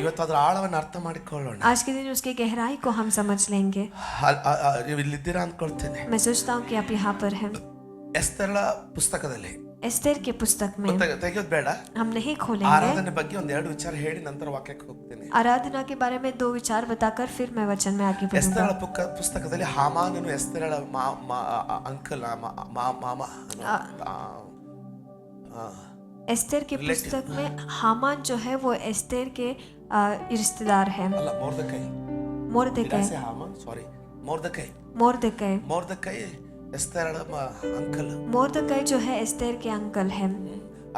ಇವತ್ತು ಆಳವನ್ನು ಅರ್ಥ ಮಾಡಿಕೊಳ್ಳೋಣ. आज के दिन उसकी गहराई को हम समझ लेंगे. ನೀವು ಇಲ್ಲಿದ್ದೀರಾ ಅನ್ಕೊಳ್ತೇನೆ. मैं सोचता हूँ कि आप यहाँ पर हैं. ಎಸ್ತೇರಳ ಪುಸ್ತಕದಲ್ಲಿ एस्तेर के पुस्तक में ತೆಗೆಯೋದು ಬೇಡ, हम नहीं खोलेंगे. ಆರಾಧನೆ ಬಗ್ಗೆ ಒಂದೆರಡು ವಿಚಾರ ಹೇಳಿ ನಂತರ ವಾಕ್ಯಕ್ಕೆ ಹೋಗ್ತೇನೆ. आराधना के बारे में 2 विचार बताकर फिर मैं वचन में आगे बढ़ूंगा. ಎಸ್ತೇರಳ ಪುಸ್ತಕದಲ್ಲಿ ಹಾಮಾನನು ಎಸ್ತೇರಳ ಅಂಕಲ್ ಮಾಮ एस्तेर के पुस्तक में हामान जो है वो एस्तेर के रिश्तेदार है. ಅಲ್ಲ, ಮೊರ್ದೆಕೈ ಮೊರ್ದೆಕೈ ಎಸ್ತೇರಳ ಅಂಕಲ್. मोर्दकै जो है एस्तेर के अंकल है.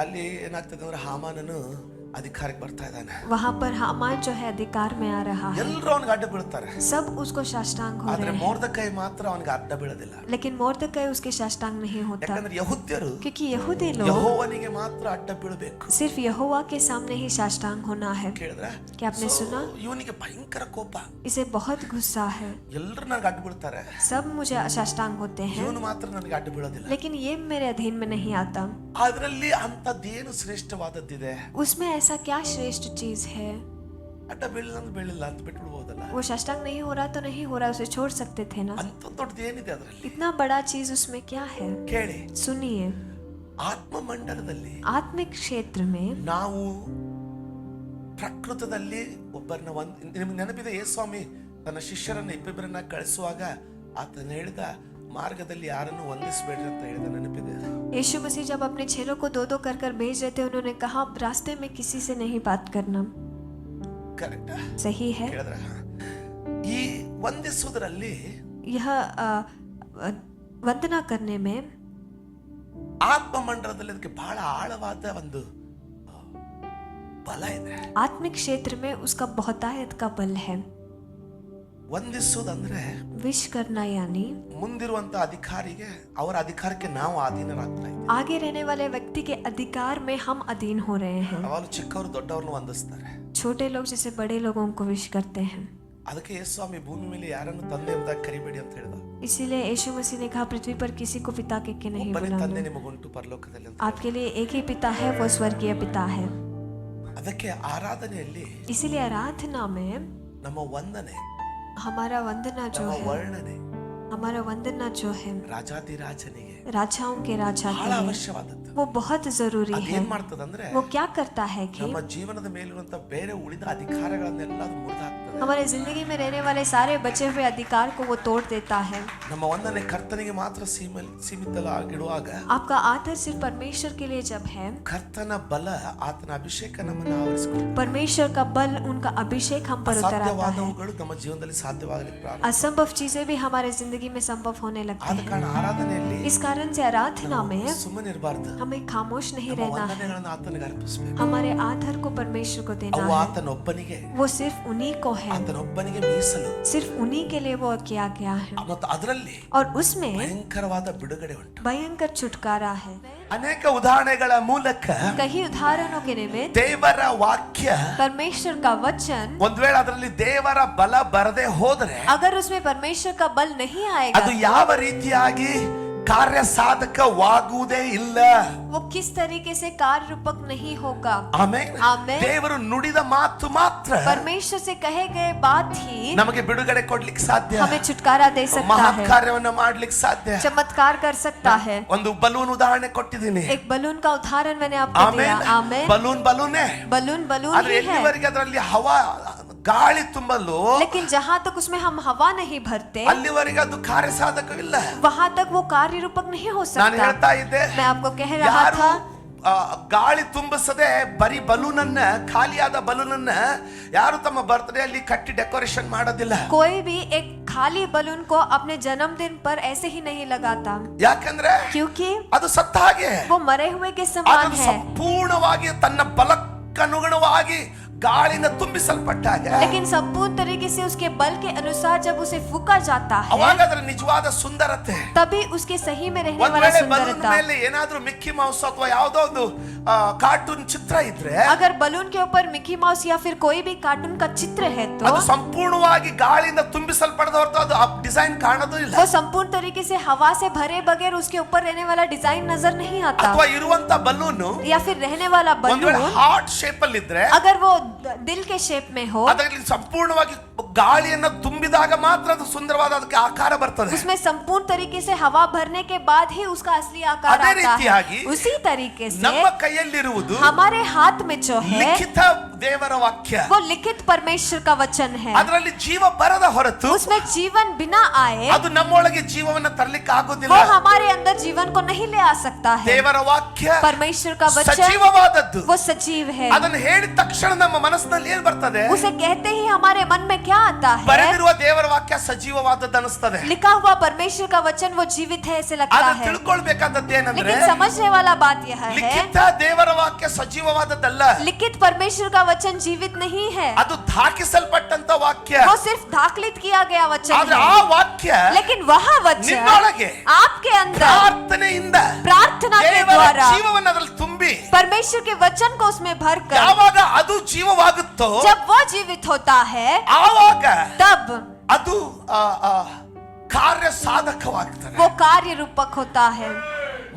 ಅಲ್ಲಿ ಏನಾಗ್ತದೆ ಅಂದ್ರೆ ಹಾಮಾನನು ಅಧಿಕಾರಕ್ಕೆ ಬರ್ತಾ ಇದ್ದಾನೆ. वहाँ पर हामान जो है अधिकार में आ रहा है. ಎಲ್ಲರೂ ಅವನಿಗೆ ಅಡ್ಡ ಬೀಳ್ತಾರೆ. सब उसको साष्टांग हो ಆದ್ರೆ रहे हैं. ಮೊರ್ದೆಕೈ ಮಾತ್ರ ಅವನಿಗೆ ಅಡ್ಡ ಬೀಳೋದಿಲ್ಲ. लेकिन मोर्दकै उसके साष्टांग नहीं होता. ಯಾಕಂದ್ರೆ ಯಹೂದ್ಯರು क्योंकि यहूदी लोग ಯೆಹೋವನಿಗೆ ಮಾತ್ರ ಅಡ್ಡ ಬೀಳಬೇಕು. सिर्फ यहोवा के सामने ही साष्टांग होना है. ಕೇಳಿದ್ರ? क्या आपने सुना? ಇವನಿಗೆ ಭಯಂಕರ ಕೋಪ. इसे बहुत गुस्सा है. ಎಲ್ಲರೂ ನನಗೆ ಅಡ್ಡ ಬೀಳ್ತಾರೆ. सब मुझे साष्टांग होते हैं. ಇವನು ಮಾತ್ರ ನನಗೆ ಅಡ್ಡ ಬೀಳೋದಿಲ್ಲ. लेकिन ये मेरे अधीन में नहीं आता. ಅದರಲ್ಲಿ ಅಂತದ್ದೇನು ಶ್ರೇಷ್ಠವಾದದ್ದಿದೆ? उसमें ऐसा क्या श्रेष्ठ चीज है? ಅಡ್ಡ ಬೀಳಿಲ್ಲ ಅಂತ ಬಿಟ್ಬಿಡ್ಬೋದಲ್ಲ. वो साष्टांग नहीं हो रहा तो नहीं हो रहा, उसे छोड़ सकते थे ना. ಅಂತ ದೊಡ್ಡದು ಏನಿದೆ ಅದರಲ್ಲಿ? इतना बड़ा चीज उसमें क्या है? ಕೇಳಿ, सुनिए. ಆತ್ಮ ಮಂಡಲದಲ್ಲಿ आत्मिक क्षेत्र में ನಾವು ಪ್ರಕೃತದಲ್ಲಿ ಒಬ್ಬರನ್ನ ನಿಮ್ಗೆ ನೆನಪಿದೆ, ಯೇಸುಸ್ವಾಮಿ ತನ್ನ ಶಿಷ್ಯರನ್ನ ಇಬ್ಬಿಬ್ಬರನ್ನ ಕಳಿಸುವಾಗ ಆತನ ಹೇಳಿದ ಮಾರ್ಗದಲ್ಲಿ ಯಾರನ್ನು ವಂದಿಸಬೇಡ್ರಿ ಅಂತ ಹೇಳಿದ, ನೆನಪಿದೆ? यीशु मसीह जब अपने चेलों को 2-2 कर भेज रहे थे, उन्होंने कहा रास्ते में किसी से नहीं बात करना. ಕರೆಕ್ಟ್? सही है. ಹೇಳಿದ್ರ? ಈ ವಂದಿಸುವುದರಲ್ಲಿ यह वंदना करने में ಆತ್ಮ ಮಂಡಲದಲ್ಲಿ ಅದಕ್ಕೆ ಬಹಳ ಆಳವಾದ ಒಂದು ಬಲ ಇದೆ. आत्मिक क्षेत्र में उसका बहुतायत का बल है. ವಂದಿಸುವುದಂದ್ರೆ विश करना यानी ಮುಂದಿರುವಂತ ಅಧಿಕಾರಿಗೆ ಅವರ ಅಧಿಕಾರಕ್ಕೆ ನಾವು ಅಧೀನರಾಗ್ತಾ ಇದ್ದೀವಿ. आगे रहने वाले व्यक्ति के अधिकार में हम अधीन हो रहे हैं. ಅವರು ಚಿಕ್ಕವರು ದೊಡ್ಡವರನ್ನು ವಂದಿಸ್ತಾರೆ. छोटे लोग जैसे बड़े लोगों को विश करते हैं. ಅದಕ್ಕೆ ಯೇಸುಸ್ವಾಮಿ ಭೂಮಿ ಮೇಲೆ ಯಾರನ್ನು ತಂದೆ ಎಂಬುದಾಗಿ ಕರಿಬೇಡಿ ಅಂತ ಹೇಳಿದ. इसीलिए यीशु मसीह ने कहा पृथ्वी पर किसी को पिता के नहीं ಒಬ್ಬನೇ ತಂದೆ बुलाना. ನಿಮಗುಂಟು ಪರಲೋಕದಲ್ಲಿ ಅಂತ. आपके लिए एक ही पिता है, वो स्वर्गीय पिता है. ಅದಕ್ಕೆ ಆರಾಧನೆಯಲ್ಲಿ इसीलिए आराधना में ನಮ್ಮ ವಂದನೆ, हमारा वंदना जो ನಮ್ಮ है, ವರ್ಣನೆ हमारा वंदना जो है ರಾಜಾದಿರಾಜನಿಗೆ राजाओं के राजा ಬಹಳ के लिए ಅವಶ್ಯವಾದದ್ದು. वो बहुत जरूरी है. ಅದೇನ್ ಮಾಡ್ತದಂದ್ರೆ वो क्या करता है कि ನಮ್ಮ ಜೀವನದ ಮೇಲಿರುವಂತ ಬೇರೆ ಉಳಿದ ಅಧಿಕಾರಗಳನ್ನೆಲ್ಲ ಅದು ಮುರಿದಾಕ್ತದೆ. हमारे जिंदगी में रहने वाले सारे बचे हुए अधिकार को वो तोड़ देता है. ನಮ್ಮ ವಂದನೆ ಕರ್ತನಿಗೆ ಮಾತ್ರ ಸೀಮಿತವಾಗಿಡುವಾಗ आपका आदर सिर्फ परमेश्वर के लिए जब है, ಕರ್ತನ ಬಲ, ಆತನ ಅಭಿಷೇಕ ನಮ್ಮನ್ನು ಆವರಿಸಿಕೊಳ್ಳುತ್ತೆ. परमेश्वर का बल, उनका अभिषेक हम पर उतर आता है. ಸಾಧ್ಯವಾದವುಗಳು ನಮ್ಮ ಜೀವನದಲ್ಲಿ ಸಾಧ್ಯವಾಗಲಿಕ್ಕೆ ಪ್ರಾರಂಭ. असंभव चीजें भी हमारे जिंदगी में संभव होने लगती ಆದ ಕಾರಣ हैं. ಆರಾಧನೆಯಲ್ಲಿ इस कारण से आराधना में ಸುಮ್ಮನಿರಬಾರ್ದು. हमें खामोश नहीं ನಮ್ಮ रहना है. ವಂದನೆಗಳನ್ನು ಆತನಿಗೆ ಅರ್ಪಿಸಬೇಕು. हमारे आदर को परमेश्वर को देना ಅವು है. ಆತನೊಬ್ಬನಿಗೆ, वो सिर्फ उन्हीं को है, ಆತನೊಬ್ಬನಿಗೆ ಮೀಸಲು. सिर्फ उन्हीं के लिए वो किया गया है. ಮತ್ತು ಅದರಲ್ಲಿ और उसमें ಭಯಂಕರವಾದ ಬಿಡುಗಡೆ ಉಂಟು. भयंकर छुटकारा है. ಅನೇಕ ಉದಾಹರಣೆಗಳ ಮೂಲಕ कई उदाहरणों के निमित्त ದೇವರ ವಾಕ್ಯ, परमेश्वर का वचन, ಒಂದ್ ವೇಳೆ ಅದರಲ್ಲಿ ದೇವರ ಬಲ ಬರದೆ ಹೋದ್ರೆ अगर उसमें परमेश्वर का बल नहीं ಅದು आएगा, ಯಾವ ರೀತಿಯಾಗಿ ಕಾರ್ಯ ಸಾಧಕವಾಗುವುದೇ ಇಲ್ಲ. वो किस तरीके से कार्य रूपक नहीं होगा. ಆಮೆನ್. आमेन. ದೇವರು ನುಡಿದ ಮಾತು ಮಾತ್ರ परमेश्वर से कहे गए बात ही ನಮಗೆ ಬಿಡುಗಡೆ ಕೊಡ್ಲಿಕ್ಕೆ ಸಾಧ್ಯ, हमें छुटकारा दे सकता ಮಹತ್ है, ಕಾರ್ಯವನ್ನ ಮಾಡ್ಲಿಕ್ಕೆ ಸಾಧ್ಯ. चमत्कार कर सकता है. ಒಂದು ಬಲೂನ್ ಉದಾಹರಣೆ ಕೊಟ್ಟಿದ್ದೀನಿ. एक बलून का उदाहरण मैंने आपको दिया. ಆಮೆನ್. आमेन. ಬಲೂನೇ बलून बलून ಆದ್ರೆ ही है, ಎಲ್ಲಿವರೆಗೆ ಅದರಲ್ಲಿ ಹವಾ ಗಾಳಿ ತುಂಬಲು लेकिन जहाँ तक उसमें हम हवा नहीं भरते, ಅಲ್ಲಿವರೆಗೆ ಅದು ಕಾರ್ಯ ಸಾಧಕವಿಲ್ಲ. वहाँ तक वो कार्य रूपक नहीं हो ನಾನು सकता. ಹೇಳ್ತಾ ಇದ್ದೆ, मैं आपको कह रहा ಯಾರು था, ಗಾಳಿ ತುಂಬಿಸದೆ ಬರೀ ಬಲೂನನ್ನ, ಖಾಲಿಯಾದ ಬಲೂನನ್ನ ಯಾರು ತಮ್ಮ ಬರ್ತ್ಡೇ ಅಲ್ಲಿ ಕಟ್ಟಿ ಡೆಕೋರೇಷನ್ ಮಾಡೋದಿಲ್ಲ. कोई भी एक खाली बलून को अपने जन्मदिन पर ऐसे ही नहीं लगाता, ಯಾಕಂದ್ರೆ क्योंकि ಅದು ಸತ್ತ ಹಾಗೆ. वो मरे हुए के समान ಅದು है. ಸಂಪೂರ್ಣವಾಗಿ ತನ್ನ ಬಲಕ್ಕನುಗುಣವಾಗಿ ಗಾಳಿನ ತುಂಬಿಸಲ್ಪಟ್ಟಾಗ लेकिन संपूर्ण तरीके से उसके बल के अनुसार जब उसे फूका जाता है, ಅವಾಗ ಅದರ ನಿಜವಾದ ಸುಂದರತೆ. तभी उसके सही में रहने ಒಂದ್ वाला ವೇಳೆ ಬಲೂನ್ सुंदरता. ಮೇಲೆ ಏನಾದ್ರೂ ಮಿಕ್ಕಿ ಮೌಸ್ ಅಥವಾ ಯಾವುದೋ ಒಂದು ಕಾರ್ಟೂನ್ ಚಿತ್ರ ಇದ್ರೆ अगर बलून के ऊपर मिकी माउस या फिर कोई भी कार्टून का चित्र है तो ಅದು ಸಂಪೂರ್ಣವಾಗಿ ಗಾಳಿಯಿಂದ ತುಂಬಿಸಲ್ಪಡದ ಹೊರತು ಅದು ಡಿಸೈನ್ ಕಾಣೋದು ಇಲ್ಲ. वो संपूर्ण तरीके से हवा से भरे बगैर उसके ऊपर रहने वाला डिजाइन नजर नहीं आता. ಅಥವಾ ಇರುವಂತ ಬಲೂನ್ या फिर रहने वाला ಒಂದ್ ವೇಳೆ बलून ಹಾರ್ಟ್ ಶೇಪ್ ಅಲ್ಲಿ ಇದ್ರೆ अगर वो दिल के शेप में हो, ಅದರಲ್ಲಿ ಸಂಪೂರ್ಣವಾಗಿ ಗಾಳಿಯನ್ನ ತುಂಬಿದಾಗ ಮಾತ್ರ ಅದು ಸುಂದರವಾದ ಅದಕ್ಕೆ ಆಕಾರ ಬರ್ತದೆ. उसमें संपूर्ण तरीके से हवा भरने के बाद ही उसका असली आकार ಅದೇ आता ರೀತಿಯಾಗಿ है. उसी तरीके से ನಮ್ಮ ಕೈಯಲ್ಲಿರುವುದು हमारे हाथ में जो है ಲಿಖಿತ ದೇವರ ವಾಕ್ಯ. वो लिखित परमेश्वर का वचन है. ಅದರಲ್ಲಿ ಜೀವ ಬರದ ಹೊರತು उसमें जीवन बिना आए ಅದು ನಮ್ಮೊಳಗೆ ಜೀವವನ್ನ ತರಲಿಕ್ಕೆ ಆಗೋದಿಲ್ಲ. वो हमारे अंदर जीवन को नहीं ले आ सकता है. ದೇವರ ವಾಕ್ಯ परमेश्वर का वचन ಸಜೀವವಾದದ್ದು. वो सजीव है. ಅದನ್ನು ಹೇಳಿದ ತಕ್ಷಣ ನಮ್ಮ ಮನಸ್ಸಿನಲ್ಲಿ ಏನ್ ಬರ್ತದೆ? उसे कहते ही हमारे मन में क्या आता है? ಬರೆದಿರುವ ದೇವರ ವಾಕ್ಯ ಸಜೀವವಾದದ್ದು ಅನಿಸ್ತದೆ. लिखा हुआ परमेश्वर का वचन वो जीवित है ऐसे लगता ಅದು है. ತಿಳ್ಕೊಳ್ಬೇಕಾದದ್ದು ಏನಂದ್ರೆ लेकिन समझने वाला बात यह है, ಲಿಖಿತ ದೇವರ ವಾಕ್ಯ ಸಜೀವವಾದದ್ದಲ್ಲ, लिखित परमेश्वर का वचन जीवित नहीं है. ಅದು ದಾಖಲಿಸಲ್ಪಟ್ಟಂತ ವಾಕ್ಯ. वो सिर्फ दाखलित किया गया वचन ಆದ್ರೆ है. ಆ ವಾಕ್ಯ लेकिन वह वचन ನಿನ್ನೊಳಗೆ आपके अंदर ಪ್ರಾರ್ಥನೆಯಿಂದ प्रार्थना के ದೇವರ द्वारा ಜೀವವನ್ನು ಅದರಲ್ಲಿ ತುಂಬಿ परमेश्वर के वचन को उसमें भरकर ಯಾವಾಗ ಅದು ಜೀವವಾಗುತ್ತೋ जब वो जीवित होता है ಆವಾಗ तब ಅದು ಕಾರ್ಯ ಸಾಧಕವಾಗ್ತದೆ. वो कार्य रूपक होता है,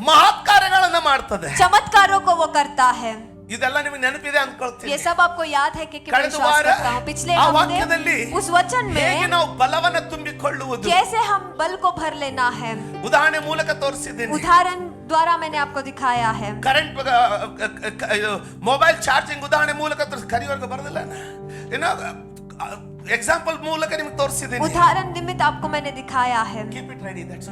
ಮಹತ್ ಕಾರ್ಯಗಳನ್ನ ಮಾಡ್ತದೆ. चमत्कारों को वो करता है. ಇದೆಲ್ಲ ನಿಮಗೆ ನೆನಪಿದೆ ಅನ್ಕೊಳ್ತೀನಿ. ये सब आपको याद है कि मैं ಕಳೆದ विश्वास ವಾರ करता हूँ. पिछले ಆ हफ्ते ವಾಕ್ಯದಲ್ಲಿ उस वचन ಹೇಗೆ में ನಾವು ಬಲವನ್ನ ತುಂಬಿಕೊಳ್ಳುವುದು कैसे हम बल को भर लेना है ಉದಾಹರಣೆ ಮೂಲಕ ತೋರಿಸಿದ್ದೀನಿ. उदाहरण द्वारा मैंने आपको दिखाया है. ಕರೆಂಟ್ ಮೊಬೈಲ್ ಚಾರ್ಜಿಂಗ್ ಉದಾಹರಣೆ ಮೂಲಕ ಕರಿವರ್ಗ ಬರೋದಿಲ್ಲ, ಏನೋ ಎಕ್ಸಾಂಪಲ್ ಮೂಲಕ ನಿಮ್ಗೆ ತೋರಿಸಿದ್ದೀನಿ. उदाहरण निमित्त आपको मैंने दिखाया है. ಕೀಪ್ ಇಟ್ ರೆಡಿ, ದಟ್ಸ್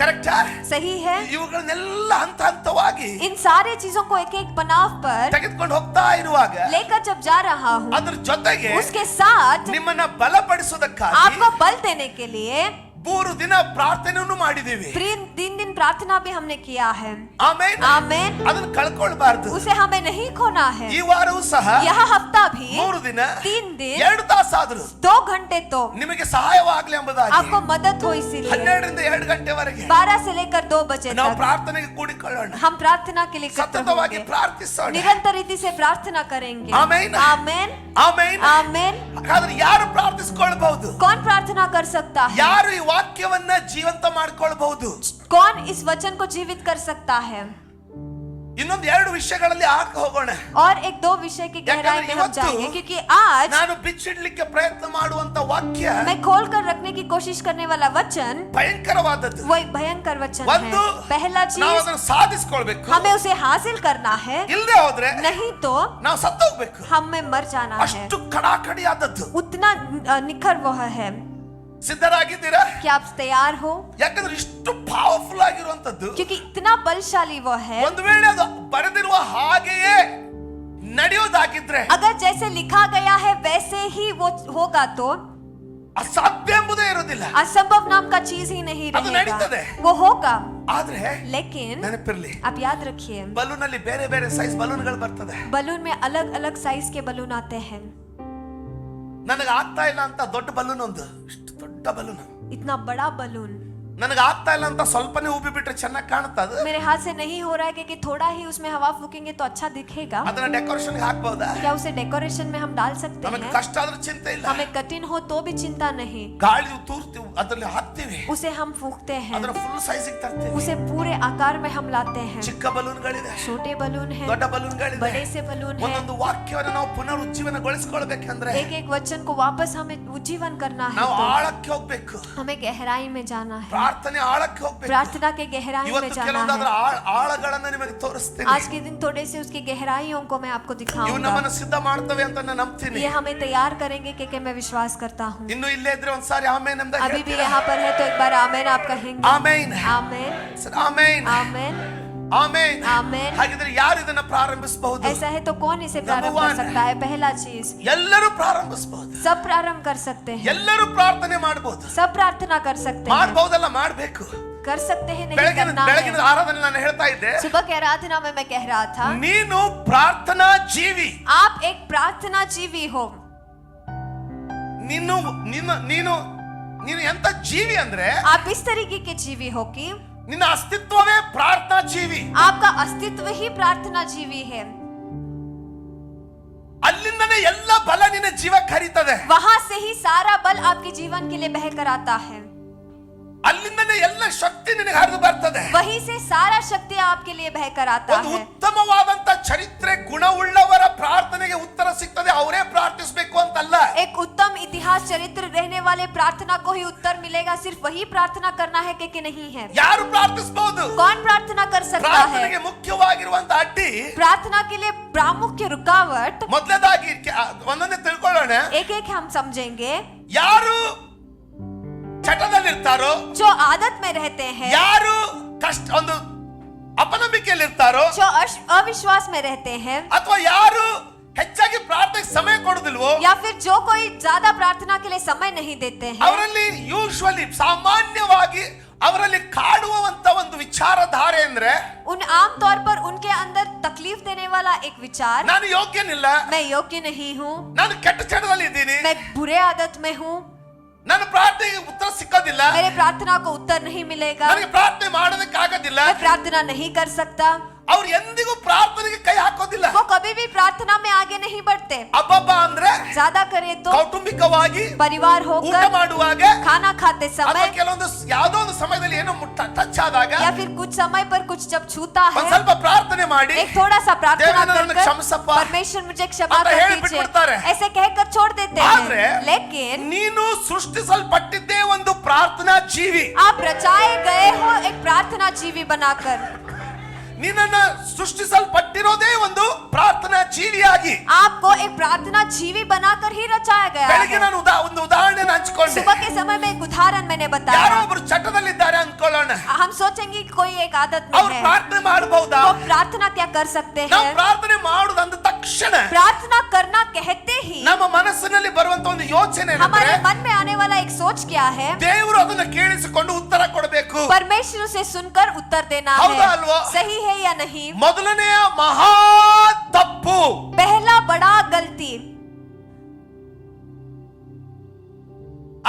ಕರೆಕ್ಟಾ? सही है. ಇವುಗಳನ್ನೆಲ್ಲ ಹಂತ ಹಂತವಾಗಿ इन सारे चीजों को एक एक बनाव पर ತೆಗೆದುಕೊಂಡು ಹೋಗ್ತಾ ಇರುವಾಗ लेकर जब जा रहा हूँ, ಅದ್ರ ಜೊತೆಗೆ उसके साथ ನಿಮ್ಮನ್ನ ಬಲಪಡಿಸೋದಕ್ಕಾಗಿ आपको बल देने के लिए 3 ದಿನ ಪ್ರಾರ್ಥನೆಯನ್ನು ಮಾಡಿದೀವಿ. 3 दिन प्रार्थना भी हमने किया है. ಆಮೆನ್. आमेन. ಅದನ್ನ ಕಳ್ಕೊಳ್ಬಾರ್ದು. उसे हमें नहीं खोना है. ಈ ವಾರವೂ ಸಹ यह हफ्ता भी 3 ದಿನ 3 दिन 2 ತಾಸಾದ್ರು 2 घंटे तो ನಿಮಗೆ ಸಹಾಯವಾಗಲಿ ಎಂಬುದಾಗಿ आपको मदद हो, इसीलिए 12 ರಿಂದ 2 ಗಂಟೆವರೆಗೆ 12 से लेकर 2 बजे ನಾವು तक ಪ್ರಾರ್ಥನೆಗೆ ಕೂಡಿಕೊಳ್ಳೋಣ. हम प्रार्थना के लिए इकट्ठे ಸತತವಾಗಿ होंगे. ಪ್ರಾರ್ಥಿಸೋಣ. निरंतर रीति से प्रार्थना करेंगे. आमेन. आमेन. ಆಮೆನ್. आमेन. ಹಾಗಾದ್ರೆ ಯಾರು ಪ್ರಾರ್ಥಿಸಿಕೊಳ್ಳಬಹುದು? कौन प्रार्थना कर सकता है? ಯಾರು ಈ ವಾಕ್ಯವನ್ನ ಜೀವಂತ ಮಾಡಿಕೊಳ್ಳಬಹುದು? कौन इस वचन को जीवित कर सकता है? ಇನ್ನೊಂದು 2 ವಿಷಯಗಳಲ್ಲಿ ಆಗ ಹೋಗೋಣ. और एक 2 विषय की गहराई में हम जाएंगे, क्योंकि आज ನಾನು ಬಿಚ್ಚಿಡ್ಲಿಕ್ಕೆ ಪ್ರಯತ್ನ ಮಾಡುವಂತ ವಾಕ್ಯ मैं खोल कर रखने की कोशिश करने वाला वचन ಭಯಂಕರವಾದದ್ದು. वो एक भयंकर वचन ಒಂದು है. पहला ನಾವು चीज, ಅದನ್ನು ಸಾಧಿಸಿಕೊಳ್ಳಬೇಕು. हमें उसे हासिल करना है, ಇಲ್ಲದೆ ಹೋದ್ರೆ नहीं तो ನಾವು ಸತ್ತೋಗ್ಬೇಕು. हमें मर जाना है. ಅಷ್ಟು ಕಡಾಕಡಿಯಾದದ್ದು. उतना निखर वो है. ಸಿದ್ಧರಾಗಿದ್ದೀರಾ? क्या आप तैयार हो? ಯಾಕಂದ್ರೆ ಇಷ್ಟು ಪವರ್ಫುಲ್ ಆಗಿರುವಂತದ್ದು. क्योंकि इतना बलशाली वो है. ಒಂದು ವೇಳೆ ಅದು ಬರೆದಿರುವ ಹಾಗೆಯೇ ನಡೆಯೋದಾಗಿದ್ರೆ अगर जैसे लिखा गया है वैसे ही वो होगा तो ಅಸಾಧ್ಯ ಎಂಬುದೇ ಇರೋದಿಲ್ಲ. असंभव नाम का चीज ही नहीं ಅದು रहेगा. ನಡೀತದೆ. वो होगा. ಆದ್ರೆ लेकिन ನೆನಪಿರ್ಲಿ, आप याद रखिए, ಬಲೂನ್ ಅಲ್ಲಿ ಬೇರೆ ಬೇರೆ ಸೈಜ್ ಬಲೂನ್ಗಳು ಬರ್ತದೆ. बलून में अलग अलग साइज के बलून आते हैं. ನನಗೆ ಆಗ್ತಾ ಇಲ್ಲ ಅಂತ ದೊಡ್ಡ ಬಲೂನ್, ಒಂದು ಇಷ್ಟು ದೊಡ್ಡ ಬಲೂನ್, इतना बड़ा बलून ನನಗೆ ಆಗ್ತಾ ಇಲ್ಲ ಅಂತ ಸ್ವಲ್ಪನೇ ಉಬ್ಬಿ ಬಿಟ್ರೆ ಚೆನ್ನಾಗಿ ಕಾಣುತ್ತದೆ. मेरे हाथ से नहीं हो रहा है कि थोड़ा ही उसमें हवा फूकेंगे तो अच्छा दिखेगा. ಅದನ್ನ ಡೆಕೋರೇಷನ್ ಹಾಕಬಹುದಾ? क्या उसे डेकोरेशन में हम डाल सकते ನಮಗೆ हैं? ಕಷ್ಟ ಆದ್ರೂ ಚಿಂತೆ ಇಲ್ಲ. हमें कठिन हो तो भी चिंता नहीं. ಗಾಳಿ ತೂರ್ತೀವಿ, ಅದರಲ್ಲಿ ಹಾಕ್ತೀವಿ, उसे हम फूकते हैं, ಅದರ ಫುಲ್ ಸೈಜಿಗೆ ತರ್ತೀವಿ. उसे पूरे आकार में हम लाते हैं. ಚಿಕ್ಕ ಬಲೂನ್ಗಳಿದೆ, छोटे बलून हैं, ದೊಡ್ಡ ಬಲೂನ್ಗಳಿದೆ. बड़े से बलून हैं. ಒಂದೊಂದು ವಾಕ್ಯವನ್ನು ನಾವು ಪುನರುಜ್ಜೀವನಗೊಳಿಸಿಕೊಳ್ಳಬೇಕಂದ್ರೆ एक एक वचन को वापस हमें उज्जीवन करना है ನಾವು तो ಆಳಕ್ಕೆ ಹೋಗ್ಬೇಕು. हमें गहराई में जाना है. ಪ್ರಾರ್ಥನೆ ಆಳಕ್ಕೆ ಹೋಗ್ಬೇಕು. प्रार्थना के गहराई में ಇವತ್ತು जाना ಕೆಲವೊಂದು ಅದರ है. ಆಳಗಳನ್ನ ನಿಮಗೆ ತೋರಿಸ್ತೀನಿ. आज के दिन थोड़े से उसकी गहराइयों को मैं आपको ಇವು दिखाऊंगा. ನಮ್ಮನ್ನು ಸಿದ್ಧ ಮಾಡ್ತವೆ ಅಂತ ನಾನು ನಂಬ್ತೀನಿ. ये हमें तैयार करेंगे कि मैं विश्वास करता हूँ. ಇನ್ನು ಇಲ್ಲೇ ಇದ್ರೆ ಒಂದ್ಸಾರಿ ಆಮೇನ್ ಎಂದ अभी भी यहाँ पर है तो एक बार आमेन आप कहेंगे. ಆಮೇನ್. आमेन. ಆಮೇನ್. आमेन. ಆಮೇನ್. आमेन. ಹಾಗಿದ್ರೆ ಯಾರು ಇದನ್ನ ಪ್ರಾರಂಭಿಸಬಹುದು? ऐसा है तो कौन इसे प्रारंभ Number कर one. सकता है? पहला चीज, ಎಲ್ಲರೂ ಪ್ರಾರಂಭಿಸಬಹುದು. सब प्रारंभ कर सकते हैं, ಎಲ್ಲರೂ ಪ್ರಾರ್ಥನೆ ಮಾಡಬಹುದು. सब प्रार्थना कर सकते हैं, ಮಾಡಬಹುದಲ್ಲ, ಮಾಡಬೇಕು. कर सकते हैं नहीं ಬೆಳಗಿನ करना ಬೆಳಗಿನ है। ಆರಾಧನೆ ನಾನು ಹೇಳ್ತಾ ಇದ್ದೆ, सुबह की आराधना में मैं कह रहा था ನೀನು ಪ್ರಾರ್ಥನಾ ಜೀವಿ. आप एक प्रार्थना जीवी हो। ನೀನು ನೀನು ನೀನು ನೀನು ಎಂತ ಜೀವಿ ಅಂದ್ರೆ आप इस तरीके के जीवी हो कि ನಿನ್ನ ಅಸ್ತಿತ್ವವೇ ಪ್ರಾರ್ಥನಾ ಜೀವಿ. आपका अस्तित्व ही प्रार्थना जीवी है। ಅಲ್ಲಿಂದನೇ ಎಲ್ಲ ಬಲ ನಿನ್ನ ಜೀವಕ್ಕೆ ಹರಿತದೆ. वहां से ही सारा बल आपके जीवन के लिए बहकर आता है। ಅಲ್ಲಿಂದನೇ ಎಲ್ಲ ಶಕ್ತಿ ನಿನಗೆ ಹರಿದು ಬರ್ತದೆ. वहीं से सारा शक्ति आपके लिए बहकर आता ಒಂದು है। ಉತ್ತಮವಾದಂತ ಚರಿತ್ರೆ ಗುಣವುಳ್ಳವರ ಪ್ರಾರ್ಥನೆಗೆ ಉತ್ತರ ಸಿಗ್ತದೆ, ಅವರೇ ಪ್ರಾರ್ಥಿಸಬೇಕು ಅಂತಲ್ಲ. एक उत्तम इतिहास चरित्र रहने वाले प्रार्थना को ही उत्तर मिलेगा, सिर्फ वही प्रार्थना करना है कि नहीं है। ಯಾರು ಪ್ರಾರ್ಥಿಸಬಹುದು? कौन प्रार्थना कर सकता है? ಪ್ರಾರ್ಥನೆಗೆ ಮುಖ್ಯವಾಗಿರುವಂತ ಅಡ್ಡಿ, प्रार्थना के लिए प्रामुख्य रुकावट ಮೊದಲನೇದಾಗಿ ಒಂದೊಂದೇ ತಿಳ್ಕೊಳ್ಳೋಣ. एक एक हम समझेंगे। ಯಾರು ಚಟದಲ್ಲಿರ್ತಾರೋ, जो आदत में रहते हैं, ಯಾರು ಕಷ್ಟ ಒಂದು ಅಪನಂಬಿಕೆಯಲ್ಲಿರ್ತಾರೋ, जो अविश्वास में रहते हैं, ಅಥವಾ ಯಾರು ಹೆಚ್ಚಾಗಿ ಪ್ರಾರ್ಥನೆಗೆ ಸಮಯ ಕೊಡುದಿಲ್ವೋ, या फिर जो कोई ज्यादा प्रार्थना के लिए समय नहीं देते हैं, ಅವರಲ್ಲಿ ಯೂಶುವಲಿ ಸಾಮಾನ್ಯವಾಗಿ ಅವರಲ್ಲಿ ಕಾಡುವಂತ ಒಂದು ವಿಚಾರಧಾರೆ ಅಂದ್ರೆ, उन आम तौर पर उनके अंदर तकलीफ देने वाला एक विचार, ನಾನು ಯೋಗ್ಯನಿಲ್ಲ, मैं योग्य नहीं हूँ, ನಾನು ಕೆಟ್ಟ ಚಟದಲ್ಲಿ ಇದ್ದೀನಿ, मैं बुरे आदत में हूँ, ನನ್ನ ಪ್ರಾರ್ಥನೆಗೆ ಉತ್ತರ ಸಿಕ್ಕೋದಿಲ್ಲ, मेरे प्रार्थना को उत्तर नहीं मिलेगा, ನನಗೆ ಪ್ರಾರ್ಥನೆ ಮಾಡೋದಕ್ಕೆ ಆಗೋದಿಲ್ಲ. मैं प्रार्थना नहीं कर सकता। ಅವ್ರು ಎಂದಿಗೂ ಪ್ರಾರ್ಥನೆಗೆ ಕೈ ಹಾಕೋದಿಲ್ಲ. वो कभी भी प्रार्थना में आगे नहीं बढ़ते। ಅಬ್ಬಬ್ಬ ಅಂದ್ರೆ ज्यादा करे तो ಕೌಟುಂಬಿಕವಾಗಿ परिवार ಊಟ होकर ಮಾಡುವಾಗ खाना खाते ಅಥವಾ समय, ಕೆಲವೊಂದು ಯಾವುದೋ ಒಂದು ಸಮಯದಲ್ಲಿ ಏನೋ ಟಚ್ ಆದಾಗ या फिर कुछ समय पर कुछ जब छूता ಒಂದ್ है, ಸ್ವಲ್ಪ ಪ್ರಾರ್ಥನೆ ಮಾಡಿ, एक थोड़ा सा प्रार्थना देवरे नन्नನ್ನು कर ಕ್ಷಮಿಸಪ್ಪ परमेश्वर मुझे क्षमा ಅಂತ कर ಹೇಳಿ दीजिए, ಬಿಟ್ಬಿಡ್ತಾರೆ. ऐसे कहकर छोड़ देते ಆದ್ರೆ हैं। लेकिन ನೀನು ಸೃಷ್ಟಿಸಲ್ಪಟ್ಟಿದ್ದೇ ಒಂದು ಪ್ರಾರ್ಥನಾ ಜೀವಿ. आप रचाए गए हो एक प्रार्थना जीवी बनाकर। ನಿನ್ನನ್ನ ಸೃಷ್ಟಿಸಲ್ಪಟ್ಟಿರೋದೇ ಒಂದು ಪ್ರಾರ್ಥನಾ ಜೀವಿಯಾಗಿ. आपको एक प्रार्थना जीवी बनाकर ही रचाया गया ಬೆಳಿಗ್ಗೆ है। ನಾನು ಒಂದು ಉದಾಹರಣೆನ ಹಂಚಿಕೊಂಡೆ. सुबह के समय में एक उदाहरण मैंने ಯಾರೋ बताया। ಒಬ್ರು ಚಟದಲ್ಲಿದ್ದಾರೆ ಅನ್ಕೊಳ್ಳೋಣ, हम सोचेंगे कि कोई एक आदत में ಅವ್ರು है, ಪ್ರಾರ್ಥನೆ ಮಾಡಬಹುದಾ? वो प्रार्थना क्या कर सकते ನಾವು हैं? ಪ್ರಾರ್ಥನೆ ಮಾಡುದು ಅಂದ ತಕ್ಷಣ प्रार्थना करना कहते ही ನಮ್ಮ ಮನಸ್ಸಿನಲ್ಲಿ ಬರುವಂತ ಒಂದು ಯೋಚನೆ ಏನಂದ್ರೆ, हमारे मन में आने वाला एक सोच क्या है? ದೇವರು ಅದನ್ನ ಕೇಳಿಸಿಕೊಂಡು ಉತ್ತರ ಕೊಡಬೇಕು. परमेश्वर से सुनकर उत्तर देना ಹೌದಾ है। ಅಲ್ವಾ? सही है या नहीं? ಮೊದಲನೆಯ ಮಹಾ ತಪ್ಪು, पहला बड़ा गलती,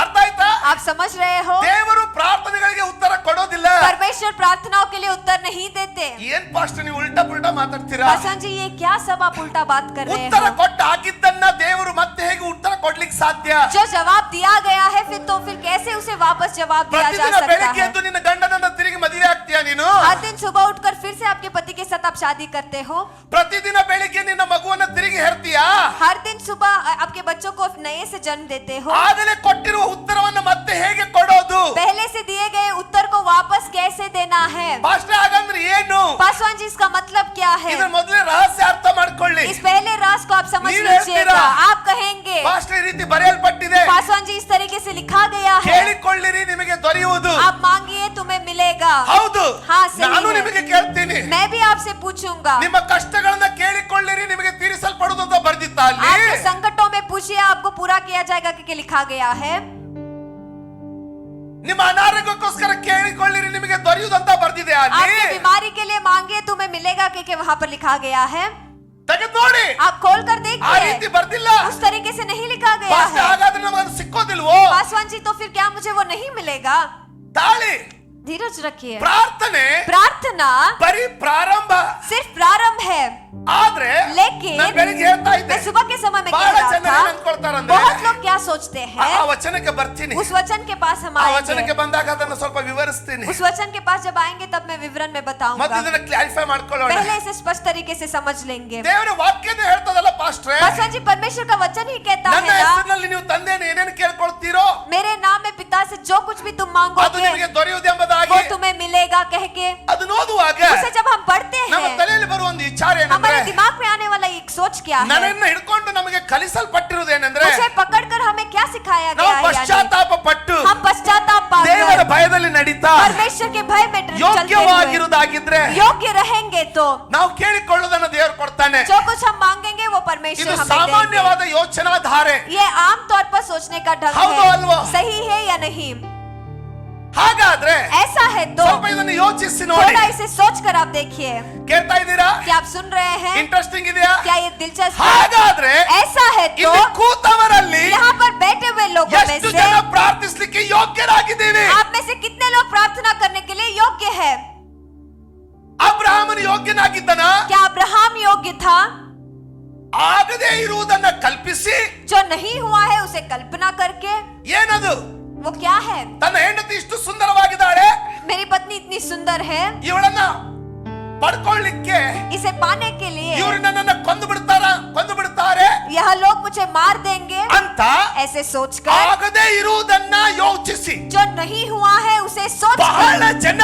ಅರ್ಥ ಆಯ್ತಾ? आप समझ रहे हो? ದೇವರು ಪ್ರಾರ್ಥನೆಗಳಿಗೆ ಉತ್ತರ ಕೊಡೋದಿಲ್ಲ. परमेश्वर प्रार्थनाओं के लिए उत्तर नहीं देते। ಏನ್ ಪಾಸ್ಟರ್ ನೀವು ಉಲ್ಟಾ ಪುಲ್ಟಾ ಮಾತಾಡ್ತೀರಾ? हसन जी, ये क्या सब आप उल्टा बात कर रहे ಉತ್ತರ हो? ಕೊಟ್ಟ ಆಗಿದ್ದನ್ನ ದೇವರು ಮತ್ತೆ ಹೇಗೆ ಉತ್ತರ ಕೊಡ್ಲಿಕ್ಕೆ ಸಾಧ್ಯ? जो जवाब दिया गया है फिर कैसे उसे वापस जवाब दिया जा ಪ್ರತಿದಿನ सकता ಬೆಳಿಗ್ಗೆ है? ಎದ್ದು ನಿನ್ನ ಗಂಡನನ್ನ ತಿರುಗಿ ಮದುವೆ ಆಗ್ತೀಯಾ ನೀನು? हर दिन सुबह उठकर फिर से आपके पति के साथ आप शादी करते हो? ಪ್ರತಿದಿನ ಬೆಳಿಗ್ಗೆ ನಿನ್ನ ಮಗುವನ್ನ ತಿರುಗಿ ಹೆರ್ತೀಯಾ? हर दिन सुबह आपके बच्चों को नए से जन्म देते हो? ಆಗಲೇ ಕೊಟ್ಟಿರುವ ಉತ್ತರವನ್ನ ಮತ್ತೆ ಹೇಗೆ ಕೊಡೋದು? पहले से दिए गए उत्तर को वापस कैसे देना है? ಪಾಸ್ಟರ್ ಹಾಗಂದ್ರೆ ಏನು? पासवान जी, इसका मतलब क्या है? ಇದರ ಮೊದಲೇ ರಹಸ್ಯ ಅರ್ಥ ಮಾಡ್ಕೊಳ್ಳಿ. इस पहले राज को आप समझ ನೀವ್ लीजिएगा। ಹೇಳ್ತೀರಾ? आप कहेंगे ಪಾಸ್ಟರ್ ಈ ರೀತಿ ಬರೆಯಲ್ಪಟ್ಟಿದೆ, पासवान जी, इस तरीके से लिखा गया है, ಕೇಳಿಕೊಳ್ಳಿರಿ ನಿಮಗೆ ದೊರೆಯುವುದು. आप मांगिए तुम्हें मिलेगा। ಹೌದು, हाँ, सही ನಾನು है। ನಿಮಗೆ ಕೇಳ್ತೀನಿ, मैं भी आपसे पूछूंगा, ನಿಮ್ಮ ಕಷ್ಟಗಳನ್ನ ಕೇಳಿಕೊಳ್ಳಿರಿ ನಿಮಗೆ ತೀರಿಸಲ್ಪಡುವುದು ಅಂತ ಬರ್ದಿತ್ತ ಅಲ್ಲಿ. आपके संकटों में पूछिए, आपको पूरा किया जाएगा कि लिखा गया है। ನಿಮ್ಮ ಅನಾರೋಗ್ಯಕ್ಕೋಸ್ಕರ ಕೇಳಿಕೊಳ್ಳಿರಿ ನಿಮಗೆ ದೊರೆಯುವುದು ಅಂತ ಬರ್ದಿದೆ ಅಲ್ಲಿ. आपकी बीमारी के लिए मांगे तुम्हें मिलेगा कि वहां पर लिखा गया है। ತೆಗೆದು ನೋಡಿ, आप खोल कर ಆ देखिए, ರೀತಿ ಬರ್ದಿಲ್ಲ. उस तरीके से नहीं लिखा गया ಪಾಸ್ಟರ್ है। ಹಾಗಾದ್ರೆ ನಮಗೆ ಸಿಕ್ಕೋದಿಲ್ವೋ? पासवान जी, तो फिर क्या मुझे वो नहीं मिलेगा? ತಾಳಿ, धीरज रखिए। ಪ್ರಾರ್ಥನೆ प्रार्थना ಬರೀ ಪ್ರಾರಂಭ. सिर्फ प्रारंभ है, ಆದ್ರೆ लेकिन ನಾನು ಬೆಳಿಗ್ಗೆ ಹೇಳ್ತಾ ಇದ್ದೆ, मैं सुबह के समय में कह ಬಹಳ रहा ಜನ था, ಏನ್ ಅನ್ಕೊಳ್ತಾರಂದ್ರೆ, बहुत लोग क्या सोचते ಆ हैं, ವಚನಕ್ಕೆ ಬರ್ತೀನಿ, उस वचन के पास हम ಆ आएंगे, ವಚನಕ್ಕೆ ಬಂದಾಗ ಅದನ್ನು ಸ್ವಲ್ಪ ವಿವರಿಸ್ತೀನಿ. उस वचन के पास जब आएंगे तब मैं विवरण में ಮತ್ತೆ बताऊंगा। ಇದನ್ನ ಕ್ಲಾರಿಫೈ ಮಾಡ್ಕೊಳ್ಳೋಣ. पहले इसे स्पष्ट तरीके से समझ लेंगे। ದೇವರ ವಾಕ್ಯನೇ ಹೇಳ್ತದಲ್ಲ ಪಾಸ್ಟ್ರೆ, पासवान जी, परमेश्वर का वचन ही कहता ನನ್ನ है ना, ಹೆಸರಿನಲ್ಲಿ ನೀವು ತಂದೆಯನ್ನು ಏನೇನು ಕೇಳ್ಕೊಳ್ತೀರೋ मेरे नाम में पिता से जो कुछ भी तुम ಅದು मांगोगे ನಿಮಗೆ ದೊರೆಯುವುದೆಂಬುದಾಗಿ. वो तुम्हें मिलेगा कह के ಅದನ್ನ ಓದುವಾಗ उसे जब हम पढ़ते ನಮ್ಮ हैं, ತಲೆಯಲ್ಲಿ ಬರುವ ಒಂದು ವಿಚಾರ ಏನಂದ್ರೆ, हमारे दिमाग में आने वाला एक सोच क्या है? ನನ್ನನ್ನು ಹಿಡ್ಕೊಂಡು ನಮಗೆ ಕಲಿಸಲ್ಪಟ್ಟಿರುವುದೇನೆಂದ್ರೆ, उसे पकड़कर हमें क्या सिखाया ನಾವು गया है? यानी ಪಶ್ಚಾತ್ತಾಪ ಪಟ್ಟು हम पश्चाताप ದೇವರ पाकर ಭಯದಲ್ಲಿ ನಡೀತಾ परमेश्वर के भय में चलते हुए ಯೋಗ್ಯವಾಗಿರುವುದಾಗಿದ್ರೆ योग्य रहेंगे तो ನಾವು ಕೇಳಿಕೊಳ್ಳುವುದನ್ನು ದೇವರು ಕೊಡ್ತಾನೆ. जो कुछ हम मांगेंगे वो परमेश्वर ಇದು हमें देंगे। ಸಾಮಾನ್ಯವಾದ ಯೋಚನಾಧಾರೆ. ये आम तौर पर सोचने का ढंग ಹೌದು है, ಅಲ್ವಾ? सही है या नहीं? ಹಾಗಾದ್ರೆ ऐसा है तो ಸ್ವಲ್ಪ ಇದನ್ನು ಯೋಚಿಸಿ ನೋಡಿ. थोड़ा इसे सोच कर आप देखिए। ಕೇಳ್ತಾ ಇದ್ದೀರಾ? क्या आप सुन रहे हैं? ಇಂಟ್ರೆಸ್ಟಿಂಗ್ ಇದೆಯಾ? क्या ये दिलचस्प है? ಹಾಗಾದ್ರೆ ऐसा है तो ಇಲ್ಲಿ ಕೂತವರಲ್ಲಿ यहाँ पर बैठे हुए लोगों में ಎಷ್ಟು से ಜನ ಪ್ರಾರ್ಥಿಸಲಿಕ್ಕೆ ಯೋಗ್ಯರಾಗಿದ್ದೀವಿ? आप में से कितने लोग प्रार्थना करने के लिए योग्य है? ಅಬ್ರಹಾಮನು ಯೋಗ್ಯನಾಗಿದ್ದನ? क्या अब्राहम योग्य था? ಆಗದೇ ಇರುವುದನ್ನ ಕಲ್ಪಿಸಿ, जो नहीं हुआ है उसे कल्पना करके, ಏನದು? वो क्या है? ತನ್ನ ಹೆಂಡತಿ ಇಷ್ಟು ಸುಂದರವಾಗಿದ್ದಾಳೆ, मेरी पत्नी इतनी सुंदर है, ಇವಳನ್ನ ಪಡ್ಕೊಳ್ಳಿಕ್ಕೆ इसे पाने के लिए ಇವರು ನನ್ನನ್ನ ಕೊಂದು ಬಿಡ್ತಾರೆ यह लोग मुझे मार देंगे ಅಂತ ऐसे सोचकर, ಆಗದೇ ಇರುವುದನ್ನ ಯೋಚಿಸಿ, जो नहीं हुआ है उसे ಬಹಳ सोचकर, ಜನ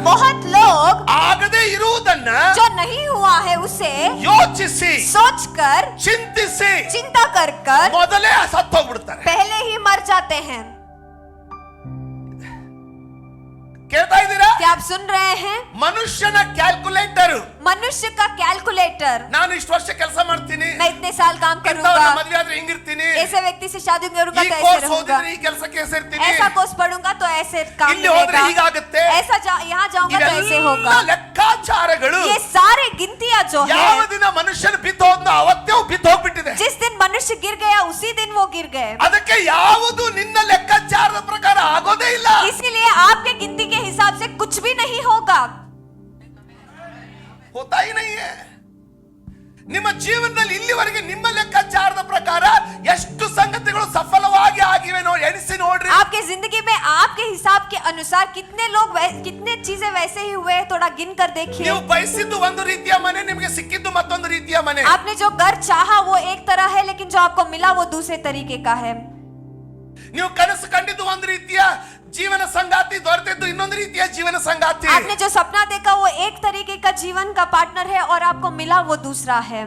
बहुत लोग ಆಗದೇ ಇರುವುದನ್ನ जो नहीं हुआ है उसे ಯೋಚಿಸಿ, सोचकर, ಚಿಂತಿಸಿ चिंता कर कर ಮೊದಲೇ ಸತ್ತೋಗ್ಬಿಡ್ತಾರೆ. पहले ही मर जाते हैं। ಕೇಳ್ತಾ ಇದ್ದೀರಾ? क्या आप सुन रहे हैं? ಮನುಷ್ಯನ ಕ್ಯಾಲ್ಕುಲೇಟರ್. मनुष्य का कैलकुलेटर, ನಾನು ಇಷ್ಟು ವರ್ಷ ಕೆಲಸ ಮಾಡ್ತೀನಿ, मैं इतने साल काम करूंगा, ಇಂಥವ್ರನ್ನ ಮದುವೆ ಆದ್ರೆ ಹಿಂಗಿರ್ತೀನಿ, ऐसे व्यक्ति से शादी करूंगा ಈ तो ऐसे ಕೋರ್ಸ್ रहूंगा, ಓದಿದ್ರೆ ಈ ಕೆಲಸಕ್ಕೆ ಸೇರ್ತೀನಿ, ऐसा कोर्स पढ़ूंगा तो ऐसे काम ಇಲ್ಲಿ ಹೋದ್ರೆ मिलेगा, ಹೀಗಾಗುತ್ತೆ, ऐसा यहाँ जाऊंगा तो ऐसे ಇವೆಲ್ಲ होगा। ಲೆಕ್ಕಾಚಾರಗಳು ये सारे गिनतियां जो ಯಾವ है, ದಿನ ಮನುಷ್ಯನ ಬಿದ್ದು ಹೋದ್ನೋ ಅವತ್ತೇ ಬಿದ್ದು ಹೋಗ್ಬಿಟ್ಟಿದೆ. जिस दिन मनुष्य गिर गया उसी दिन वो गिर गए। ಅದಕ್ಕೆ ಯಾವುದು ನಿನ್ನ ಲೆಕ್ಕಾಚಾರದ ಪ್ರಕಾರ ಆಗೋದೇ ಇಲ್ಲ. इसीलिए आपके गिनती के हिसाब से कुछ भी नहीं होगा। ಹೋತಾ ಹಿ ನಹೀ ಹೈ. ನಿಮ್ಮ ಜೀವನದಲ್ಲಿ ಇಲ್ಲಿವರೆಗೆ ನಿಮ್ಮ ಲೆಕ್ಕಾಚಾರದ ಪ್ರಕಾರ ಎಷ್ಟು ಸಂಗತಿಗಳು ಸಫಲವಾಗಿ ಆಗಿವೆ ನೋಡಿ, ಎಣಿಸಿ ನೋಡ್ರಿ. आपके जिंदगी में आपके हिसाब के अनुसार कितने लोग कितने चीजें वैसे ही हुए, थोड़ा गिन कर देखिए। ನೀವು ಬಯಸಿದ್ದು ಒಂದು ರೀತಿಯ ಮನೆ, ನಿಮಗೆ ಸಿಕ್ಕಿದ್ದು ಮತ್ತೊಂದು ರೀತಿಯ ಮನೆ. आपने जो घर चाहा वो एक तरह है, लेकिन जो आपको मिला वो दूसरे तरीके का है। ನೀವು ಕನಸು ಕಂಡಿದ್ದು ಒಂದು ರೀತಿಯ ಜೀವನ ಸಂಗಾತಿ, ದೊರೆತಿದ್ದು ಇನ್ನೊಂದು ರೀತಿಯ ಜೀವನ ಸಂಗಾತಿ. आपने जो सपना देखा वो एक तरीके का जीवन का पार्टनर है और आपको मिला वो दूसरा है।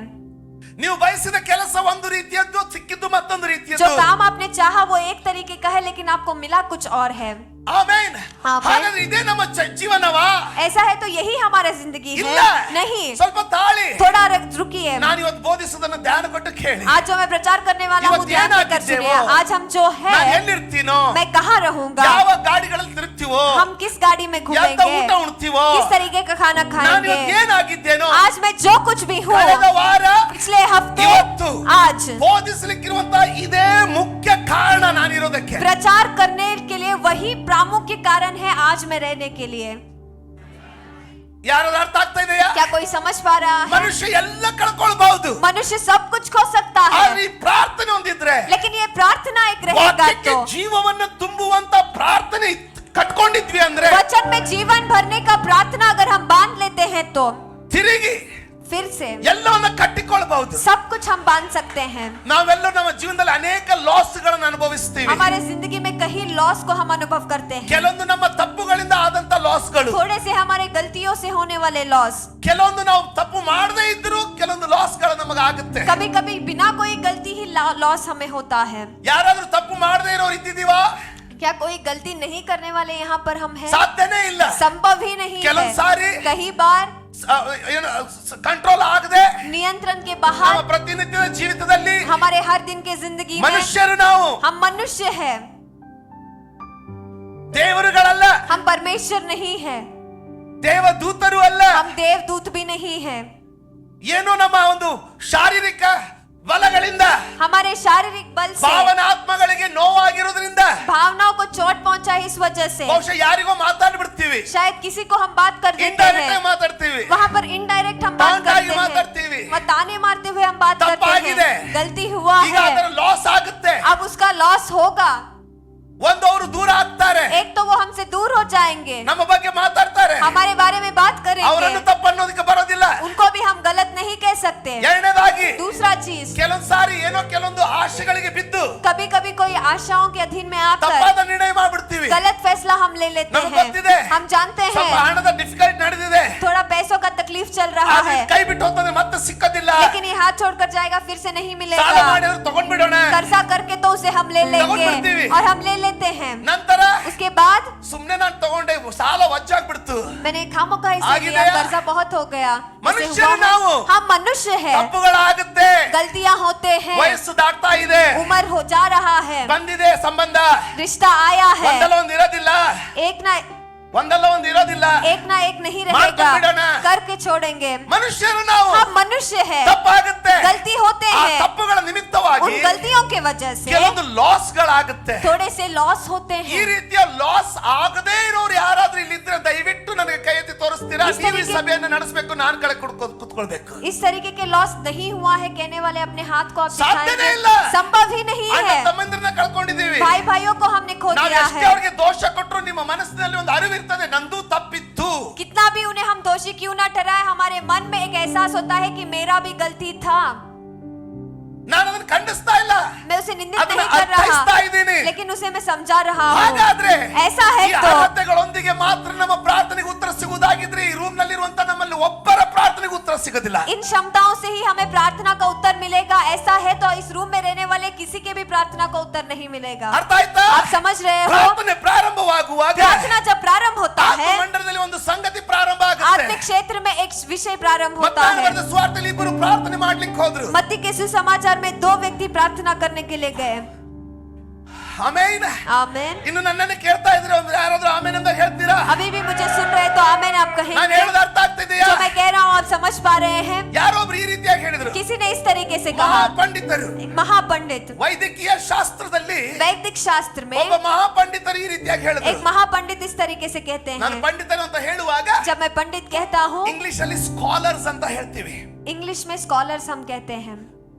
ನೀವು ಬಯಸಿದ ಕೆಲಸ ಒಂದು ರೀತಿಯದ್ದು, ಸಿಕ್ಕಿದ್ದು ಮತ್ತೊಂದು जो ರೀತಿಯದ್ದು. काम आपने चाहा वो एक तरीके का है, लेकिन आपको मिला कुछ और है। ಆಮೆನ್. ಹಾಗಾದ್ರೆ ಇದೇ ನಮ್ಮ ಜೀವನವಾ? ऐसा है तो यही हमारा जिंदगी ಇಲ್ಲ. है? नहीं, ಸ್ವಲ್ಪ ತಾಳಿ. थोड़ा रुकिए। ನಾನು ಇವತ್ತು ಬೋಧಿಸುವುದನ್ನು ಧ್ಯಾನ ಕೊಟ್ಟು ಕೇಳಿ. आज जो मैं प्रचार करने वाला हूँ, ध्यान देकर सुनिए। आज हम जो है, ನಾನು ಎಲ್ಲಿರ್ತೀನೋ, मैं कहाँ रहूंगा, ಯಾವ ಗಾಡಿಗಳಲ್ಲಿ ತಿರುಗ್ತೀವೋ, हम किस गाड़ी में ಎಂತ घूमेंगे, ಊಟ ಉಣ್ತೀವೋ, किस तरीके का खाना ನಾನು खाएंगे, ಇವತ್ತು ಏನಾಗಿದ್ದೇನೋ, आज मैं जो कुछ भी हूँ, ಕಳೆದ ವಾರ, पिछले हफ्ते, ಇವತ್ತು आज ಬೋಧಿಸಲಿಕ್ಕಿರುವಂತ ಇದೇ ಮುಖ್ಯ ಕಾರಣ ನಾನಿರೋದಕ್ಕೆ. प्रचार करने के लिए वही प्रामुख्य कारण है आज मैं रहने के लिए। ಯಾರಾದ್ರೂ ಅರ್ಥ ಆಗ್ತಾ ಇದೆಯಾ? क्या कोई समझ पा रहा है? ಮನುಷ್ಯ ಎಲ್ಲ ಕಳ್ಕೊಳ್ಬಹುದು, मनुष्य सब कुछ खो सकता ಆದ್ರೆ है, ಈ ಪ್ರಾರ್ಥನೆ ಒಂದಿದ್ರೆ, लेकिन ये प्रार्थना एक रहेगा ವಾಕ್ಯಕ್ಕೆ तो, ಜೀವವನ್ನು ತುಂಬುವಂತ ಪ್ರಾರ್ಥನೆ ಕಟ್ಕೊಂಡಿದ್ವಿ ಅಂದ್ರೆ, वचन में जीवन भरने का प्रार्थना अगर हम बांध लेते हैं तो ತಿರುಗಿ फिर से ಎಲ್ಲವನ್ನ ಕಟ್ಟಿಕೊಳ್ಳಬಹುದು. सब कुछ हम बांध सकते हैं। ನಾವೆಲ್ಲರೂ ನಮ್ಮ ಜೀವನದಲ್ಲಿ ಅನೇಕ ಲಾಸ್ ಗಳನ್ನು ಅನುಭವಿಸ್ತೀವಿ. हमारे जिंदगी में कहीं लॉस को हम अनुभव करते हैं, ಕೆಲವೊಂದು ನಮ್ಮ ತಪ್ಪುಗಳಿಂದ ಆದಂತ ಲಾಸ್ಗಳು, थोड़े से हमारे गलतियों से होने वाले लॉस, ಕೆಲವೊಂದು ನಾವು ತಪ್ಪು ಮಾಡದೇ ಇದ್ರೂ ಕೆಲವೊಂದು ಲಾಸ್ಗಳು ನಮಗೆ ಆಗುತ್ತೆ. कभी कभी बिना कोई गलती ही लॉस हमें होता है। ಯಾರಾದ್ರೂ ತಪ್ಪು ಮಾಡದೇ ಇರೋರು ಇದ್ದಿದೀವಾ? क्या कोई गलती नहीं करने वाले यहाँ पर हम हैं? ಸಾಧ್ಯನೇ ಇಲ್ಲ. संभव ही नहीं ಕೆಲವೊಂದು है। ಸಾರಿ कई बार ಕಂಟ್ರೋಲ್ ಆಗದೆ नियंत्रण के ನಮ್ಮ बाहर ಪ್ರತಿನಿತ್ಯದ ಜೀವಿತದಲ್ಲಿ हमारे हर दिन के जिंदगी में ಮನುಷ್ಯರು ನಾವು हम मनुष्य हैं, ದೇವರುಗಳಲ್ಲ, हम परमेश्वर नहीं है, ದೇವದೂತರು ಅಲ್ಲ, हम देवदूत भी नहीं है। ಏನೋ ನಮ್ಮ ಒಂದು ಶಾರೀರಿಕ ಬಲಗಳಿಂದ, हमारे शारीरिक बल से ಭಾವನಾತ್ಮಗಳಿಗೆ ನೋವಾಗಿರೋದ್ರಿಂದ भावनाओं को चोट पहुंचा इस वजह से ಬಹುಶಃ ಯಾರಿಗೋ ಮಾತಾಡ್ಬಿಡ್ತೀವಿ, शायद किसी को हम बात कर देते ಇಂಡೈರೆಕ್ಟ್ हैं, ಆಗಿ ಮಾತಾಡ್ತೀವಿ, वहां पर इनडायरेक्ट हम बात तांतागी करते ಮಾತಾಡ್ತೀವಿ, हैं, ताने मारते हुए हम बात करते ತಪ್ಪಾಗಿದೆ, हैं, गलती हुआ ಈಗ है, ಅದರ ಲಾಸ್ ಆಗುತ್ತೆ. अब उसका लॉस होगा। ಒಂದು ಅವರು ದೂರ ಆಗ್ತಾರೆ, एक तो वो हमसे दूर हो जाएंगे, ನಮ್ಮ ಬಗ್ಗೆ ಮಾತಾಡ್ತಾರೆ, हमारे बारे में बात ಅವರನ್ನು करेंगे, ತಪ್ಪು ಅನ್ನೋದಕ್ಕೆ ಬರೋದಿಲ್ಲ. उनको भी हम गलत नहीं कह सकते। ಎರಡನೇದಾಗಿ दूसरा चीज, ಕೆಲವೊಂದು ಸಾರಿ ಏನೋ ಕೆಲವೊಂದು ಆಶೆಗಳಿಗೆ ಬಿದ್ದು कभी कभी कोई आशाओं के अधीन में आकर ತಪ್ಪಾದ ನಿರ್ಣಯ ಮಾಡ್ಬಿಡ್ತೀವಿ. गलत फैसला हम ले लेते ನಮ್ಗೆ हैं। ಗೊತ್ತಿದೆ, हम जानते ಸ್ವಲ್ಪ हैं ಹಣದ ಡಿಫಿಕಲ್ಟ್ ನಡೆದಿದೆ, थोड़ा पैसों का तकलीफ चल रहा ಆದ್ರೆ है, ಕೈ ಬಿಟ್ಟು ಹೋಗ್ತದೆ, ಮತ್ತೆ ಸಿಕ್ಕೋದಿಲ್ಲ. लेकिन ये हाथ छोड़कर जाएगा, फिर से नहीं ಸಾಲ मिलेगा। ಮಾಡಿದ್ರೆ ತಗೊಂಡ್ಬಿಡೋಣ, कर्जा करके तो उसे हम ले तगोंड लेंगे बिಡ್ತೀವಿ. और हम ले लेते हैं। ನಂತರ उसके बाद ಸುಮ್ನೆ ನಾನು ತಗೊಂಡೆ ಸಾಲ ವಜ್ಜಾಗ್ಬಿಡ್ತು. मैंने खामोखा इसे आगे लिया, गया। कर्जा बहुत हो गया। मनुष्य ऐसे हुआ है। ನಾವು। हम मनुष्य है, ತಪ್ಪುಗಳಾಗುತ್ತೆ, गलतियां होते हैं, ವಯಸ್ಸು ದಾಟ್ತಾ ಇದೆ, उम्र हो जा रहा है, ಬಂದಿದೆ ಸಂಬಂಧ, रिश्ता आया है, ಒಂದಲ್ಲ ಒಂದು ಇರೋದಿಲ್ಲ, एक ना एक नहीं रहेगा, करके छोड़ेंगे। ಮನುಷ್ಯರು ನಾವು, हम मनुष्य है, ತಪ್ಪಾಗುತ್ತೆ, गलती होते ಆ हैं, ತಪ್ಪುಗಳ ನಿಮಿತ್ತವಾಗಿ उन गलतियों के वजह से ಕೆಲವೊಂದು ಲಾಸ್ ಗಳಾಗುತ್ತೆ. थोड़े से लॉस होते ಈ हैं। ರೀತಿಯ ಲಾಸ್ ಆಗದೇ ಇರೋರು ಯಾರಾದ್ರೂ ಇಲ್ಲಿದ್ರೆ ದಯವಿಟ್ಟು ನನಗೆ ಕೈ ಎತ್ತಿ ತೋರಿಸ್ತೀರಾ? ನೀವು ಈ ಸಭೆಯನ್ನು ನಡೆಸಬೇಕು, ನಾನು ಕಡೆ ಕುತ್ಕೊಳ್ಬೇಕು. इस तरीके के लॉस नहीं हुआ है कहने वाले अपने हाथ को आप ಸಾಧ್ಯನೇ दिखाएंगे। ಇಲ್ಲ. संभव ही नहीं ಅಣ್ಣ है। ತಮ್ಮಂದಿರನ್ನ ಕಳ್ಕೊಂಡಿದ್ದೀವಿ. भाई भाइयों को हमने खो ನಾವು दिया ಎಷ್ಟೇ है। ಅವರಿಗೆ ದೋಷ ಕೊಟ್ಟರು ನಿಮ್ಮ ಮನಸ್ಸಿನಲ್ಲಿ ಒಂದು ಅರಿವಿರ್ತದೆ, ನಂದು ತಪ್ಪಿತ್ತು. कितना भी उन्हें हम दोषी क्यों ना ठहराए, हमारे मन में एक एहसास होता है कि मेरा भी गलती था। ನಾನು ಅದನ್ನು ಖಂಡಿಸ್ತಾ ಇಲ್ಲ, मैं उसे निंदित ಅದನ್ನ नहीं कर ಅರ್ಥೈಸ್ತಾ रहा, ಇದ್ದೀನಿ. लेकिन उसे मैं समझा रहा हूँ। ಹಾಗಾದ್ರೆ ऐसा है ಈ तो ಅರ್ಹತೆಗಳೊಂದಿಗೆ ಮಾತ್ರ ನಮ್ಮ ಪ್ರಾರ್ಥನೆಗೆ ಉತ್ತರ ಸಿಗುವುದಾಗಿದ್ರೆ ಈ ರೂಮ್ ನಲ್ಲಿರುವಂತ ನಮ್ಮಲ್ಲಿ ಒಬ್ಬರ ಪ್ರಾರ್ಥನೆಗೆ ಉತ್ತರ ಸಿಗೋದಿಲ್ಲ. इन क्षमताओं से ही हमें प्रार्थना का उत्तर मिलेगा। ऐसा है तो इस रूम में रहने वाले किसी के भी प्रार्थना का उत्तर नहीं मिलेगा। ಅರ್ಥ ಆಯ್ತಾ? आप समझ रहे हो? ಪ್ರಾರ್ಥನೆ ಪ್ರಾರಂಭವಾಗುವಾಗ प्रार्थना जब प्रारंभ होता है, ಆತ್ಮಮಂಡಲದಲ್ಲಿ ಒಂದು ಸಂಗತಿ ಪ್ರಾರಂಭ ಆಗುತ್ತೆ. आत्मिक क्षेत्र में एक विषय प्रारंभ होता ಮತ್ತಾಯನ है। ಬರೆದ ಸುವಾರ್ತೆಯಲ್ಲಿ ಇಬ್ಬರು ಪ್ರಾರ್ಥನೆ ಮಾಡ್ಲಿಕ್ಕೆ ಹೋದ್ರು. मत्ती के सुसमाचार में दो व्यक्ति प्रार्थना करने के लिए गए। ಆಮೆನ್. आमेन। ಇನ್ನು ನನ್ನನ್ನು ಕೇಳ್ತಾ ಇದ್ರೆ ಯಾರಾದ್ರೂ ಆಮೆನ್ ಅಂತ ಹೇಳ್ತೀರಾ? अभी भी मुझे सुन रहे तो आमेन आप ನಾನು कहेंगे। ಹೇಳೋದು ಅರ್ಥ ಆಗ್ತಿದೆಯಾ? जो मैं कह रहा हूँ आप समझ पा रहे हैं? ಯಾರೊಬ್ರು ಈ ರೀತಿಯಾಗಿ ಹೇಳಿದ್ರು. किसी ने इस तरीके से कहा, ಮಹಾಪಂಡಿತರು एक महापंडित ವೈದ್ಯಕೀಯ ಶಾಸ್ತ್ರದಲ್ಲಿ वैदिक शास्त्र में ಒಬ್ಬ ಮಹಾಪಂಡಿತರು ಈ ರೀತಿಯಾಗಿ ಹೇಳಿದ್ರು. एक महापंडित इस तरीके से कहते ನಾನು हैं। ಪಂಡಿತರು ಅಂತ ಹೇಳುವಾಗ जब मैं पंडित कहता हूँ, ಇಂಗ್ಲಿಷ್ ಅಲ್ಲಿ ಸ್ಕಾಲರ್ಸ್ ಅಂತ ಹೇಳ್ತೀವಿ. इंग्लिश में स्कॉलर्स हम कहते हैं।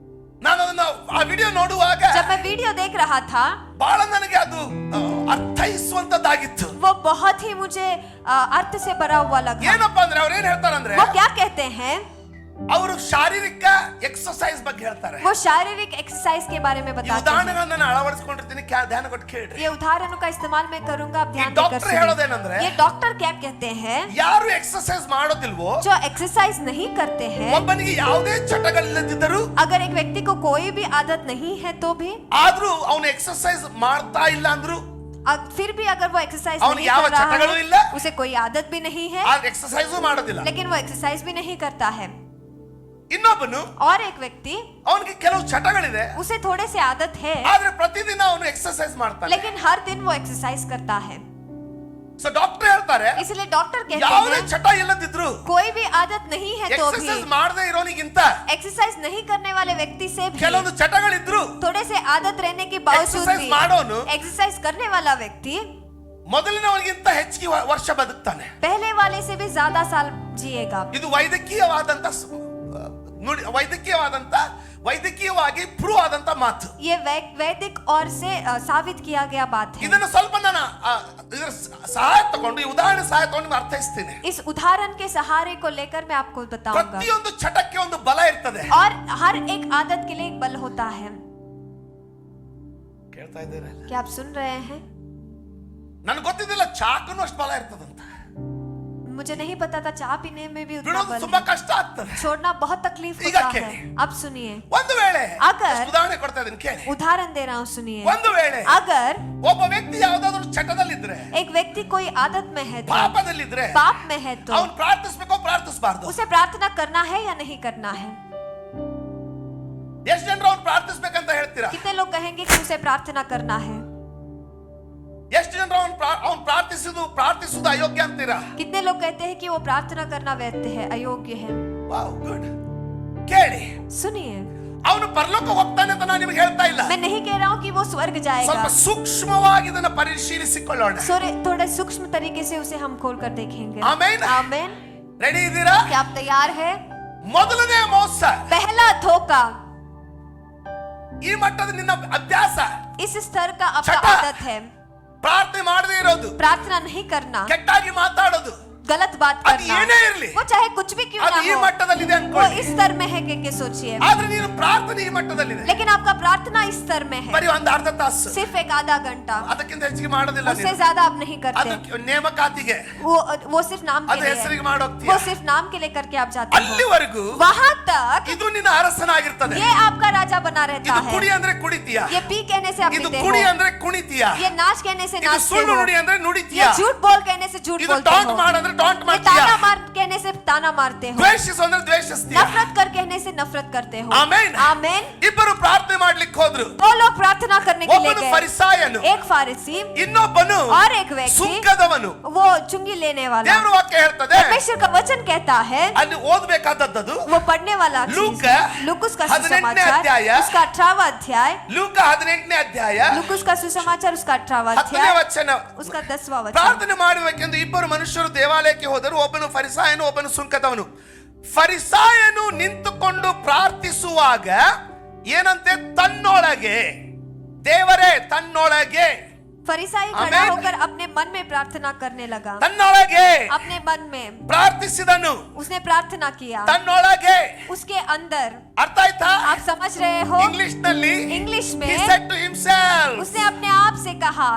ನಾನು ಅದನ್ನ ಆ ವಿಡಿಯೋ ನೋಡುವಾಗ जब मैं वीडियो देख रहा था, ಬಹಳ ನನಗೆ ಅದು ಅರ್ಥೈಸುವಂತದ್ದಾಗಿತ್ತು. वो बहुत ही मुझे अर्थ से भरा हुआ लगा। ಏನಪ್ಪಾ ಅಂದ್ರೆ ಅವ್ರು ಏನ್ ಹೇಳ್ತಾರಂದ್ರೆ वो क्या कहते हैं? ಅವರು ಶಾರೀರಿಕ ಎಕ್ಸರ್ಸೈಸ್ ಬಗ್ಗೆ ಹೇಳ್ತಾರೆ. वो शारीरिक एक्सरसाइज के बारे में ಈ बताते हैं। ಉದಾಹರಣೆಗಳನ್ನ ನಾನು ಅಳವಡಿಸಿಕೊಂಡಿರ್ತೀನಿ, ಧ್ಯಾನ ಕೊಟ್ಟು ಕೇಳ್ರಿ. ये उदाहरणों का इस्तेमाल मैं करूंगा, आप ध्यान डॉक्टर देकर ಹೇಳೋದೇನಂದ್ರೆ, सुनिए। ये डॉक्टर क्या कहते हैं? ಯಾರು ಎಕ್ಸರ್ಸೈಸ್ ಮಾಡೋದಿಲ್ವೋ, जो एक्सरसाइज नहीं करते हैं, ಒಬ್ಬನಿಗೆ ಯಾವುದೇ ಚಟಗಳಿಲ್ಲದಿದ್ದರೂ अगर एक व्यक्ति को कोई भी आदत नहीं है तो भी, ಆದ್ರೂ ಅವನು ಎಕ್ಸರ್ಸೈಸ್ ಮಾಡ್ತಾ ಇಲ್ಲ ಅಂದ್ರು, फिर भी अगर वो एक्सरसाइज ಅವನಿಗೆ नहीं ಯಾವ कर रहा ಚಟಗಳು है, ಇಲ್ಲ, उसे कोई आदत भी नहीं है, ಆ ಎಕ್ಸರ್ಸೈಸು ಮಾಡೋದಿಲ್ಲ. लेकिन वो एक्सरसाइज भी नहीं करता है। ಇನ್ನೊಬ್ಬನು और एक व्यक्ति, ಅವನಿಗೆ ಕೆಲವು ಚಟಗಳಿದೆ, उसे थोड़े से आदत है, ಆದ್ರೆ ಪ್ರತಿದಿನ ಅವನು ಎಕ್ಸರ್ಸೈಸ್ ಮಾಡ್ತಾನೆ. लेकिन हर दिन वो एक्सरसाइज करता है। ಸೊ ಡಾಕ್ಟರ್ ಹೇಳ್ತಾರೆ, इसलिए डॉक्टर कहते ಯಾವುದೇ हैं ಚಟ ಇಲ್ಲದಿದ್ರು कोई भी आदत नहीं है तो भी, ಎಕ್ಸರ್ಸೈಸ್ ಮಾಡದೇ ಇರೋನಿಗಿಂತ एक्सरसाइज नहीं करने वाले व्यक्ति से भी, ಕೆಲವೊಂದು ಚಟಗಳಿದ್ರು थोड़े से आदत रहने के बावजूद एक्सरसाइज भी, ಮಾಡೋನು एक्सरसाइज करने वाला व्यक्ति ಮೊದಲಿನವನಿಗಿಂತ ಹೆಚ್ಚಿಗೆ ವರ್ಷ ಬದುಕ್ತಾನೆ. पहले वाले से भी ज्यादा साल जिएगा। ಇದು ವೈದ್ಯಕೀಯವಾಗಿ ಪ್ರೂವ್ ಆದಂತ ಮಾತು. ये वैदिक और से साबित किया गया बात है। ಇದನ್ನು ಸ್ವಲ್ಪ ನಾನು ಇದರ ಸಹಾಯ ತಗೊಂಡು, ಈ ಉದಾಹರಣೆ ಸಹಾಯ ತಗೊಂಡು ಅರ್ಥೈಸ್ತೀನಿ. इस उदाहरण के सहारे को लेकर मैं आपको बताऊंगा। ಪ್ರತಿಯೊಂದು ಚಟಕ್ಕೆ ಒಂದು ಬಲ ಇರ್ತದೆ. और हर एक आदत के लिए एक बल होता है। ಕೇಳ್ತಾ ಇದ್ದೀರಾ? क्या आप सुन रहे हैं? ನನಗೆ ಗೊತ್ತಿದ್ದಿಲ್ಲ ಚಾಕನು ಅಷ್ಟು ಬಲ ಇರ್ತದಂತ. मुझे नहीं पता था चाय पीने में भी उतना ಬಿಡೋದು बल ತುಂಬಾ है। ಕಷ್ಟ ಆಗ್ತದೆ. छोड़ना बहुत तकलीफ ಈಗ होता ಕೇಳಿ. है। अब सुनिए, ಒಂದು ವೇಳೆ अगर- ಎಷ್ಟು ಉದಾಹರಣೆ ಕೊಡ್ತಾ ಇದ್ದೀನಿ ಕೇಳಿ. उदाहरण दे रहा हूँ, सुनिए। ಒಂದು ವೇಳೆ अगर ಒಬ್ಬ ವ್ಯಕ್ತಿ ಯಾವುದಾದ್ರೂ ಚಟದಲ್ಲಿದ್ರೆ, एक व्यक्ति कोई आदत में है तो, ಪಾಪದಲ್ಲಿದ್ರೆ, पाप में है तो, ಅವನು ಪ್ರಾರ್ಥಿಸಬೇಕೋ ಪ್ರಾರ್ಥಿಸಬಾರ್ದು? उसे प्रार्थना करना है या नहीं करना है? ಎಷ್ಟು ಜನರು ಅವ್ನು ಪ್ರಾರ್ಥಿಸಬೇಕಂತ ಹೇಳ್ತೀರಾ? कितने लोग कहेंगे कि उसे प्रार्थना करना है? ಎಷ್ಟು ಜನರು ಅವ್ನು ಪ್ರಾರ್ಥಿಸುವುದು ಅಯೋಗ್ಯ ಅಂತೀರಾ? कितने लोग कहते हैं कि वो प्रार्थना करना व्यर्थ है, अयोग्य है? Wow, good. ಕೇಳಿ, सुनिए, ಅವನು ಪರಲೋಕ ಹೋಗ್ತಾನೆ ಅಂತ ನಾನು ನಿಮಗೆ ಹೇಳ್ತಾ ಇಲ್ಲ. मैं नहीं कह रहा हूँ कि वो स्वर्ग जाएगा। ಸ್ವಲ್ಪ ಸೂಕ್ಷ್ಮವಾಗಿ ಇದನ್ನ ಪರಿಶೀಲಿಸಿಕೊಳ್ಳೋಣ. थोड़े सूक्ष्म तरीके से उसे हम खोल कर देखेंगे। ಆಮೆನ್. आमेन। ರೆಡಿ ಇದ್ದೀರಾ? क्या आप तैयार है? ಮೊದಲನೇ ಮೋಸ, पहला धोखा, ಈ ಮಟ್ಟದ ನಿನ್ನ ಅಭ್ಯಾಸ, इस स्तर का आपका छठा। आदत है ಪ್ರಾರ್ಥನೆ ಮಾಡದೇ ಇರೋದು, प्रार्थना नहीं करना, ಕೆಟ್ಟಾಗಿ ಮಾತಾಡೋದು, गलत बात ಅದು करना, ಏನೇ ಇರಲಿ, वो चाहे कुछ भी क्यों ಅದು ना ಈ हो, ಮಟ್ಟದಲ್ಲಿದೆ वो ಅನ್ಕೊಳ್ಳಿ. इस स्तर में है के सोचिए, ಆದ್ರೆ ನೀನು ಪ್ರಾರ್ಥನೆ ಈ ಮಟ್ಟದಲ್ಲಿದೆ. लेकिन आपका प्रार्थना इस स्तर में है, ಬರೀ ಒಂದು ಅರ್ಧ ತಾಸು, सिर्फ एक आधा घंटा, ಅದಕ್ಕಿಂತ ಹೆಚ್ಚಿಗೆ ಮಾಡೋದಿಲ್ಲ उससे ನೀನು. ज्यादा आप नहीं करते, ಅದು ನೇಮಕಾತಿಗೆ, वो सिर्फ नाम के ಅದು लिए ಹೆಸರಿಗೆ है, ಮಾಡೋಗ್ತೀಯ. वो सिर्फ नाम के लिए करके आप जाते हो, ಅಲ್ಲಿವರೆಗೂ वहां तक ಇದು ನಿನ್ನ ಅರಸನಾಗಿರ್ತದೆ. ये आपका राजा बना रहता ಇದು है, ಕುಡಿ ಅಂದ್ರೆ ಕುಡಿತೀಯ, ये पी कहने से आप ಇದು पीते ಕುಡಿ हो, ಅಂದ್ರೆ ಕುಣಿತೀಯ, ये नाच कहने से ಇದು नाचते ಸುಳ್ಳು हो, ನುಡಿ ಅಂದ್ರೆ ನುಡಿತೀಯ, ये झूठ बोल कहने से झूठ ಇದು बोलते ಟಾಂಟ್ हो, ಮಾಡಂದ್ರೆ ಟಾಂಟ್ ये ಮಾಡ್ತೀಯ, ताना मार कहने से ताना मारते हो, ದ್ವೇಷಿಸು ಅಂದ್ರೆ ದ್ವೇಷಿಸ್ತೀಯ. नफरत कर कहने से नफरत करते हो, ಆಮೆನ್. आमेन। ಇಬ್ಬರು ಪ್ರಾರ್ಥನೆ ಮಾಡ್ಲಿಕ್ಕೆ ಹೋದ್ರು. दो लोग प्रार्थना करने के लिए ಒಬ್ಬನು गए, ಫರಿಸಾಯನು, एक फारिसी ಇನ್ನೊಬ್ಬನು और एक व्यक्ति ಸುಂಕದವನು. वो चुंगी लेने वाला। ದೇವರ ವಾಕ್ಯ ಹೇಳ್ತದೆ, परमेश्वर का वचन कहता है, ಅಲ್ಲಿ ಓದಬೇಕಾದದ್ದು वो पढ़ने वाला लूक लुकुस का 18 सुसमाचार अध्याय, उसका 18वां अध्याय, ಲೂಕ 18ನೇ ಅಧ್ಯಾಯ लुकुस का सुसमाचार उसका 18वां 10ನೇ अध्याय, ವಚನ. उसका 10वां वचन। ಪ್ರಾರ್ಥನೆ ಮಾಡಬೇಕೆಂದು ಇಬ್ಬರು ಮನುಷ್ಯರು ದೇವಾಲಯಕ್ಕೆ ಹೋದರು. ಒಬ್ಬನು ಫರಿಸಾಯನು, ಒಬ್ಬನು ಸುಂಕದವನು. ಫರಿಸಾಯನು ನಿಂತುಕೊಂಡು ಪ್ರಾರ್ಥಿಸುವಾಗ ಏನಂತೆ, ತನ್ನೊಳಗೆ, ದೇವರೇ ತನ್ನೊಳಗೆ, फरीसाई खड़ा आमेन। होकर अपने मन में प्रार्थना करने लगा, ತನ್ನೊಳಗೆ अपने मन में ಪ್ರಾರ್ಥಿಸಿದನು. उसने प्रार्थना किया, ತನ್ನೊಳಗೆ उसके अंदर। ಅರ್ಥ ಆಯ್ತಾ? आप समझ रहे हो? ಇಂಗ್ಲಿಷ್ ನಲ್ಲಿ इंग्लिश he में said to himself, उसने अपने आप से कहा,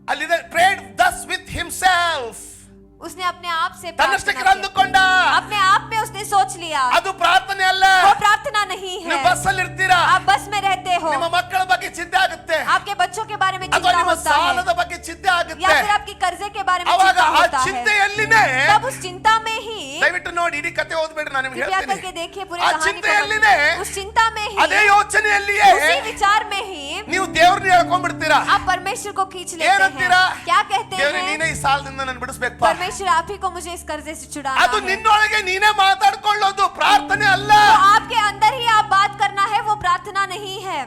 ಅಲ್ಲಿದೆ prayed thus with himself, उसने अपने आप से ತನ್ನಷ್ಟಕ್ಕೆ प्रार्थना की। ಅಂದುಕೊಂಡ. अपने आप में उसने सोच लिया, ಅದು ಪ್ರಾರ್ಥನೆ ಅಲ್ಲ. वो प्रार्थना नहीं है। ನೀವು ಬಸ್ ಅಲ್ಲಿ ಇರ್ತೀರಾ, आप बस में रहते हो, ನಿಮ್ಮ ಮಕ್ಕಳ ಬಗ್ಗೆ ಚಿಂತೆ ಆಗುತ್ತೆ, आपके बच्चों के बारे में ಅಥವಾ चिंता ನಿಮ್ಮ होता है, ಸಾಲದ ಬಗ್ಗೆ ಚಿಂತೆ या ಆಗುತ್ತೆ. फिर आपकी कर्जे के बारे में ಅವಾಗ चिंता ಆ होता है। ಚಿಂತೆಯಲ್ಲಿನೇ, तब उस चिंता में ही, ದಯವಿಟ್ಟು ನೋಡಿ, ಇಡೀ ಕತೆ ಓದ್ಬೇಡ್ರಿ, ನಾನು ನಿಮ್ಗೆ कृपया करके ಹೇಳ್ತೀನಿ. देखिए पूरी ಆ कहानी को, ಚಿಂತೆಯಲ್ಲಿನೇ, उस चिंता में ही, ಅದೇ ಯೋಚನೆಯಲ್ಲಿಯೇ उसी विचार में ही ನೀವು ದೇವ್ರನ್ನ ಹೇಳ್ಕೊಂಡ್ಬಿಡ್ತೀರಾ. आप परमेश्वर को खींच लेते ಏನಂತೀರಾ? हैं। क्या कहते ದೇವ್ರೇ हैं? ನೀನೇ ಈ ಸಾಲದಿಂದ ನಾನು ಬಿಡಿಸ್ಬೇಕು. परमेश्वर आप ही को मुझे इस कर्जे से छुड़ाना ಅದು है। ನಿನ್ನೊಳಗೆ ನೀನೇ ಮಾತಾಡ್ಕೊಳ್ಳೋದು, ಪ್ರಾರ್ಥನೆ ಅಲ್ಲ. तो आपके अंदर ही आप बात करना है, वो प्रार्थना नहीं है।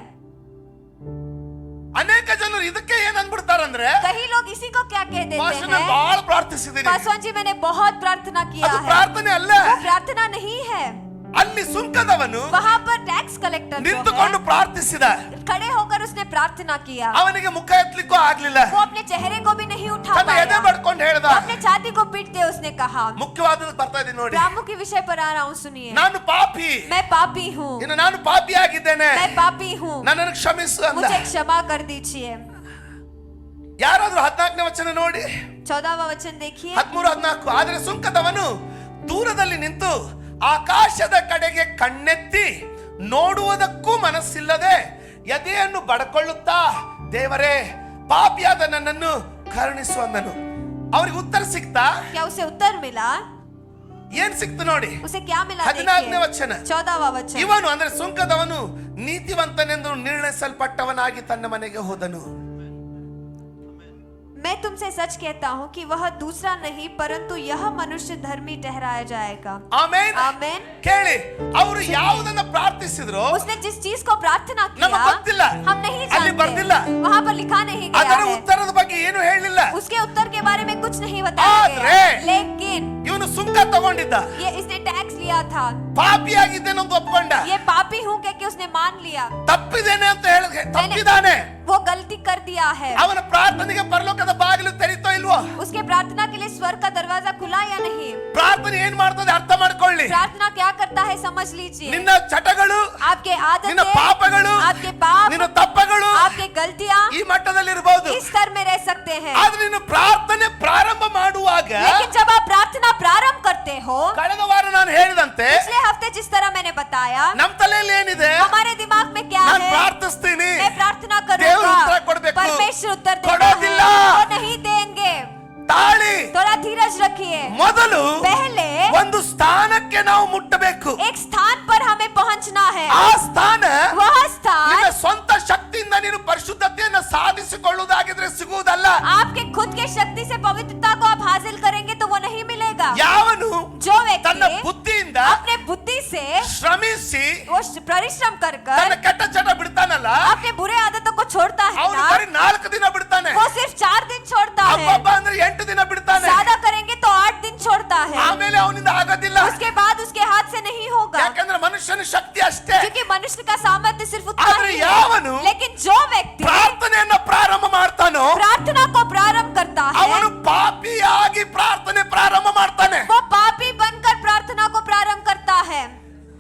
ಅನೇಕ ಜನರು ಇದಕ್ಕೆ ಏನ್ ಅನ್ಬಿಡ್ತಾರಂದ್ರೆ, कई लोग इसी को क्या कह देते ಪಾಸ್ಟರ್ ನಾನು हैं, ಬಹಳ ಪ್ರಾರ್ಥಿಸಿದ್ದೀನಿ, पासवान जी मैंने बहुत प्रार्थना किया ಅದು है, ಪ್ರಾರ್ಥನೆ ಅಲ್ಲ. वो प्रार्थना नहीं है। ಅಲ್ಲಿ ಸುಂಕದವನು वहाँ पर टैक्स कलेक्टर जो ನಿಂತುಕೊಂಡು है, ಪ್ರಾರ್ಥಿಸಿದ. खड़े होकर उसने प्रार्थना किया, ಅವನಿಗೆ ಮುಖ ಎತ್ತಲಿಕ್ಕೂ ಆಗ್ಲಿಲ್ಲ. वो अपने चेहरे को भी नहीं उठा ತನ್ನ ಎದೆ पाया, ಬಡ್ಕೊಂಡು ಹೇಳ್ದ. वो अपने छाती को पीटते उसने कहा। ಮುಖ್ಯವಾದದ್ದು ಬರ್ತಾ ಇದೆ ನೋಡಿ, प्रामुख्य विषय पर आ रहा हूँ, सुनिए। ನಾನು ಪಾಪಿ, मैं पापी हूँ, ಇನ್ನು ನಾನು ಪಾಪಿ ಆಗಿದ್ದೇನೆ, मैं पापी हूँ, ನನ್ನನ್ನು ಕ್ಷಮಿಸು ಅಂದ. मुझे क्षमा कर दीजिए। ಯಾರಾದ್ರೂ 14ನೇ ವಚನ ನೋಡಿ, 14वां वचन देखिए। 13-14. ಆದರೆ ಸುಂಕದವನು ದೂರದಲ್ಲಿ ನಿಂತು ಆಕಾಶದ ಕಡೆಗೆ ಕಣ್ಣೆತ್ತಿ ನೋಡುವುದಕ್ಕೂ ಮನಸ್ಸಿಲ್ಲದೆ ಎದೆಯನ್ನು ಬಡಕೊಳ್ಳುತ್ತಾ, ದೇವರೇ ಪಾಪಿಯಾದ ನನ್ನನ್ನು ಕರುಣಿಸು ಅಂದನು. ಅವ್ರಿಗೆ ಉತ್ತರ ಸಿಕ್ತಾ? क्या उसे उत्तर मिला? ಏನ್ ಸಿಕ್ತು ನೋಡಿ, उसे क्या मिला? 14ನೇ देखिए, ವಚನ. 14वां वचन। ಇವನು ಅಂದ್ರೆ ಸುಂಕದವನು ನೀತಿವಂತನೆಂದು ನಿರ್ಣಯಿಸಲ್ಪಟ್ಟವನಾಗಿ ತನ್ನ ಮನೆಗೆ ಹೋದನು. मैं तुमसे सच कहता हूँ कि वह दूसरा नहीं परंतु यह मनुष्य धर्मी ठहराया जाएगा। ಆಮೆನ್. आमेन। ಕೇಳಿ, ಅವರು ಯಾವುದನ್ನ ಪ್ರಾರ್ಥಿಸಿದ್ರು उसने जिस चीज को प्रार्थना ನಮಗೆ किया, ಗೊತ್ತಿಲ್ಲ, हम नहीं ಅಲ್ಲಿ ಬರ್ದಿಲ್ಲ. जानते, वहाँ पर लिखा नहीं गया ಅದರ है, ಉತ್ತರದ ಬಗ್ಗೆ ಏನು ಹೇಳಿಲ್ಲ. उसके उत्तर के बारे में कुछ नहीं बताया आद्रे, गया। लेकिन ಇವನು ಸುಂಕ ತಗೊಂಡಿದ್ದ, ये इसने टैक्स लिया था, ಪಾಪಿಯಾಗಿದ್ದೇನೆ ಅಂತ ಒಪ್ಕೊಂಡ, ये पापी हूँ कह के उसने मान लिया, ತಪ್ಪಿದ್ದೇನೆ ಅಂತ ಹೇಳಿದ್ರೆ ತಪ್ಪಿದಾನೆ. वो गलती कर दिया है। ಅವನ ಪ್ರಾರ್ಥನೆಗೆ ಪರಲೋಕದ ಬಾಗಿಲು ತೆರೀತೋ ಇಲ್ವೋ? उसके प्रार्थना के लिए स्वर्ग का दरवाजा खुला या नहीं? ಪ್ರಾರ್ಥನೆ ಏನ್ ಮಾಡ್ತದೆ ಅರ್ಥ ಮಾಡ್ಕೊಳ್ಳಿ. प्रार्थना क्या करता है समझ लीजिए। ನಿನ್ನ ಚಟಗಳು, आपके ನಿನ್ನ आदतें, ಪಾಪಗಳು, आपके पाप, ನಿನ್ನ ತಪ್ಪಗಳು आपके गलतियां ಈ ಮಟ್ಟದಲ್ಲಿ ಇರಬಹುದು. इस स्तर में रह सकते हैं, ಆದ್ರೆ ನೀನು ಪ್ರಾರ್ಥನೆ ಪ್ರಾರಂಭ ಮಾಡುವಾಗ, लेकिन जब आप प्रार्थना प्रारंभ करते हो, ಕಳೆದ ವಾರ ನಾನು ಹೇಳಿದಂತೆ पिछले हफ्ते जिस तरह मैंने बताया, ನಮ್ಮ ತಲೆಯಲ್ಲಿ ಏನಿದೆ, हमारे दिमाग में क्या ನಾನು है, ಪ್ರಾರ್ಥಿಸ್ತೀನಿ, मैं प्रार्थना ದೇವರು करूंगा, ಉತ್ತರ ಕೊಡಬೇಕು, परमेश्वर उत्तर देगा, ಕೊಡೋದಿಲ್ಲ. वो नहीं देंगे। ತಾಳಿ थोड़ा धीरज रखिए। ಮೊದಲು पहले ಒಂದು ಸ್ಥಾನಕ್ಕೆ ನಾವು ಮುಟ್ಟಬೇಕು. एक स्थान पर हमें पहुंचना है, ಆ ಸ್ಥಾನ वह ನಿನ್ನ स्थान ಸ್ವಂತ ಶಕ್ತಿಯಿಂದ ನೀನು ಪರಿಶುದ್ಧತೆಯನ್ನು ಸಾಧಿಸಿಕೊಳ್ಳುವುದಾಗಿದ್ರೆ ಸಿಗುವುದಲ್ಲ. आपके खुद के शक्ति से पवित्रता को आप हासिल करेंगे तो वो नहीं मिलेगा। ಯಾವನು जो ತನ್ನ व्यक्ति ಬುದ್ಧಿಯಿಂದ अपने बुद्धि से ಶ್ರಮಿಸಿ वो परिश्रम कर ತನ್ನ कर ಕೆಟ್ಟ ಚಟ ಬಿಡ್ತಾನಲ್ಲ, अपने बुरे आदतों को छोड़ता है ಅವನು ना, ಬರೀ 4 ದಿನ ಬಿಡ್ತಾನೆ. वो सिर्फ 4 दिन छोड़ता है, ಹಬ್ಬ ಅಂದ್ರೆ 8 ದಿನ ಬಿಡ್ತಾನೆ. ज्यादा करेंगे तो 8 दिन छोड़ता है, ಆಮೇಲೆ ಅವನಿಂದ ಆಗೋದಿಲ್ಲ. उसके बाद उसके हाथ से नहीं होगा, ಯಾಕಂದ್ರೆ ಮನುಷ್ಯನ ಶಕ್ತಿ ಅಷ್ಟೇ. क्योंकि मनुष्य का सामर्थ्य सिर्फ उतना आದ್ರೆ ही है। ಯಾವನು लेकिन जो व्यक्ति ಪ್ರಾರ್ಥನೆಯನ್ನ ಪ್ರಾರಂಭ ಮಾಡ್ತಾನೋ, प्रार्थना को ಆಗಿ ಪ್ರಾರ್ಥನೆ ಪ್ರಾರಂಭ ಮಾಡ್ತಾನೆ. वो पापी बनकर प्रार्थना को प्रारंभ करता है.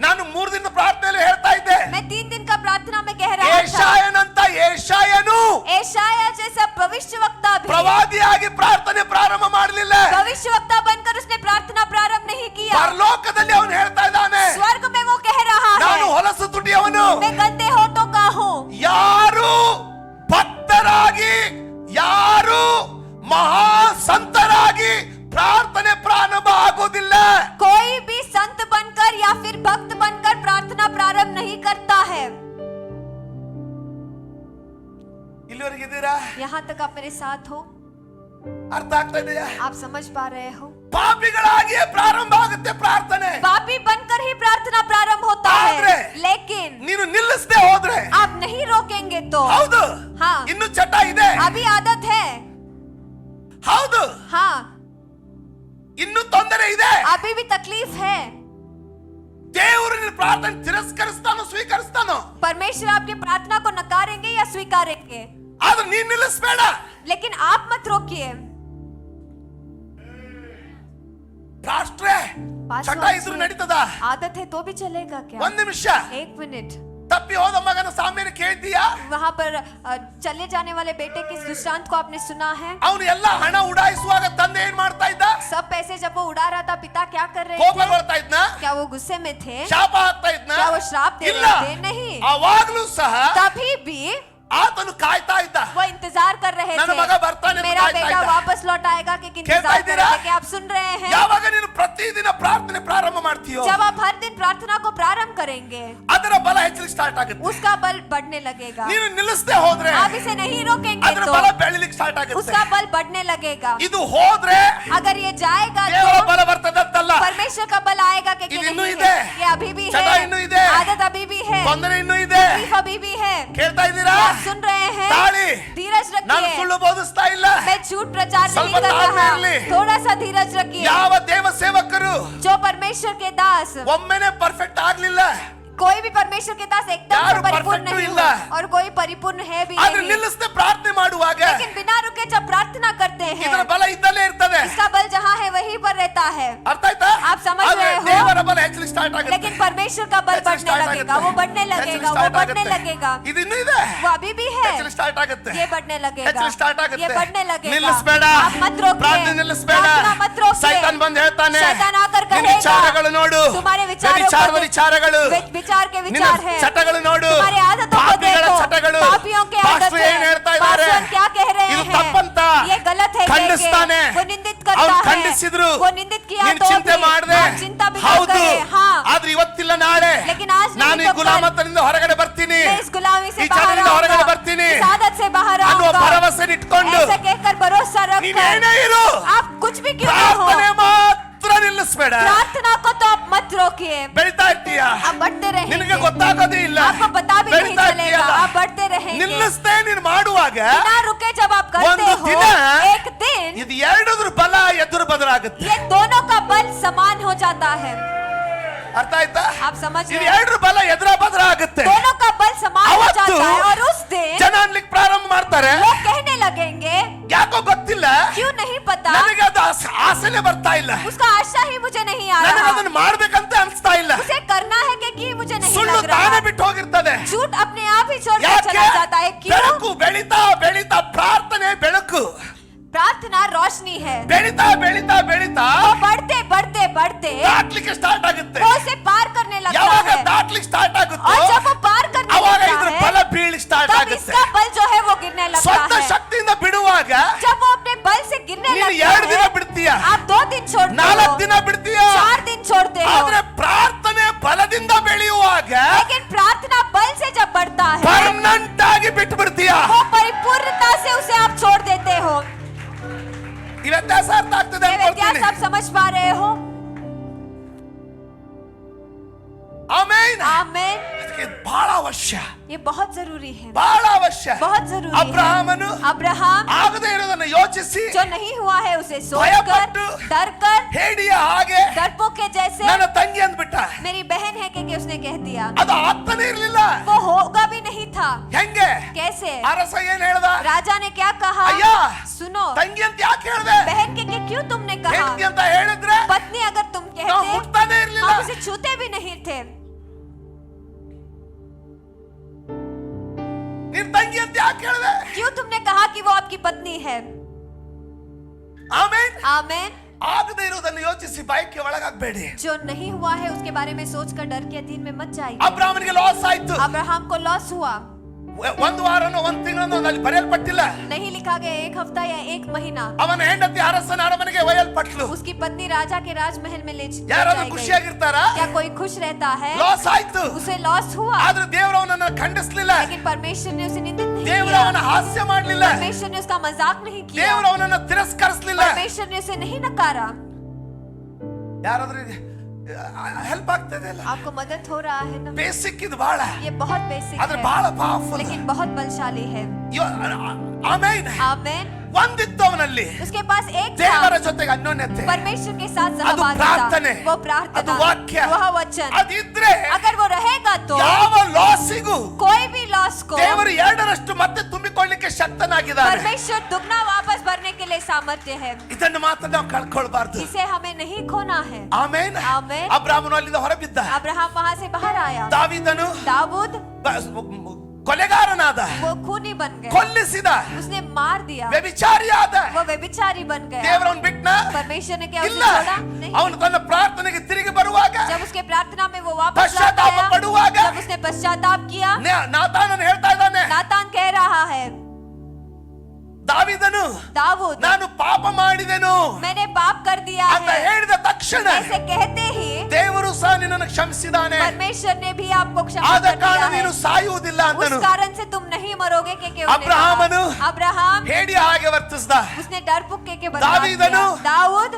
ನಾನು 3 ದಿನ ಪ್ರಾರ್ಥನೆಯಲ್ಲಿ ಹೇಳ್ತಾ ಇದ್ದೆ, मैं 3 दिन का प्रार्थना में कह रहा था, ಏಷಾಯನಂತ ಏಷಾಯನು एशाया जैसा भविष्यवक्ता भी ಪ್ರವಾದಿಯಾಗಿ ಪ್ರಾರ್ಥನೆ ಪ್ರಾರಂಭ ಮಾಡಲಿಲ್ಲ. भविष्यवक्ता बनकर उसने प्रार्थना प्रारंभ नहीं किया. ಪರಲೋಕದಲ್ಲಿ ಅವನು ಹೇಳ್ತಾ ಇದ್ದಾನೆ, स्वर्ग में वो कह रहा ನಾನು है, ಹೊಲಸು ತುಟಿಯವನು. मैं गंदे होठों का हूँ. ಯಾರು ಭಕ್ತರಾಗಿ, ಯಾರು ಮಹಾ ಸಂತರಾಗಿ ಪ್ರಾರ್ಥನೆ ಪ್ರಾರಂಭ ಆಗೋದಿಲ್ಲ. कोई भी संत बनकर या फिर भक्त बनकर प्रार्थना प्रारंभ नहीं करता है. ಇಲ್ಲಿವರೆಗೆ ಇದ್ದೀರಾ? यहाँ तक आप मेरे साथ हो? ಅರ್ಥ ಆಗ್ತಾ ಇದೆಯಾ? आप समझ पा रहे हो? ಪಾಪಿಗಳಾಗಿಯೇ ಪ್ರಾರಂಭ ಆಗುತ್ತೆ ಪ್ರಾರ್ಥನೆ. पापी बनकर ही प्रार्थना प्रारंभ होता आದ್ರೆ, है, लेकिन ನೀನು ನಿಲ್ಲಿಸದೆ ಹೋದ್ರೆ, आप नहीं रोकेंगे तो ಹೌದು, हाँ, ಇನ್ನು ಚಟ ಇದೆ, अभी आदत है, ಹೌದು, हाँ, ಇನ್ನು ತೊಂದರೆ ಇದೆ, अभी भी तकलीफ है. ದೇವರು ನಿನ್ನ ಪ್ರಾರ್ಥನೆ ತಿರಸ್ಕರಿಸ್ತಾನೋ ಸ್ವೀಕರಿಸ್ತಾನೋ, परमेश्वर आपकी प्रार्थना को नकारेंगे या स्वीकारेंगे, ಆದ್ರೆ ನೀನ್ ನಿಲ್ಲಿಸಬೇಡ. लेकिन आप मत रोकिए. ರಾಷ್ಟ್ರೇ, ಚಟ ಇದ್ರು ನಡೀತದ? आदत है तो भी चलेगा क्या? ಒಂದ್ ನಿಮಿಷ. 1 मिनट. ತಪ್ಪಿ ಹೋದ ಮಗನ ಸಾಮ್ಯನ ಕೇಳ್ತೀಯಾ? वहाँ पर चले जाने वाले बेटे के दृष्टांत को आपने सुना है? ಅವನು ಎಲ್ಲ ಹಣ ಉಡಾಯಿಸುವಾಗ ತಂದೆ ಏನ್ ಮಾಡ್ತಾ ಇದ್ದ? सब पैसे जब वो उड़ा रहा था, पिता क्या कर रहे ಕೋಪ थे? ಬರ್ತಾ ಇದ್ನ? क्या वो गुस्से में थे? ಶಾಪ ಹಾಕ್ತಾ ಇದ್ನ? क्या वो श्राप दे ಇಲ್ಲ. रहे थे? नहीं. ಅವಾಗ್ಲೂ ಸಹ तभी भी ಆತನು ಕಾಯ್ತಾ ಇದ್ದ. वो इंतजार कर रहे ನನ್ನ ಮಗ थे, ಬರ್ತಾನೆ, मेरा ಕಾಯ್ತಾ बेटा ಇದ್ದ. वापस लौट आएगा कि ಕೇಳ್ತಾ इंतजार कर ಇದ್ದೀರಾ? रहे थे. क्या आप सुन रहे हैं? ಯಾವಾಗ ನೀನು ಪ್ರತಿದಿನ ಪ್ರಾರ್ಥನೆ ಪ್ರಾರಂಭ ಮಾಡ್ತೀಯೋ, जब आप हर दिन प्रार्थना को प्रारंभ करेंगे, ಅದರ ಬಲ ಹೆಚ್ಚಲಿಕ್ಕೆ ಸ್ಟಾರ್ಟ್ ಆಗುತ್ತೆ. उसका बल बढ़ने लगेगा. ನೀನು ನಿಲ್ಲಿಸದೆ ಹೋದ್ರೆ आप इसे नहीं रोकेंगे ಅದರ तो ಬಲ ಬೆಳಿಲಿಕ್ಕೆ ಸ್ಟಾರ್ಟ್ ಆಗುತ್ತೆ. उसका बल बढ़ने लगेगा. ಇದು ಹೋದ್ರೆ अगर ये जाएगा ದೇವರ तो ಬಲ ಬರ್ತದಂತಲ್ಲ. परमेश्वर का बल आएगा कि ಇದು नहीं ಇನ್ನೂ है. ಇದೆ. ये अभी भी ಚಟ है, ಇನ್ನೂ ಇದೆ. आदत अभी भी है, ತೊಂದರೆ ಇನ್ನೂ ಇದೆ. तकलीफ अभी भी है. ಕೇಳ್ತಾ ಇದ್ದೀರಾ? क्या आप सुन रहे हैं? ತಾಳಿ, धीरज ನಾನು रखिए. ಸುಳ್ಳು ಬೋಧಿಸ್ತಾ ಇಲ್ಲ. मैं झूठ प्रचार नहीं ಸ್ವಲ್ಪ कर ತಾಳ್ಮೆ रहा. ಇರ್ಲಿ. थोड़ा सा धीरज रखिए. ಯಾವ ದೇವ ಸೇವಕರು जो परमेश्वर के दास, ಒಮ್ಮೆನೆ ಪರ್ಫೆಕ್ಟ್ ಆಗ್ಲಿಲ್ಲ, कोई भी परमेश्वर के दास एकदम से ಯಾರು परिपूर्ण perfect नहीं ಇಲ್ಲ. हुआ और कोई परिपूर्ण है भी ಆದ್ರೆ नहीं. ನಿಲ್ಲಿಸದೆ ಪ್ರಾರ್ಥನೆ ಮಾಡುವಾಗ लेकिन बिना रुके जब प्रार्थना करते हैं, ಇದರ ಬಲ ಇದ್ದಲ್ಲೇ ಇರ್ತದೆ. इसका बल जहाँ है वहीं पर रहता है. ಅರ್ಥ ಆಯ್ತಾ? आप समझ ಆದ್ರೆ रहे हो? ದೇವರ ಬಲ ಹೆಚ್ಚಲಿಕ್ಕೆ ಸ್ಟಾರ್ಟ್ ಆಗುತ್ತೆ. लेकिन परमेश्वर का बल ಹೆಚ್ಚಲಿಕ್ಕೆ बढ़ने start लगेगा, ಆಗುತ್ತೆ. वो बढ़ने लगेगा, ಹೆಚ್ಚಲಿಕ್ಕೆ वो start बढ़ने ಆಗುತ್ತೆ. लगेगा. ಇದು ಇನ್ನೂ ಇದೆ. वो अभी भी है, ಹೆಚ್ಚಲಿಕ್ಕೆ ಸ್ಟಾರ್ಟ್ ಆಗುತ್ತೆ. ये बढ़ने लगेगा, ಹೆಚ್ಚಲಿಕ್ಕೆ ಸ್ಟಾರ್ಟ್ ಆಗುತ್ತೆ. ये बढ़ने लगेगा. ನಿಲ್ಲಿಸಬೇಡ. आप मत रोकिए, ಪ್ರಾರ್ಥನೆ ನಿಲ್ಲಿಸಬೇಡ. प्रार्थना मत रोकिए. ಸೈತಾನ್ ಬಂದು ಹೇಳ್ತಾನೆ, शैतान आकर ನಿನ್ನ कहेगा, ವಿಚಾರಗಳು ನೋಡು, तुम्हारे विचारों ವಿಚಾರದ को ವಿಚಾರಗಳು, विचार के ನಿನ್ನ विचार है, ಚಟಗಳು ನೋಡು, तुम्हारे आदतों को ಪಾಪಿಗಳ देखो, ಚಟಗಳು. पापियों के आदत ಪಾಸ್ಟರ್ ಏನ್ है, ಹೇಳ್ತಾ ಇದ್ದಾರೆ? पास्टर क्या कह रहे ಇದು हैं? ತಪ್ಪಂತ ये गलत है, ಖಂಡಿಸ್ತಾನೆ. वो निंदित करता ಅವ್ನು है, ಖಂಡಿಸಿದ್ರು, वो निंदित किया ನೀನು तो ಚಿಂತೆ भी, ಮಾಡದೆ, आप चिंता भी मत ಹೌದು, करें. हाँ, ಆದ್ರೆ ಇವತ್ತಿಲ್ಲ ನಾಳೆ लेकिन आज नहीं ನಾನು ಈ तो कल ಗುಲಾಮತನದಿಂದ ಹೊರಗಡೆ ಬರ್ತೀನಿ, मैं इस गुलामी से ಈ बाहर ಚಟದಿಂದ ಹೊರಗಡೆ आऊंगा, ಬರ್ತೀನಿ इस आदत से बाहर ಅನ್ನುವ आऊंगा, ಭರವಸೆ ಇಟ್ಕೊಂಡು ऐसा कहकर भरोसा ನೀನೇನೇ रखकर ಇರು, आप कुछ भी क्यों ना हो, ಪ್ರಾರ್ಥನೆ ಮಾತ್ರ ನಿಲ್ಲಿಸಬೇಡ. प्रार्थना को तो आप मत रोकिए. ಬೆಳಿತಾ ಇರ್ತೀಯ, आप बढ़ते ನಿನಗೆ रहेंगे, ಗೊತ್ತಾಗೋದೇ ಇಲ್ಲ, आपको पता भी नहीं ಬೆಳಿತಾ चलेगा, ಇರ್ತೀಯಲ್ಲ. आप बढ़ते रहेंगे. ನಿಲ್ಲಿಸದೆ ನೀನು ಮಾಡುವಾಗ बिना रुके जब आप करते ಒಂದು हो, ದಿನ एक दिन ಇದು ಎರಡದ್ರ ಬಲ ಎದುರು ಬದಲಾಗುತ್ತೆ. ये दोनों का बल समान हो जाता है. ಅರ್ಥ ಆಯ್ತಾ? आप समझ ಇದು रहे हैं? ಎರಡರ ಬಲ ಎದುರ ಬದಲ ಆಗುತ್ತೆ. दोनों का बल समान हो ಅವತ್ತು जाता है और उस दिन ಜನ ಅನ್ಲಿಕ್ಕೆ ಪ್ರಾರಂಭ ಮಾಡ್ತಾರೆ, लोग कहने लगेंगे, ಯಾಕೋ ಗೊತ್ತಿಲ್ಲ, क्यों नहीं पता, ನನಗೆ ಅದು ಆಸೆನೆ ಬರ್ತಾ ಇಲ್ಲ, उसका आशा ही मुझे नहीं आ ನನಗೆ रहा, ಅದನ್ನ ಮಾಡ್ಬೇಕಂತ ಅನ್ಸ್ತಾ ಇಲ್ಲ. उसे करना है कि मुझे नहीं ಸುಳ್ಳು लग रहा. ತಾನೇ ಬಿಟ್ಟು ಹೋಗಿರ್ತದೆ. झूठ अपने आप ही छोड़कर ಯಾಕೆ? चला जाता है. क्यों? ಬೆಳಕು ಬೆಳೀತಾ ಬೆಳೀತಾ ಪ್ರಾರ್ಥನೆ ಬೆಳಕು प्रार्थना रोशनी है, ಬೆಳೀತಾ ಬೆಳೀತಾ ಬೆಳೀತಾ वो बढ़ते बढ़ते बढ़ते ದಾಟ್ಲಿಕ್ಕೆ ಸ್ಟಾರ್ಟ್ ಆಗುತ್ತೆ. वो उसे पार करने लगता ಯಾವಾಗ है, ದಾಟ್ಲಿಕ್ಕೆ ಸ್ಟಾರ್ಟ್ ಆಗುತ್ತೋ और जब वो पार करने ಅವಾಗ लगता ಇದ್ರ है, ಬಲ ಬೀಳಿ ಸ್ಟಾರ್ಟ್ तब ಆಗುತ್ತೆ. इसका बल जो है वो गिरने लगता ಸ್ವಂತ है. ಶಕ್ತಿಯಿಂದ ಬಿಡುವಾಗ जब वो अपने बल से गिरने ನೀನು लगता 2 ದಿನ है, ಬಿಡ್ತೀಯ, आप 2 दिन छोड़ते 4 हो, ದಿನ ಬಿಡ್ತೀಯ, 4 दिन छोड़ते हो, ಆದ್ರೆ ಪ್ರಾರ್ಥನೆ ಬಲದಿಂದ ಬೆಳೆಯುವಾಗ लेकिन प्रार्थना बल से जब बढ़ता है, ಪರ್ಮನೆಂಟ್ ಆಗಿ ಬಿಟ್ಟು ಬಿಡ್ತೀಯ. वो परिपूर्णता से उसे आप छोड़ देते हो. ಈ ವ್ಯತ್ಯಾಸ ಅರ್ಥ ಆಗ್ತದೆ ये व्यत्यास ಅನ್ಕೊಳ್ತೀನಿ. आप समझ पा रहे हो? ಆಮೆನ್. आमीन. ಅದಕ್ಕೆ ಬಹಳ ಅವಶ್ಯ, ये बहुत जरूरी है, ಬಹಳ ಅವಶ್ಯ. बहुत जरूरी है. ಅಬ್ರಹಾಮನು अब्राहम ಆಗದೇ ಇರೋದನ್ನ ಯೋಚಿಸಿ जो नहीं हुआ है उसे सोचकर ಭಯಪಟ್ಟು डरकर ಹೇಡಿಯ ಹಾಗೆ डरपोक के जैसे ನನ್ನ ತಂಗಿ ಅಂದ್ಬಿಟ್ಟ. मेरी बहन है कि उसने कह दिया. ಅದು ಆಗ್ತಾನೆ ಇರ್ಲಿಲ್ಲ. वो होगा भी नहीं था. ಹೆಂಗೆ? कैसे? ಅರಸ ಏನ್ ಹೇಳ್ದ? राजा ने क्या कहा? ಅಯ್ಯ सुनो, ತಂಗಿ ಅಂತ ಯಾಕೆ ಹೇಳ್ದೆ? बहन के क्यों तुमने कहा? ಹೆಂಡತಿ ಅಂತ ಹೇಳಿದ್ರೆ पत्नी अगर तुम ನಾವು कहते ಮುಟ್ತಾನೆ ಇರ್ಲಿಲ್ಲ. हम उसे छूते भी नहीं थे. ನಿನ್ ತಂಗಿ ಅಂತ ಯಾಕೆ ಹೇಳ್ದೆ? क्यों तुमने कहा कि वो आपकी पत्नी है? ಆಮೆನ್. आमेन. ಆಗದೇ ಇರೋದನ್ನು ಯೋಚಿಸಿ ಭಯಕ್ಕೆ ಒಳಗಾಗಬೇಡಿ. जो नहीं हुआ है उसके बारे में सोचकर डर के अधीन में मत जाइए. ಅಬ್ರಹಾಮನಿಗೆ ಲಾಸ್ ಆಯ್ತು. अब्राहम को लॉस हुआ. ಒಂದು ವಾರನೋ ಒಂದು ತಿಂಗಳೋ ಅಲ್ಲಿ ಬರೆಯಲ್ಪಟ್ಟಿಲ್ಲ. नहीं लिखा गया 1 हफ्ता या 1 महीना. ಅವನ ಹೆಂಡತಿ ಅರಸನ ಅರಮನೆಗೆ ಒಯ್ಯಲ್ಪಟ್ಲು. उसकी पत्नी राजा के राजमहल में ले ಯಾರಾದ್ರೂ जाई गई. ಖುಷಿಯಾಗಿರ್ತಾರಾ? क्या कोई खुश रहता है? ಲಾಸ್ ಆಯ್ತು. उसे लॉस हुआ. ಆದ್ರೆ ದೇವರು ಅವನನ್ನ ಖಂಡಿಸಲಿಲ್ಲ. लेकिन परमेश्वर ने उसे निंदित नहीं ದೇವರು किया. ಅವನ ಹಾಸ್ಯ ಮಾಡಲಿಲ್ಲ. परमेश्वर ने उसका मजाक नहीं किया. ದೇವರು ಅವನನ್ನ ತಿರಸ್ಕರಿಸಲಿಲ್ಲ. परमेश्वर ने उसे नहीं नकारा. ಯಾರಾದ್ರೂ ಹೆಲ್ಪ್ ಆಗ್ತದೆ ಅಲ್ಲ? आपको मदद हो रहा है ना? ಬೇಸಿಕ್ ಇದು ಬಹಳ, ये बहुत बेसिक ಆದ್ರೆ है ಬಹಳ ಪವರ್ಫುಲ್. लेकिन बहुत बलशाली है. ಆಮೆನ್. आमेन. ಒಂದಿತ್ತು ಅವನಲ್ಲಿ उसके पास एक ದೇವರ था, ಜೊತೆಗೆ ಅನ್ಯೋನ್ಯತೆ. परमेश्वर के साथ ಅದು सहभागिता. ಪ್ರಾರ್ಥನೆ, वो ಅದು प्रार्थना, ವಾಕ್ಯ. वह वचन. ಅದಿದ್ರೆ अगर वो रहेगा तो ಯಾವ ಲಾಸಿಗೂ कोई भी लॉस को ದೇವರು ಎರಡರಷ್ಟು ಮತ್ತೆ ತುಂಬಿಕೊಳ್ಳಿಕ್ಕೆ ಶಕ್ತನಾಗಿದ್ದಾನೆ. परमेश्वर दुगना वापस भरने के लिए सामर्थ्य है. ಇದನ್ನು ಮಾತ್ರ ನಾವು ಕಳ್ಕೊಳ್ಬಾರ್ದು. इसे हमें नहीं खोना है. ಆಮೆನ್. ಆಮೆನ್. ಅಬ್ರಹಾಮನು ಅಲ್ಲಿಂದ ಹೊರಬಿದ್ದ. अब्राहम वहां से बाहर आया. ದಾವೀದನು दाऊद ಕೊಲೆಗಾರನಾದ, वो खूनी बन गया. ಕೊಲ್ಲಿಸಿದ, उसने मार दिया. ವ್ಯಭಿಚಾರಿಯಾದ. वो व्यभिचारी बन गया. ದೇವರವನು ಬಿಟ್ನ? परमेश्वर ने क्या उसे ಇಲ್ಲ. छोड़ा? नहीं. ಅವನು ತನ್ನ ಪ್ರಾರ್ಥನೆಗೆ ತಿರುಗಿ ಬರುವಾಗ, जब उसके प्रार्थना में वो वापस लौट ಪಶ್ಚಾತ್ತಾಪ आया, ಪಡುವಾಗ, जब उसने पश्चाताप किया, ನಾತಾನನು ಹೇಳ್ತಾ ಇದ್ದಾನೆ, नातान कह रहा है, ದಾವೀದನು दाऊद ನಾನು ಪಾಪ ಮಾಡಿದೆನು मैंने पाप कर दिया ಅಂತ है. ಹೇಳಿದ ತಕ್ಷಣ ऐसे कहते ही ದೇವರು ಸಹ ನಿನ್ನನ್ನು ಕ್ಷಮಿಸಿದಾನೆ. परमेश्वर ने भी आपको क्षमा ಆದ कर ಕಾರಣ दिया है. ನೀನು ಸಾಯುವುದಿಲ್ಲ उस ಅಂತನು. कारण से तुम नहीं मरोगे के ಅಬ್ರಹಾಮನು अब्राहम ಹೇಡಿಯ ಹಾಗೆ ವರ್ತಿಸಿದ. उसने डरपोक के दावीदनु दाऊद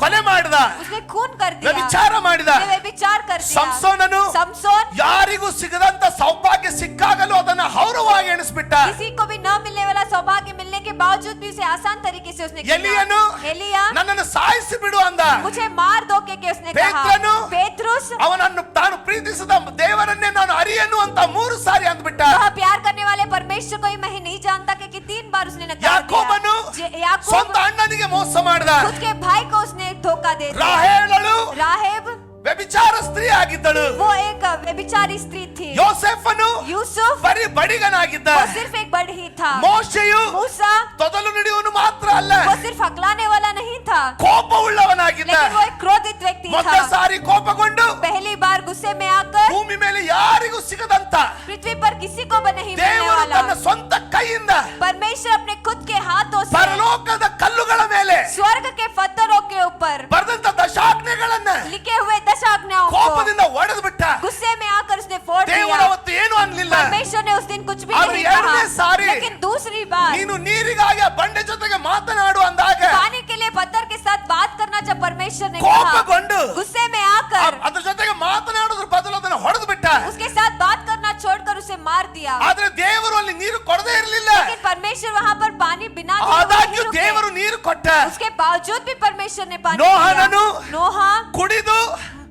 ಕೊಲೆ ಮಾಡಿದ, उसने खून कर दिया, ವ್ಯಭಿಚಾರ ಮಾಡಿದ. व्यभिचार कर दिया. ಸಂಸೋನನು समसोन ಯಾರಿಗೂ ಸಿಗದಂತ ಸೌಭಾಗ್ಯ ಸಿಕ್ಕಾಗಲೂ ಅದನ್ನ ಹೌರವಾಗಿ ಎಣಿಸ್ಬಿಟ್ಟ. किसी को भी न मिलने वाला सौभाग्य मिलने के बावजूद भी उसे आसान तरीके से उसने ಎಲಿಯನು एलिया ನನ್ನನ್ನು ಸಾಯಿಸಿ ಬಿಡು ಅಂದ. मुझे मार दो के उसने ಪೇತ್ರನು कहा. पेत्रुस ಅವನನ್ನು ತಾನು ಪ್ರೀತಿಸಿದ ದೇವರನ್ನೇ ನಾನು ಅರಿಯನು ಅಂತ 3 ಸಾರಿ ಅಂದ್ಬಿಟ್ಟ. वह प्यार करने वाले परमेश्वर को ही मैं नहीं जानता कि 3 बार उसने नकार ಯಾಕೋಬನು दिया. याकूब ಸ್ವಂತ ಅಣ್ಣನಿಗೆ ಮೋಸ ಮಾಡಿದ. खुद के भाई को उसने धोखा दे दिया. ರಾಹೇಲಳು राहेब ವ್ಯಭಿಚಾರ ಸ್ತ್ರೀ ಆಗಿದ್ದಳು. वो एक व्यभिचारी स्त्री थी. ಯೋಸೇಫನು यूसुफ ಬರೀ ಬಡಿಗನಾಗಿದ್ದ. वो सिर्फ एक बड़ ही था. ಮೋಶೆಯು मूसा ತೊದಲು ನಡೆಯುವನು ಮಾತ್ರ ಅಲ್ಲ, वो सिर्फ हकलाने वाला नहीं था, ಕೋಪವುಳ್ಳವನಾಗಿದ್ದ. लेकिन वो एक क्रोधित व्यक्ति ಮೊದಲ था. ಸಾರಿ ಕೋಪಗೊಂಡು पहली बार गुस्से में आकर ಭೂಮಿ ಮೇಲೆ ಯಾರಿಗೂ ಸಿಗದಂತ पृथ्वी पर किसी को भी नहीं मिलने ದೇವರು वाला ತನ್ನ ಸ್ವಂತ ಕೈಯಿಂದ परमेश्वर अपने खुद के हाथों से ಪರಲೋಕದ ಕಲ್ಲುಗಳ ಮೇಲೆ स्वर्ग के पत्थरों के ऊपर ಬರೆದಂತ ದಶಾಜ್ಞೆಗಳನ್ನ लिखे हुए 10 आज्ञाओं को ಕೋಪದಿಂದ ಒಡೆದು ಬಿಟ್ಟ. गुस्से में आकर उसने फोड़ ದೇವರು दिया. ಅವತ್ತು ಏನು ಅನ್ಲಿಲ್ಲ. परमेश्वर ने उस दिन कुछ भी आगे नहीं ಎರಡನೇ ಸಾರಿ कहा, लेकिन दूसरी बार ನೀನು ನೀರಿಗಾಗಿ ಆ ಬಂಡೆ ಜೊತೆಗೆ ಮಾತನಾಡು ಅಂದಾಗ पानी के लिए पत्थर के साथ बात करना जब परमेश्वर ने ಕೋಪಗೊಂಡು कहा, गुस्से में आकर ಅದ್ರ ಜೊತೆಗೆ ಮಾತನಾಡೋದ್ರ ಬದಲು ಅದನ್ನ ಹೊಡೆದು ಬಿಟ್ಟ. उसके साथ बात करना छोड़कर उसे मार दिया. ಆದ್ರೆ ದೇವರು ಅಲ್ಲಿ ನೀರು ಕೊಡದೇ ಇರಲಿಲ್ಲ. लेकिन परमेश्वर वहां पर पानी बिना दिए हुए ಆದಾಗ್ಯೂ नहीं रुके. ದೇವರು ನೀರು ಕೊಟ್ಟ. उसके बावजूद भी परमेश्वर ने पानी ನೋಹನನು दिया. नोहा ಕುಡಿದು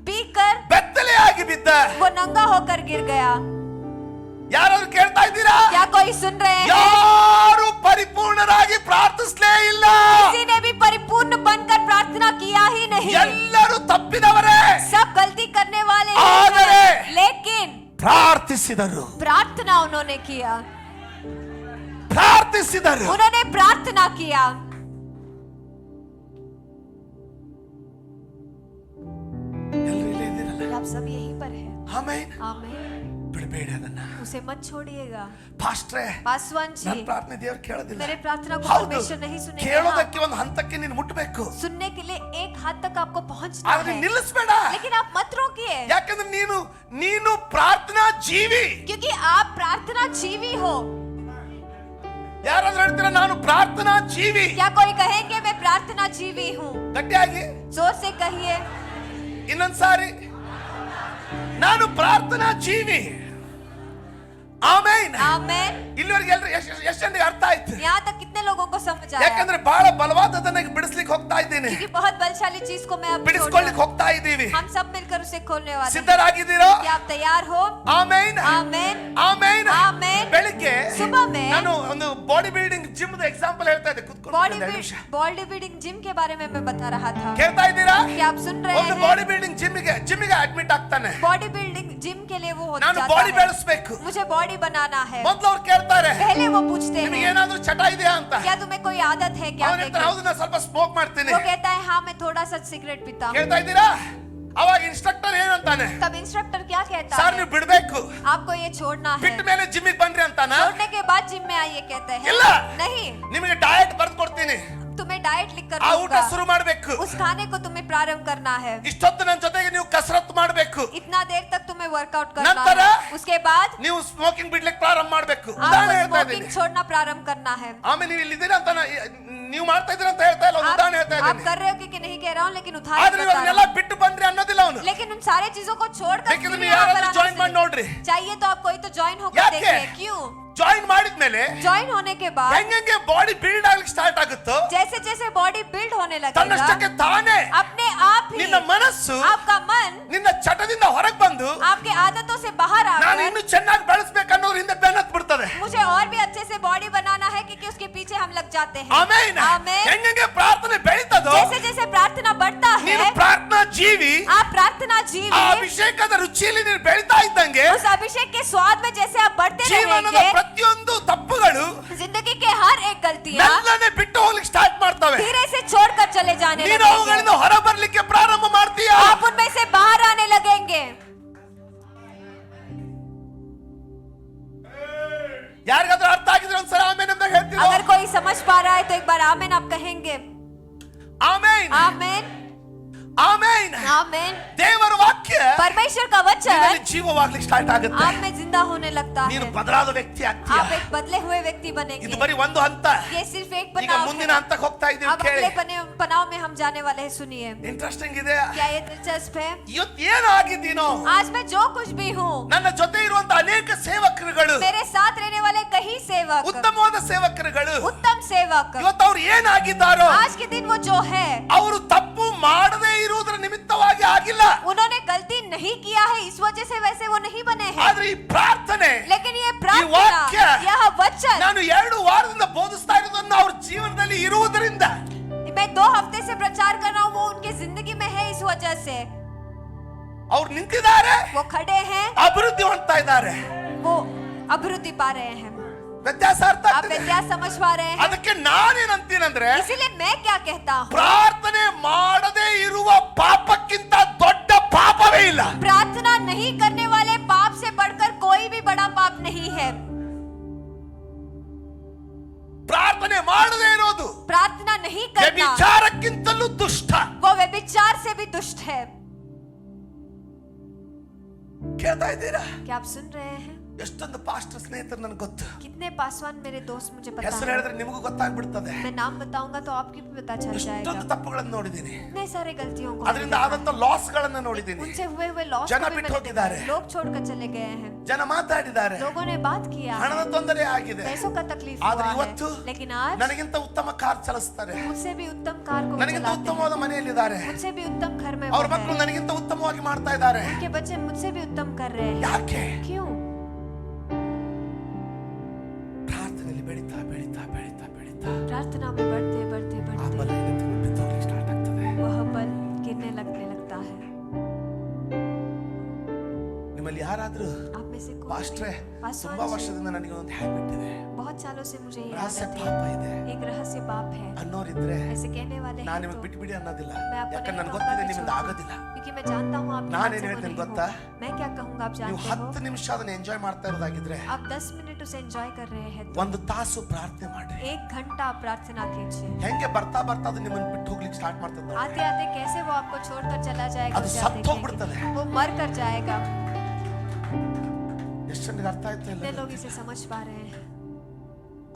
पीकर ಬೆತ್ತಲೆಯಾಗಿ ಬಿದ್ದ. वो नंगा होकर गिर गया. ಯಾರಾದ್ರೂ ಕೇಳ್ತಾ ಇದ್ದೀರಾ? क्या कोई सुन रहे हैं? ಯಾರು ಪರಿಪೂರ್ಣರಾಗಿ ಪ್ರಾರ್ಥಿಸಲೇ ಇಲ್ಲ. किसी ने भी परिपूर्ण बनकर प्रार्थना किया ही नहीं. ಎಲ್ಲರೂ ತಪ್ಪಿದವರೇ. सब गलती करने वाले ಆದರೆ हैं, लेकिन ಪ್ರಾರ್ಥಿಸಿದರು. प्रार्थना उन्होंने किया. ಪ್ರಾರ್ಥಿಸಿದರು. उन्होंने प्रार्थना किया. ಎಲ್ಲರೂ ಇಲ್ಲೇ ಇದ್ದೀರಲ್ಲ? आप सब यहीं पर हैं. ಆಮೆನ್. आमीन. ಬಿಡಬೇಡಿ ಅದನ್ನ. उसे मत छोड़िएगा. ಪಾಸ್ಟ್ರೇ, पासवान ನನ್ನ जी, ಪ್ರಾರ್ಥನೆ ದೇವರು ಕೇಳೋದಿಲ್ಲ. मेरे प्रार्थना को ಹೌದು, परमेश्वर नहीं सुनेगा. ಕೇಳೋದಕ್ಕೆ ಒಂದು ಹಂತಕ್ಕೆ ನೀನು ಮುಟ್ಟಬೇಕು. सुनने के लिए एक हाथ तक आपको पहुंचना ಆದ್ರೆ है, ನಿಲ್ಲಿಸಬೇಡ. लेकिन आप मत रोकिए, ಯಾಕಂದ್ರೆ ನೀನು ಪ್ರಾರ್ಥನಾ ಜೀವಿ. क्योंकि आप प्रार्थना जीवी हो. ಯಾರಾದ್ರೂ ಹೇಳ್ತೀರಾ ನಾನು ಪ್ರಾರ್ಥನಾ ಜೀವಿ? क्या कोई कहेंगे मैं प्रार्थना जीवी हूँ? ಗಟ್ಟಿಯಾಗಿ जोर से कहिए. ಇನ್ನೊಂದ್ಸಾರಿ, ನಾನು ಪ್ರಾರ್ಥನಾ ಜೀವಿ. ಆಮೆನ್. आमेन। ಇಲ್ಲಿವರೆಗೆ ಎಲ್ಲರೂ ಎಷ್ಟು ಜನರಿಗೆ ಅರ್ಥ ಆಯ್ತು? यहाँ तक कितने लोगों को समझ आया? ಯಾಕಂದ್ರೆ ಬಹಳ ಬಲವಾದದನ್ನ ಬಿಡಿಸ್ಲಿಕ್ಕೆ ಹೋಗ್ತಾ ಇದ್ದೀನಿ, क्योंकि बहुत बलशाली चीज को मैं अब ಬಿಡಿಸ್ಕೊಳ್ಳಿಕ್ಕೆ ಹೋಗ್ತಾ ಇದ್ದೀವಿ. हम सब मिलकर उसे खोलने वाले हैं। ಸಿದ್ಧರಾಗಿದ್ದೀರಾ? क्या आप तैयार हो? ಆಮೆನ್, आमेन, ಆಮೆನ್. आमेन। ಬೆಳಿಗ್ಗೆ सुबह में ನಾನು ಒಂದು ಬಾಡಿ ಬಿಲ್ಡಿಂಗ್ ಜಿಮ್ ಎಕ್ಸಾಂಪಲ್ ಹೇಳ್ತಾ ಇದ್ದೆ, बॉडी बिल्डिंग जिम के बारे में मैं बता रहा था। ಕೇಳ್ತಾ ಇದ್ದೀರಾ? क्या आप सुन रहे ಒಂದು हैं? ಬಾಡಿ ಬಿಲ್ಡಿಂಗ್ ಜಿಮ್ಗೆ ಅಡ್ಮಿಟ್ ಆಗ್ತಾನೆ. बॉडी बिल्डिंग जिम के लिए वो हो ನಾನು जाता ಬಾಡಿ है। ಬೆಳೆಸಬೇಕು. मुझे बॉडी बनाना है। ಮೊದಲು ಅವ್ರು ಕೇಳ್ತಾರೆ, पहले वो पूछते ನಿಮಗೆ हैं ಏನಾದ್ರೂ ಚಟ ಇದೆಯಾ ಅಂತ. क्या तुम्हें कोई आदत है क्या? ಅವನ ಹತ್ರ ಹೌದು, ನಾನು ಸ್ವಲ್ಪ ಸ್ಮೋಕ್ ಮಾಡ್ತೀನಿ. वो कहता है हाँ मैं थोड़ा सा सिगरेट पीता हूँ। ಕೇಳ್ತಾ ಇದ್ದೀರಾ? ಅವಾಗ ಇನ್ಸ್ಟ್ರಕ್ಟರ್ ಏನಂತಾನೆ? तब इंस्ट्रक्टर क्या कहता ಸರ್ है? ನೀವು ಬಿಡ್ಬೇಕು, आपको ये छोड़ना है। ಬಿಟ್ಟ ಮೇಲೆ ಜಿಮ್ಮಿಗೆ ಬನ್ರಿ ಅಂತಾನ. छोड़ने के बाद जिम में आइए कहते हैं। ಇಲ್ಲ, नहीं, ನಿಮಗೆ ಡಯಟ್ ಬರ್ದು ಕೊಡ್ತೀನಿ, तुम्हें डाइट लिख कर ಆ ಊಟ दूंगा। ಶುರು ಮಾಡ್ಬೇಕು. उस खाने को तुम्हें प्रारंभ करना है। ಇಷ್ಟೊತ್ತು ನನ್ನ ಜೊತೆಗೆ ನೀವು ಕಸರತ್ತು ಮಾಡ್ಬೇಕು. इतना देर तक तुम्हें वर्कआउट करना ನಂತರ है। उसके बाद ನೀವು ಸ್ಮೋಕಿಂಗ್ ಬಿಡ್ಲಿಕ್ಕೆ ಪ್ರಾರಂಭ ಮಾಡ್ಬೇಕು. ಉದಾಹರಣೆ आपको ಹೇಳ್ತಾ स्मोकिंग ಇದ್ದೀನಿ. छोड़ना प्रारंभ करना है। ಆಮೇಲೆ ನೀವು ಇಲ್ಲಿದ್ದೀರಾ ಅಂತ ನೀವು ಮಾಡ್ತಾ ಇದ್ದೀರಾ ಅಂತ ಹೇಳ್ತಾ ಇಲ್ಲ, ಒಂದು ಉದಾಹರಣೆ ಹೇಳ್ತಾ आप ಇದ್ದೀನಿ. कर रहे हो कि नहीं कह रहा हूँ, लेकिन उधार ಆದ್ರೆ ನೀವು बता रहा ಅದನ್ನೆಲ್ಲ हूँ। ಬಿಟ್ಟು ಬಂದ್ರಿ ಅನ್ನೋದಿಲ್ಲ ಅವನು. लेकिन उन सारे चीजों को छोड़कर ಬೇಕಿದ್ರೆ फिर ನೀವು यहाँ पर ಯಾರಾದ್ರೂ आना ಜಾಯಿನ್ ಮಾಡಿ शुरू- ನೋಡ್ರಿ. चाहिए तो आप कोई तो ज्वाइन होकर ಯಾಕೆ? देखिए। क्यों? ಜಾಯಿನ್ ಮಾಡಿದ್ಮೇಲೆ ज्वाइन होने के बाद ಹೆಂಗೆ ಬಾಡಿ ಬಿಲ್ಡ್ ಆಗ್ಲಿಕ್ಕೆ ಸ್ಟಾರ್ಟ್ ಆಗುತ್ತೋ, जैसे जैसे बॉडी बिल्ड होने लगेगा, ತನ್ನಷ್ಟಕ್ಕೆ ತಾನೇ अपने आप ही ನಿನ್ನ ಮನಸ್ಸು आपका मन ನಿನ್ನ ಚಟದಿಂದ ಹೊರಗೆ ಬಂದು आपके आदतों से बाहर ನಾನು आकर ಇನ್ನು ಚೆನ್ನಾಗಿ ಬೆಳೆಸಬೇಕನ್ನೋರು ಹಿಂದೆ ಬೆನ್ನತ್ ಬಿಡ್ತದೆ. मुझे और भी अच्छे से बॉडी बनाना है, क्योंकि उसके पीछे हम लग जाते हैं। ಆಮೆನ್. आमेन। ಹೆಂಗೆ ಪ್ರಾರ್ಥನೆ ಬೆಳೀತದೋ, जैसे जैसे प्रार्थना बढ़ता ನೀನು है, ಪ್ರಾರ್ಥನಾ ಜೀವಿ. आप प्रार्थना ಆ जीवी, ಅಭಿಷೇಕದ ರುಚಿಯಲ್ಲಿ ನೀನು ಬೆಳೀತಾ ಇದ್ದಂಗೆ उस अभिषेक के स्वाद में जैसे आप बढ़ते ಜೀವನದ रहेंगे, ಪ್ರತಿಯೊಂದು ತಪ್ಪುಗಳು जिंदगी के हर एक गलतियां ಮೆಲ್ಲನೆ ಬಿಟ್ಟು ಹೋಗ್ಲಿಕ್ಕೆ ಸ್ಟಾರ್ಟ್ ಮಾಡ್ತವೆ. धीरे से छोड़कर चले जाने ನೀನು लगेंगे। ಅವುಗಳಿಂದ ಹೊರ ಬರ್ಲಿಕ್ಕೆ ಪ್ರಾರಂಭ ಮಾಡ್ತೀಯ. आप उनमें से बाहर आने लगेंगे। ಯಾರಿಗಾದ್ರೂ ಅರ್ಥ ಆಗಿದ್ರೆ ಒಂದ್ಸಲ ಆಮೇನ್ ಅಂತ ಹೇಳ್ತೀರಾ? अगर कोई समझ पा रहा है तो एक बार आमेन आप कहेंगे। ಆಮೇನ್, आमेन, ಆಮೇನ್. आमेन। ದೇವರ ವಾಕ್ಯ परमेश्वर का ನಿನ್ನಲ್ಲಿ वचन ಜೀವವಾಗ್ಲಿಕ್ಕೆ ಸ್ಟಾರ್ಟ್ ಆಗುತ್ತೆ. आप में जिंदा होने लगता है। ನೀನು ಬದಲಾದ ವ್ಯಕ್ತಿ ಆಗ್ತೀಯ. आप एक बदले हुए व्यक्ति ಇದು बनेंगे। ಬರೀ ಒಂದು ಹಂತ. ये सिर्फ एक ಈಗ पड़ाव ಮುಂದಿನ है। ಹಂತಕ್ಕೆ ಹೋಗ್ತಾ ಇದೀವಿ. अब ಕೇಳಿ, अगले पड़ाव में हम जाने वाले हैं। सुनिए, ಇಂಟ್ರೆಸ್ಟಿಂಗ್ ಇದೆ. क्या ये दिलचस्प है? ಇವತ್ತು ಏನು ಆಗಿದ್ದೀನೋ, आज मैं जो कुछ भी हूँ, ನನ್ನ ಜೊತೆ ಇರುವಂತ ಅನೇಕ ಸೇವಕರುಗಳು, मेरे साथ रहने वाले कई सेवक, ಉತ್ತಮವಾದ ಸೇವಕರುಗಳು, उत्तम सेवक, ಇವತ್ತು ಅವ್ರು ಏನಾಗಿದ್ದಾರೋ आज के दिन वो जो है, ಅವರು ತಪ್ಪು ಮಾಡದೇ ಇರುವುದರ ನಿಮಿತ್ತವಾಗಿ ಆಗಿಲ್ಲ. उन्होंने गलती नहीं किया है, इस वजह से वैसे वो नहीं बने हैं। ಆದ್ರೆ ಈ ಪ್ರಾರ್ಥನೆ, लेकिन ये वाक्य, प्रार्थना, यह वचन ನಾನು 2 ವಾರದಿಂದ ಬೋಧಿಸ್ತಾ ಇರೋದನ್ನ ಅವ್ರ ಜೀವನದಲ್ಲಿ ಇರುವುದರಿಂದ मैं 2 हफ्ते से प्रचार कर रहा हूँ, वो उनके जिंदगी में है। इस वजह से ಅವ್ರು ನಿಂತಿದ್ದಾರೆ, वो खड़े हैं, ಅಭಿವೃದ್ಧಿ ಹೊಂದ್ತಾ ಇದ್ದಾರೆ. वो अभिवृद्धि पा रहे हैं। ವ್ಯತ್ಯಾಸ ಅರ್ಥ आप ಆಗ್ತಿದೆ? व्यत्यास समझ पा रहे हैं? ಅದಕ್ಕೆ ನಾನೇನಂತೀನಂದ್ರೆ, इसीलिए मैं क्या कहता हूँ, ಪ್ರಾರ್ಥನೆ ಮಾಡದೇ ಇರುವ ಪಾಪಕ್ಕಿಂತ ದೊಡ್ಡ ಪಾಪವೇ ಇಲ್ಲ. प्रार्थना नहीं करने वाले पाप से बढ़कर कोई भी बड़ा पाप नहीं है। ಪ್ರಾರ್ಥನೆ ಮಾಡದೇ ಇರೋದು प्रार्थना नहीं करना ವ್ಯಭಿಚಾರಕ್ಕಿಂತಲೂ ದುಷ್ಟ. वो व्यभिचार से भी दुष्ट है। ಕೇಳ್ತಾ ಇದ್ದೀರಾ? क्या आप सुन रहे हैं? ಎಷ್ಟೊಂದು ಪಾಸ್ಟರ್ ಸ್ನೇಹಿತರು ನನಗೆ ಗೊತ್ತು. कितने पासवान मेरे दोस्त मुझे पता ಹೆಸರು है। ಹೇಳಿದ್ರೆ ನಿಮಗೂ ಗೊತ್ತಾಗ್ಬಿಡ್ತದೆ. मैं नाम बताऊंगा तो आपको भी पता चल ಎಷ್ಟೊಂದು जाएगा। ತಪ್ಪುಗಳನ್ನು ನೋಡಿದ್ದೀನಿ, इतने सारे गलतियों को ಅದರಿಂದ ಆದಂತ ಲಾಸ್ ಗಳನ್ನ ನೋಡಿದ್ದೀನಿ. उनसे हुए लॉस ಜನ को भी ಬಿಟ್ಟು मैंने ಹೋಗಿದ್ದಾರೆ. देखा। लोग छोड़कर चले गए हैं, ಜನ ಮಾತಾಡಿದ್ದಾರೆ, लोगों ने बात किया, ಹಣದ ತೊಂದರೆ ಆಗಿದೆ. पैसों का तकलीफ ಆದ್ರೆ हुआ ಇವತ್ತು है। लेकिन आज ನನಗಿಂತ ಉತ್ತಮ ಕಾರ್ ಚಲಿಸ್ತಾರೆ, मुझसे भी उत्तम कार को ನನಗಿಂತ चलाते हैं, ಉತ್ತಮವಾದ ಮನೆಯಲ್ಲಿದ್ದಾರೆ, मुझसे भी उत्तम घर में ಅವ್ರ वो ಮಕ್ಕಳು हैं, ನನಗಿಂತ ಉತ್ತಮವಾಗಿ ಮಾಡ್ತಾ ಇದ್ದಾರೆ. उनके बच्चे मुझसे भी उत्तम कर रहे हैं। ಯಾಕೆ? क्यों? ಪ್ರಾರ್ಥನೆಯಲ್ಲಿ ಬೆಳೀತಾ ಬೆಳೀತಾ ಬೆಳೀತಾ ಬೆಳೀತಾ प्रार्थना में बढ़ते बढ़ते ಆ बढ़ते ಬಲ ಬಿದ್ದೋಗ್ಲಿಕ್ಕೆ ಸ್ಟಾರ್ಟ್ ಆಗ್ತದೆ. वह बल गिरने लगने लगता है। ನಿಮ್ಮಲ್ಲಿ ಯಾರಾದ್ರೂ आप में से कोई ಪಾಸ್ಟ್ರೆ पासवान ತುಂಬಾ ವರ್ಷದಿಂದ ನನಗೆ ಒಂದು ಹ್ಯಾಬಿಟ್ ಇದೆ, बहुत सालों से मुझे ये ರಹಸ್ಯ आदत ಪಾಪ है, ಇದೆ एक रहस्य पाप है, ಅನ್ನೋರಿದ್ರೆ ऐसे कहने वाले ನಾನು हैं ನಿಮಗೆ तो ಬಿಟ್ಟು ಬಿಡಿ ಅನ್ನೋದಿಲ್ಲ. मैं आपको ಯಾಕಂದ್ರೆ नहीं ನನಗೆ कहूंगा ಗೊತ್ತಿದೆ कि ನಿಮ್ಮಿಂದ छोड़ दो, ಆಗೋದಿಲ್ಲ. क्योंकि मैं जानता हूँ आप ನಾನು हाथ ಏನ್ से वो ಹೇಳ್ತೀನಿ नहीं ಗೊತ್ತಾ? हो। मैं क्या कहूंगा आप ನೀವು जानते हो? 10 ನಿಮಿಷ ಅದನ್ನ ಎಂಜಾಯ್ ಮಾಡ್ತಾ ಇರೋದಾಗಿದ್ರೆ आप 10 मिनट उसे एंजॉय कर रहे हैं तो 1 ತಾಸು ಪ್ರಾರ್ಥನೆ ಮಾಡ್ರಿ. 1 घंटा आप प्रार्थना कीजिए। ಹೆಂಗೆ ಬರ್ತಾ ಬರ್ತಾ ಅದು ನಿಮ್ಮನ್ನು ಬಿಟ್ಟು ಹೋಗ್ಲಿಕ್ಕೆ ಸ್ಟಾರ್ಟ್ ಮಾಡ್ತದೆ. आते आते कैसे वो आपको छोड़कर चला जाएगा, ಅದು उसे आप ಸತ್ತು ಹೋಗ್ಬಿಡ್ತದೆ. देखेंगे। वो मर कर जाएगा। ಎಷ್ಟು ಜನರಿಗೆ ಅರ್ಥ ಆಯ್ತು कितने ಇಲ್ಲ? लोग इसे समझ पा रहे हैं?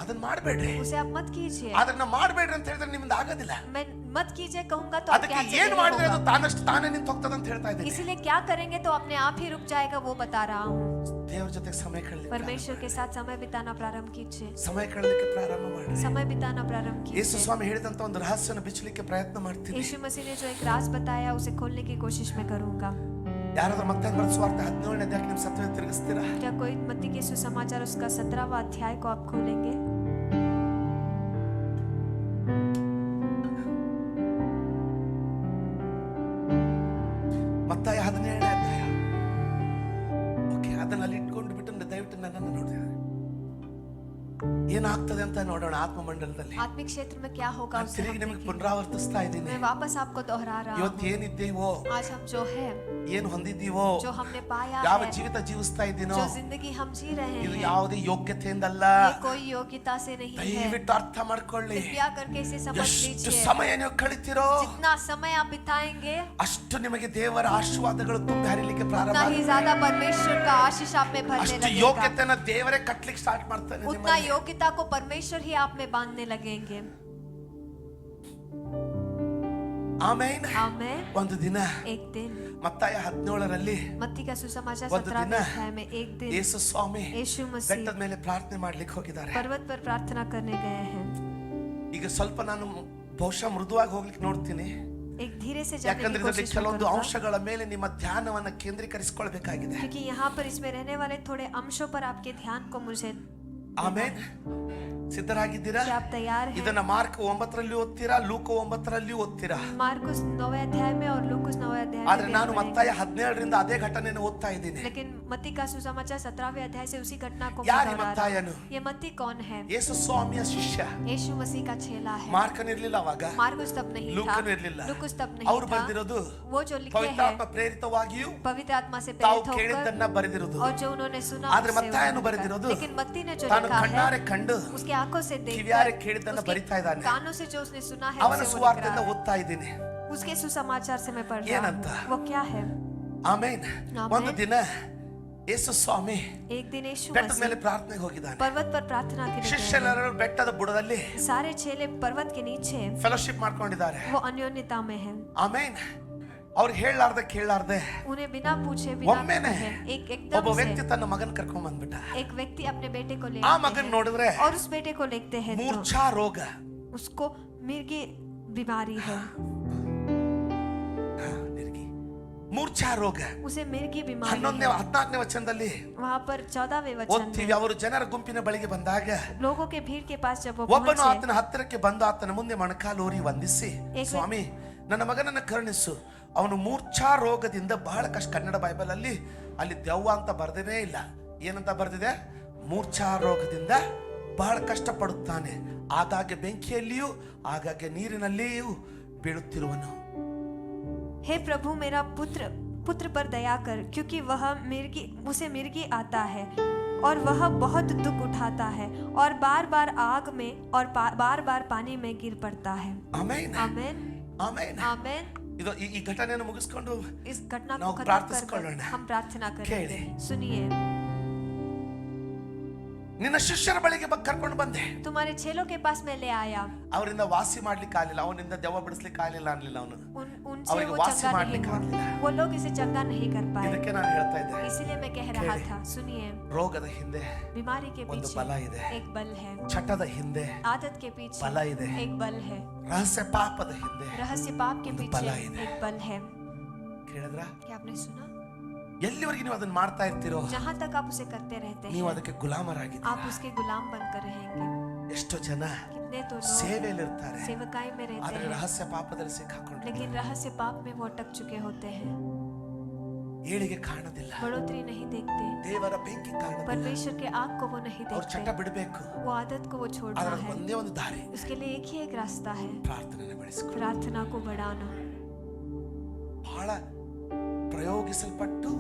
ಅದನ್ನ ಮಾಡಬೇಡ್ರಿ. उसे आप मत कीजिए। ಅದನ್ನ ಮಾಡಬೇಡ್ರಿ ಅಂತ ಹೇಳಿದ್ರೆ ನಿಮ್ಮಿಂದ ಆಗೋದಿಲ್ಲ. मैं मत कीजिए कहूंगा तो आपके ಅದಕ್ಕೆ हाथ से ಏನು नहीं ಮಾಡಿದ್ರೆ ಅದು होगा। ತಾನಷ್ಟು ತಾನೇ ನಿಂತು ಹೋಗ್ತದೆ ಅಂತ ಹೇಳ್ತಾ ಇದ್ದೀನಿ. इसीलिए क्या करेंगे तो अपने आप ही रुक जाएगा, वो बता रहा हूँ। ದೇವರ ಜೊತೆ ಸಮಯ ಕಳೆಯಲಿಕ್ಕೆ परमेश्वर के साथ समय बिताना प्रारंभ कीजिए, ಸಮಯ ಕಳೆಯಲಿಕ್ಕೆ ಪ್ರಾರಂಭ ಮಾಡಿ. समय बिताना प्रारंभ ಯೇಸು कीजिए। ಸ್ವಾಮಿ ಹೇಳಿದಂತ ಒಂದು ರಹಸ್ಯನ ಬಿಚ್ಚಲಿಕ್ಕೆ ಪ್ರಯತ್ನ ಮಾಡ್ತೀನಿ. यीशु मसीह ने जो एक राज बताया उसे खोलने की कोशिश मैं करूंगा। ಯಾರಾದ್ರೂ ಮತ್ತೆ ಬರೆದ ಸುವಾರ್ತೆ 17ನೇ ಅಧ್ಯಾಯಕ್ಕೆ ನಿಮ್ಮ ಸತ್ಯ ತಿರುಗಿಸ್ತೀರಾ? क्या कोई मत्ती के सुसमाचार उसका 17वां अध्याय को आप खोलेंगे? ಮತ್ತಾಯ 17ನೇ ಅಧ್ಯಾಯ. ಓಕೆ, ಅದನ್ನ ಅಲ್ಲಿ ಇಟ್ಕೊಂಡು ಬಿಟ್ಟು ದಯವಿಟ್ಟು ನನ್ನನ್ನು ನೋಡಿ ಏನಾಗ್ತದೆ ಅಂತ ನೋಡೋಣ. ಆತ್ಮಮಂಡಲದಲ್ಲಿ आत्मिक क्षेत्र में क्या होगा ನಾನು उसे ತಿರುಗಿ हम ನಿಮಗೆ देखेंगे। ಪುನರಾವರ್ತಿಸ್ತಾ ಇದ್ದೀನಿ. मैं वापस आपको दोहरा रहा ಇವತ್ತು हूँ। ಏನಿದ್ದೀವೋ, आज हम जो है, ಏನು ಹೊಂದಿದ್ದೀವೋ, जो हमने पाया ಯಾವ है, ಜೀವಿತ ಜೀವಿಸ್ತಾ ಇದ್ದೀನೋ, जो जिंदगी हम जी रहे ಇದು हैं, ಯಾವುದೇ ಯೋಗ್ಯತೆಯಿಂದಲ್ಲ. ये कोई योग्यता से नहीं है। ದಯವಿಟ್ಟು ಅರ್ಥ ಮಾಡ್ಕೊಳ್ಳಿ. कृपया करके इसे समझ ಎಷ್ಟು लीजिए। ಸಮಯ ನೀವು ಕಳಿತೀರೋ जितना समय आप बिताएंगे ಅಷ್ಟು ನಿಮಗೆ ದೇವರ ಆಶೀರ್ವಾದಗಳು ತುಂಬಿ ಹರಿಲಿಕ್ಕೆ ಪ್ರಾರಂಭ उतना ही ಆಗುತ್ತೆ. ज्यादा परमेश्वर का आशीष आप में भरने ಅಷ್ಟು लगेगा। ಯೋಗ್ಯತೆನ ದೇವರೇ ಕಟ್ಲಿಕ್ಕೆ ಸ್ಟಾರ್ಟ್ ಮಾಡ್ತಾನೆ. उतना योग्यता को परमेश्वर ही आप में बांधने लगेंगे। ಆಮೇನ್. आमेन। ಒಂದು ದಿನ एक दिन ಮತ್ತಾಯ 17ರಲ್ಲಿ मत्ती का सुसमाचार ಒಂದು 17वें ದಿನ अध्याय में एक दिन ಯೇಸು ಸ್ವಾಮಿ यीशु मसीह ಬೆಟ್ಟದ ಮೇಲೆ ಪ್ರಾರ್ಥನೆ ಮಾಡ್ಲಿಕ್ಕೆ ಹೋಗಿದ್ದಾರೆ. पर्वत पर प्रार्थना करने गए हैं। ಈಗ ಸ್ವಲ್ಪ ನಾನು ಬಹುಶಃ ಮೃದುವಾಗಿ ಹೋಗ್ಲಿಕ್ಕೆ ನೋಡ್ತೀನಿ. एक धीरे से जाने की ಯಾಕಂದ್ರೆ ಇದರಲ್ಲಿ कोशिश ಕೆಲವೊಂದು करूंगा, ಅಂಶಗಳ ಮೇಲೆ ನಿಮ್ಮ ಧ್ಯಾನವನ್ನ ಕೇಂದ್ರೀಕರಿಸಿಕೊಳ್ಬೇಕಾಗಿದೆ. क्योंकि यहाँ पर इसमें रहने वाले थोड़े अंशों पर आपके ध्यान को मुझे। ಆಮೇನ್. ಸಿದ್ಧರಾಗಿದ್ದೀರಾ? क्या आप तैयार हैं? ಇದನ್ನ ಮಾರ್ಕ್ 9ರಲ್ಲಿ ಓದ್ತೀರಾ, ಲೂಕ 9ರಲ್ಲಿ ಓದ್ತೀರಾ? मार्कुस 9वें अध्याय में और लूकुस 9वें अध्याय ಆದ್ರೆ में ನಾನು भी ಮತ್ತಾಯ 17ರಿಂದ ಅದೇ ಘಟನೆಯನ್ನು ಓದ್ತಾ ಇದ್ದೀನಿ. लेकिन मत्ती का सुसमाचार 17वें अध्याय से उसी घटना को ಯಾರು मैं दोहरा रहा ಮತ್ತಾಯನು? हूं। ये मत्ती कौन है? ಯೇಸು ಸ್ವಾಮಿಯ ಶಿಷ್ಯ. यीशु मसीह का चेला है। ಮಾರ್ಕನಿರ್ಲಿಲ್ಲ ಅವಾಗ, मार्कुस तब नहीं था, ಲೂಕನು ಇರ್ಲಿಲ್ಲ. लूकुस तब ಅವ್ರು नहीं था। ಬರೆದಿರೋದು वो जो लिखे हैं ಪವಿತ್ರಾತ್ಮ ಪ್ರೇರಿತವಾಗಿಯೂ पवित्र आत्मा से ತಾವು प्रेरित होकर ಕೇಳಿದ್ದನ್ನ ಬರೆದಿರೋದು. और जो उन्होंने सुना ಆದ್ರೆ उससे ಮತ್ತಾಯನು उन्होंने ಬರೆದಿರೋದು लिखा। लेकिन मत्ती ने जो ತಾನು लिखा ಕಣ್ಣಾರೆ है ಕಂಡು उसके आंखों से ಕಿವಿಯಾರೆ देखकर ಕೇಳಿದ್ದನ್ನ ಬರಿತಾ उसके ಇದ್ದಾನೆ. कानों से जो उसने सुना है ಅವನ उसे वो लिख ಸುವಾರ್ತೆಯನ್ನ रहा है। ಓದ್ತಾ ಇದ್ದೀನಿ. उसके सुसमाचार से मैं पढ़ रहा ಏನಂತ? हूं। वो क्या है? ಆಮೇನ್. ಒಂದು ದಿನ ಯೇಸು ಸ್ವಾಮಿ एक दिन यीशु ಬೆಟ್ಟದ मसीह ಮೇಲೆ ಪ್ರಾರ್ಥನೆಗೆ ಹೋಗಿದ್ದಾನೆ. पर्वत पर प्रार्थना के लिए गए। ಶಿಷ್ಯರೆಲ್ಲರೂ ಬೆಟ್ಟದ ಬುಡದಲ್ಲಿ सारे चेले पर्वत के नीचे ಫೆಲೋಶಿಪ್ ಮಾಡ್ಕೊಂಡಿದ್ದಾರೆ. वो अन्योन्यता में है। ಆಮೇನ್. ಅವ್ರು ಹೇಳಲಾರ್ದೆ ಕೇಳಲಾರ್ದೆ उन्हें बिना पूछे बिना ಒಮ್ಮೆನೆ कहे ಒಬ್ಬ एकदम ವ್ಯಕ್ತಿ से ತನ್ನ ಮಗನ್ ಕರ್ಕೊಂಡ್ ಬಂದ್ಬಿಟ್ಟ. एक व्यक्ति अपने बेटे को ले ಆ आते ಮಗನ್ हैं ನೋಡಿದ್ರೆ और उस बेटे को देखते हैं तो ಮೂರ್ಛಾ ರೋಗ. उसको मिर्गी बीमारी है। ಮೂರ್ಛಾ ರೋಗ. उसे मिर्गी बीमारी 14ನೇ ವಚನದಲ್ಲಿ वहाँ पर 14वें वचन ಓದ್ತೀವಿ. ಅವರು ಜನರ ಗುಂಪಿನ ಬಳಿಗೆ ಬಂದಾಗ में लोगों के भीड़ के पास जब वो ಒಬ್ಬನು पहुंचे ಆತನ ಹತ್ತಿರಕ್ಕೆ ಬಂದು ಆತನ ಮುಂದೆ ಮೊಣಕಾಲೂರಿ ವಂದಿಸಿ, ಸ್ವಾಮಿ ನನ್ನ ಮಗನನ್ನ ಕರುಣಿಸು, ಅವನು ಮೂರ್ಛಾ ರೋಗದಿಂದ ಬಹಳ ಕಷ್ಟ. ಕನ್ನಡ ಬೈಬಲ್ ಅಲ್ಲಿ ದೆವ್ವ ಅಂತ ಬರ್ದೇನೇ ಇಲ್ಲ. ಏನಂತ ಬರ್ದಿದೆ? ಮೂರ್ಛಾ ರೋಗದಿಂದ ಬಹಳ ಕಷ್ಟಪಡುತ್ತಾನೆ, ಆಗಾಗ್ಗೆ ಬೆಂಕಿಯಲ್ಲಿಯೂ ಆಗಾಗ್ಗೆ ನೀರಿನಲ್ಲಿಯೂ ಬೀಳುತ್ತಿರುವನು. हे प्रभु मेरा पुत्र पर दया कर, क्योंकि वह उसे मिर्गी आता है और वह बहुत दुख उठाता है और बार बार आग में और बार बार पानी में गिर पड़ता है। ಆಮೆನ್. आमेन ಆಮೆನ್. आमेन। ಇದು ಈ ಘಟನೆಯನ್ನು ಮುಗಿಸ್ಕೊಂಡು इस घटना को ನಾವು खत्म कर ಪ್ರಾರ್ಥಿಸಿಕೊಳ್ಳೋಣ. हम प्रार्थना करेंगे। ಕೇಳಿ. सुनिए, ನಿನ್ನ ಶಿಷ್ಯರ ಬಳಿಗೆ ಕರ್ಕೊಂಡು ಬಂದೆ, तुम्हारे चेलों के पास मैं ले आया, ಅವರಿಂದ ವಾಸಿ ಮಾಡ್ಲಿಕ್ಕೆ ಆಗಲಿಲ್ಲ, ಅವನಿಂದ ದೆವ್ವ ಬಿಡಿಸ್ಲಿಕ್ಕೆ ಆಗಲಿಲ್ಲ ಅನ್ಲಿಲ್ಲ. ಅವನು उनसे ಅವರಿಗೆ वो ವಾಸಿ चंगा नहीं ಮಾಡ್ಲಿಕ್ಕೆ हुआ, ಆಗಲಿಲ್ಲ. वो लोग इसे चंगा नहीं कर पाए। ಇದಕ್ಕೆ ನಾನು ಹೇಳ್ತಾ ಇದ್ದೆ, इसीलिए मैं कह रहा ಕೇಳಿ. था, सुनिए, ರೋಗದ ಹಿಂದೆ बीमारी के ಒಂದು पीछे ಬಲ ಇದೆ, एक बल है, ಚಟದ ಹಿಂದೆ आदत के पीछे ಬಲ ಇದೆ, एक बल है, ರಹಸ್ಯ ಪಾಪದ ಹಿಂದೆ रहस्य पाप के ಒಂದು पीछे ಬಲ ಇದೆ. एक बल है। ಕೇಳಿದ್ರ? क्या आपने सुना? ಎಲ್ಲಿವರೆಗೆ ನೀವು ಅದನ್ನ ಮಾಡ್ತಾ ಇರ್ತೀರೋ जहाँ तक आप उसे करते रहते ನೀವು हैं ಅದಕ್ಕೆ ಗುಲಾಮರಾಗಿದ್ದೀರಾ. आप उसके गुलाम बनकर रहेंगे। ಎಷ್ಟೋ ಜನ कितने तो लोग ಸೇವೆಯಲ್ಲಿ ಇರ್ತಾರೆ, सेवकाई में रहते ಆದ್ರೆ हैं ರಹಸ್ಯ ಪಾಪದಲ್ಲಿ ಸಿಕ್ಕಾಕೊಂಡು लेकिन रहस्य पाप में वो अटक चुके होते हैं, ಏಳಿಗೆ ಕಾಣೋದಿಲ್ಲ, बढ़ोतरी नहीं देखते, ದೇವರ ಬೆಂಕಿ ಕಾಣೋದಿಲ್ಲ. परमेश्वर के आग को वो नहीं ಅವ್ರ ಚಟ देखते, ಬಿಡಬೇಕು, वो आदत को वो छोड़ना ಆದ್ರೆ है। ಒಂದೇ ಒಂದು ದಾರಿ, उसके लिए एक ही एक रास्ता है, ಪ್ರಾರ್ಥನೆ ಬೆಳೆಸಿಕೊಳ್ಳಿ. प्रार्थना को बढ़ाना। ಬಹಳ ಪ್ರಯೋಗಿಸಲ್ಪಟ್ಟು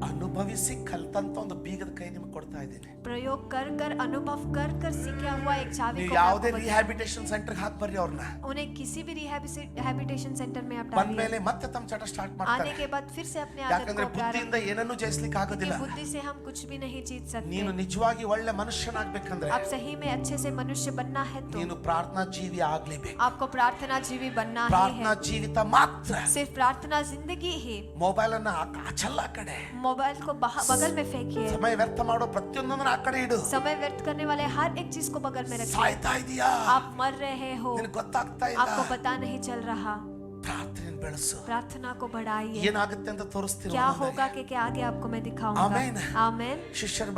ಅನುಭವಿಸಿ ಕಲ್ತಂತ ಒಂದು ಬೀಗದ ಕೈ ನಿಮಗೆ ಕೊಡ್ತಾ ಇದ್ದೀನಿ. प्रयोग कर कर अनुभव कर कर सीखा हुआ एक चाबी ನೀವು को मैं ಯಾವುದೇ आपको बताऊं। ರಿಹ್ಯಾಬಿಟೇಷನ್ ಸೆಂಟರ್ ಹಾಕಿ ಬರ್ರಿ ಅವ್ರನ್ನ उन्हें किसी भी रिहैबिलिटेशन सेंटर में आप ಬಂದ डालिए। ಮೇಲೆ ಮತ್ತೆ ತಮ್ಮ ಚಟ ಸ್ಟಾರ್ಟ್ आने ಮಾಡ್ತಾರೆ के बाद फिर से अपने आदत ಯಾಕಂದ್ರೆ को प्रारंभ ಬುದ್ಧಿಯಿಂದ ಏನನ್ನೂ ಜಯಿಸ್ಲಿಕ್ಕೆ ಆಗೋದಿಲ್ಲ कि बुद्धि से हम कुछ भी नहीं जीत सकते। ನೀನು ನಿಜವಾಗಿ ಒಳ್ಳೆ ಮನುಷ್ಯನಾಗಬೇಕಂದ್ರೆ आप सही में अच्छे से मनुष्य बनना है तो ನೀನು ಪ್ರಾರ್ಥನಾ ಜೀವಿ ಆಗ್ಲೇಬೇಕು आपको प्रार्थना जीवी बनना ही ಪ್ರಾರ್ಥನಾ है। ಜೀವಿತ ಮಾತ್ರ सिर्फ प्रार्थना जिंदगी ही। ಮೊಬೈಲ್ ಅನ್ನ ಆಚಲ್ಲ ಆ ಕಡೆ मोबाइल को बगल में फेंकिए। ಸಮಯ ವ್ಯರ್ಥ ಮಾಡೋ ಪ್ರತಿಯೊಂದನ್ನ ಆ ಕಡೆ ಇಡು समय व्यर्थ करने वाले हर एक चीज को बगल में रखिए। ಸಾಯ್ತಾ ಇದೀಯಾ आप मर रहे हो, ನಿನಗೆ ಗೊತ್ತಾಗ್ತಾ ಇಲ್ಲ आपको पता नहीं चल रहा। ಪ್ರಾರ್ಥನೆ ಬೆಳೆಸು प्रार्थना को बढ़ाइए। ಏನಾಗುತ್ತೆ ಅಂತ ತೋರಿಸ್ತೀನಿ क्या होगा कि आगे आपको मैं दिखाऊंगा। आमीन। आमीन। ಶಿಷ್ಯರ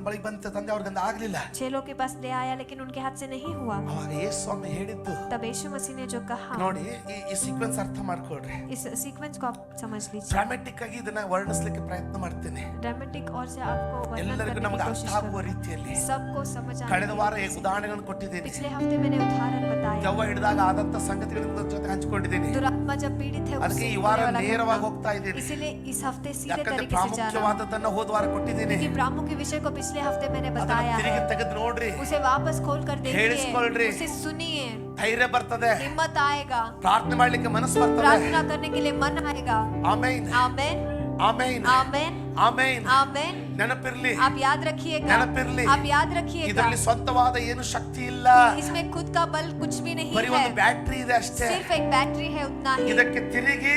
ಬಳಿ ಬಂತ ತಂದೆ ಅವ್ರಿಗಂದ ಆಗ್ಲಿಲ್ಲ चेलों के पास ले आया लेकिन उनके हाथ से नहीं हुआ। ಅವಾಗ ಯೇಸು ಸ್ವಾಮಿ ಹೇಳಿದ್ದು तब यीशु मसीह ने जो कहा, ನೋಡಿ ಈ ಸೀಕ್ವೆನ್ಸ್ ಅರ್ಥ ಮಾಡ್ಕೊಳ್ರಿ इस सीक्वेंस को आप समझ लीजिए। ಡ್ರಾಮೆಟಿಕ್ ಆಗಿ ಇದನ್ನ ವರ್ಣಿಸ್ಲಿಕ್ಕೆ ಪ್ರಯತ್ನ ಮಾಡ್ತೇನೆ ड्रामेटिक और से आपको वर्णन ಎಲ್ಲರಿಗೂ करने ನಮಗೆ की ಅರ್ಥ कोशिश ಆಗುವ करूं। ರೀತಿಯಲ್ಲಿ सबको समझ ಕಳೆದ ವಾರ आने ಈ ಉದಾಹರಣೆಗಳನ್ನು ಕೊಟ್ಟಿದ್ದೀನಿ पिछले हफ्ते मैंने उदाहरण बताया। ದೆವ್ವ ಹಿಡಿದಾಗ ಆದಂತ ಸಂಗತಿಗಳ ಜೊತೆ ಹಂಚಿಕೊಂಡಿದ್ದೀನಿ दुरात्मा जब पीड़ित है ಅದಕ್ಕೆ उससे ಈ ವಾರ होने वाला ನೇರವಾಗಿ घटना। ಹೋಗ್ತಾ ಇದ್ದೀನಿ इसीलिए इस हफ्ते सीधे ಯಾಕಂದ್ರೆ तरीके से जा रहा हूं ಪ್ರಾಮುಖ್ಯವಾದದ್ದನ್ನ ಹೋದ ವಾರ ಕೊಟ್ಟಿದ್ದೀನಿ क्योंकि प्रामुख्य विषय को पिछले हफ्ते मैंने ಅದನ್ನ बताया है। ತಿರುಗಿ ತೆಗೆದು ನೋಡ್ರಿ उसे वापस खोल कर ಹೇಳಿಸ್ಕೊಳ್ರಿ। देखिए, उसे सुनिए, ಧೈರ್ಯ ಬರ್ತದೆ हिम्मत आएगा, ಪ್ರಾರ್ಥನೆ ಮಾಡ್ಲಿಕ್ಕೆ ಮನಸ್ಸು ಬರ್ತದೆ प्रार्थना करने के लिए मन आएगा। ಆಮೇನ್ आमेन, ಆಮೇನ್ आमेन, ಆಮೇನ್ आमेन। ನೆನಪಿರ್ಲಿ आप याद रखिएगा, ನೆನಪಿರ್ಲಿ आप याद रखिएगा, ಇದರಲ್ಲಿ ಸ್ವಂತವಾದ ಏನು ಶಕ್ತಿ ಇಲ್ಲ इसमें खुद का बल कुछ भी नहीं ಬರೀ ಒಂದು है, ಬ್ಯಾಟ್ರಿ ಇದೆ ಅಷ್ಟೇ सिर्फ एक बैटरी है, उतना ही। ಇದಕ್ಕೆ ತಿರುಗಿ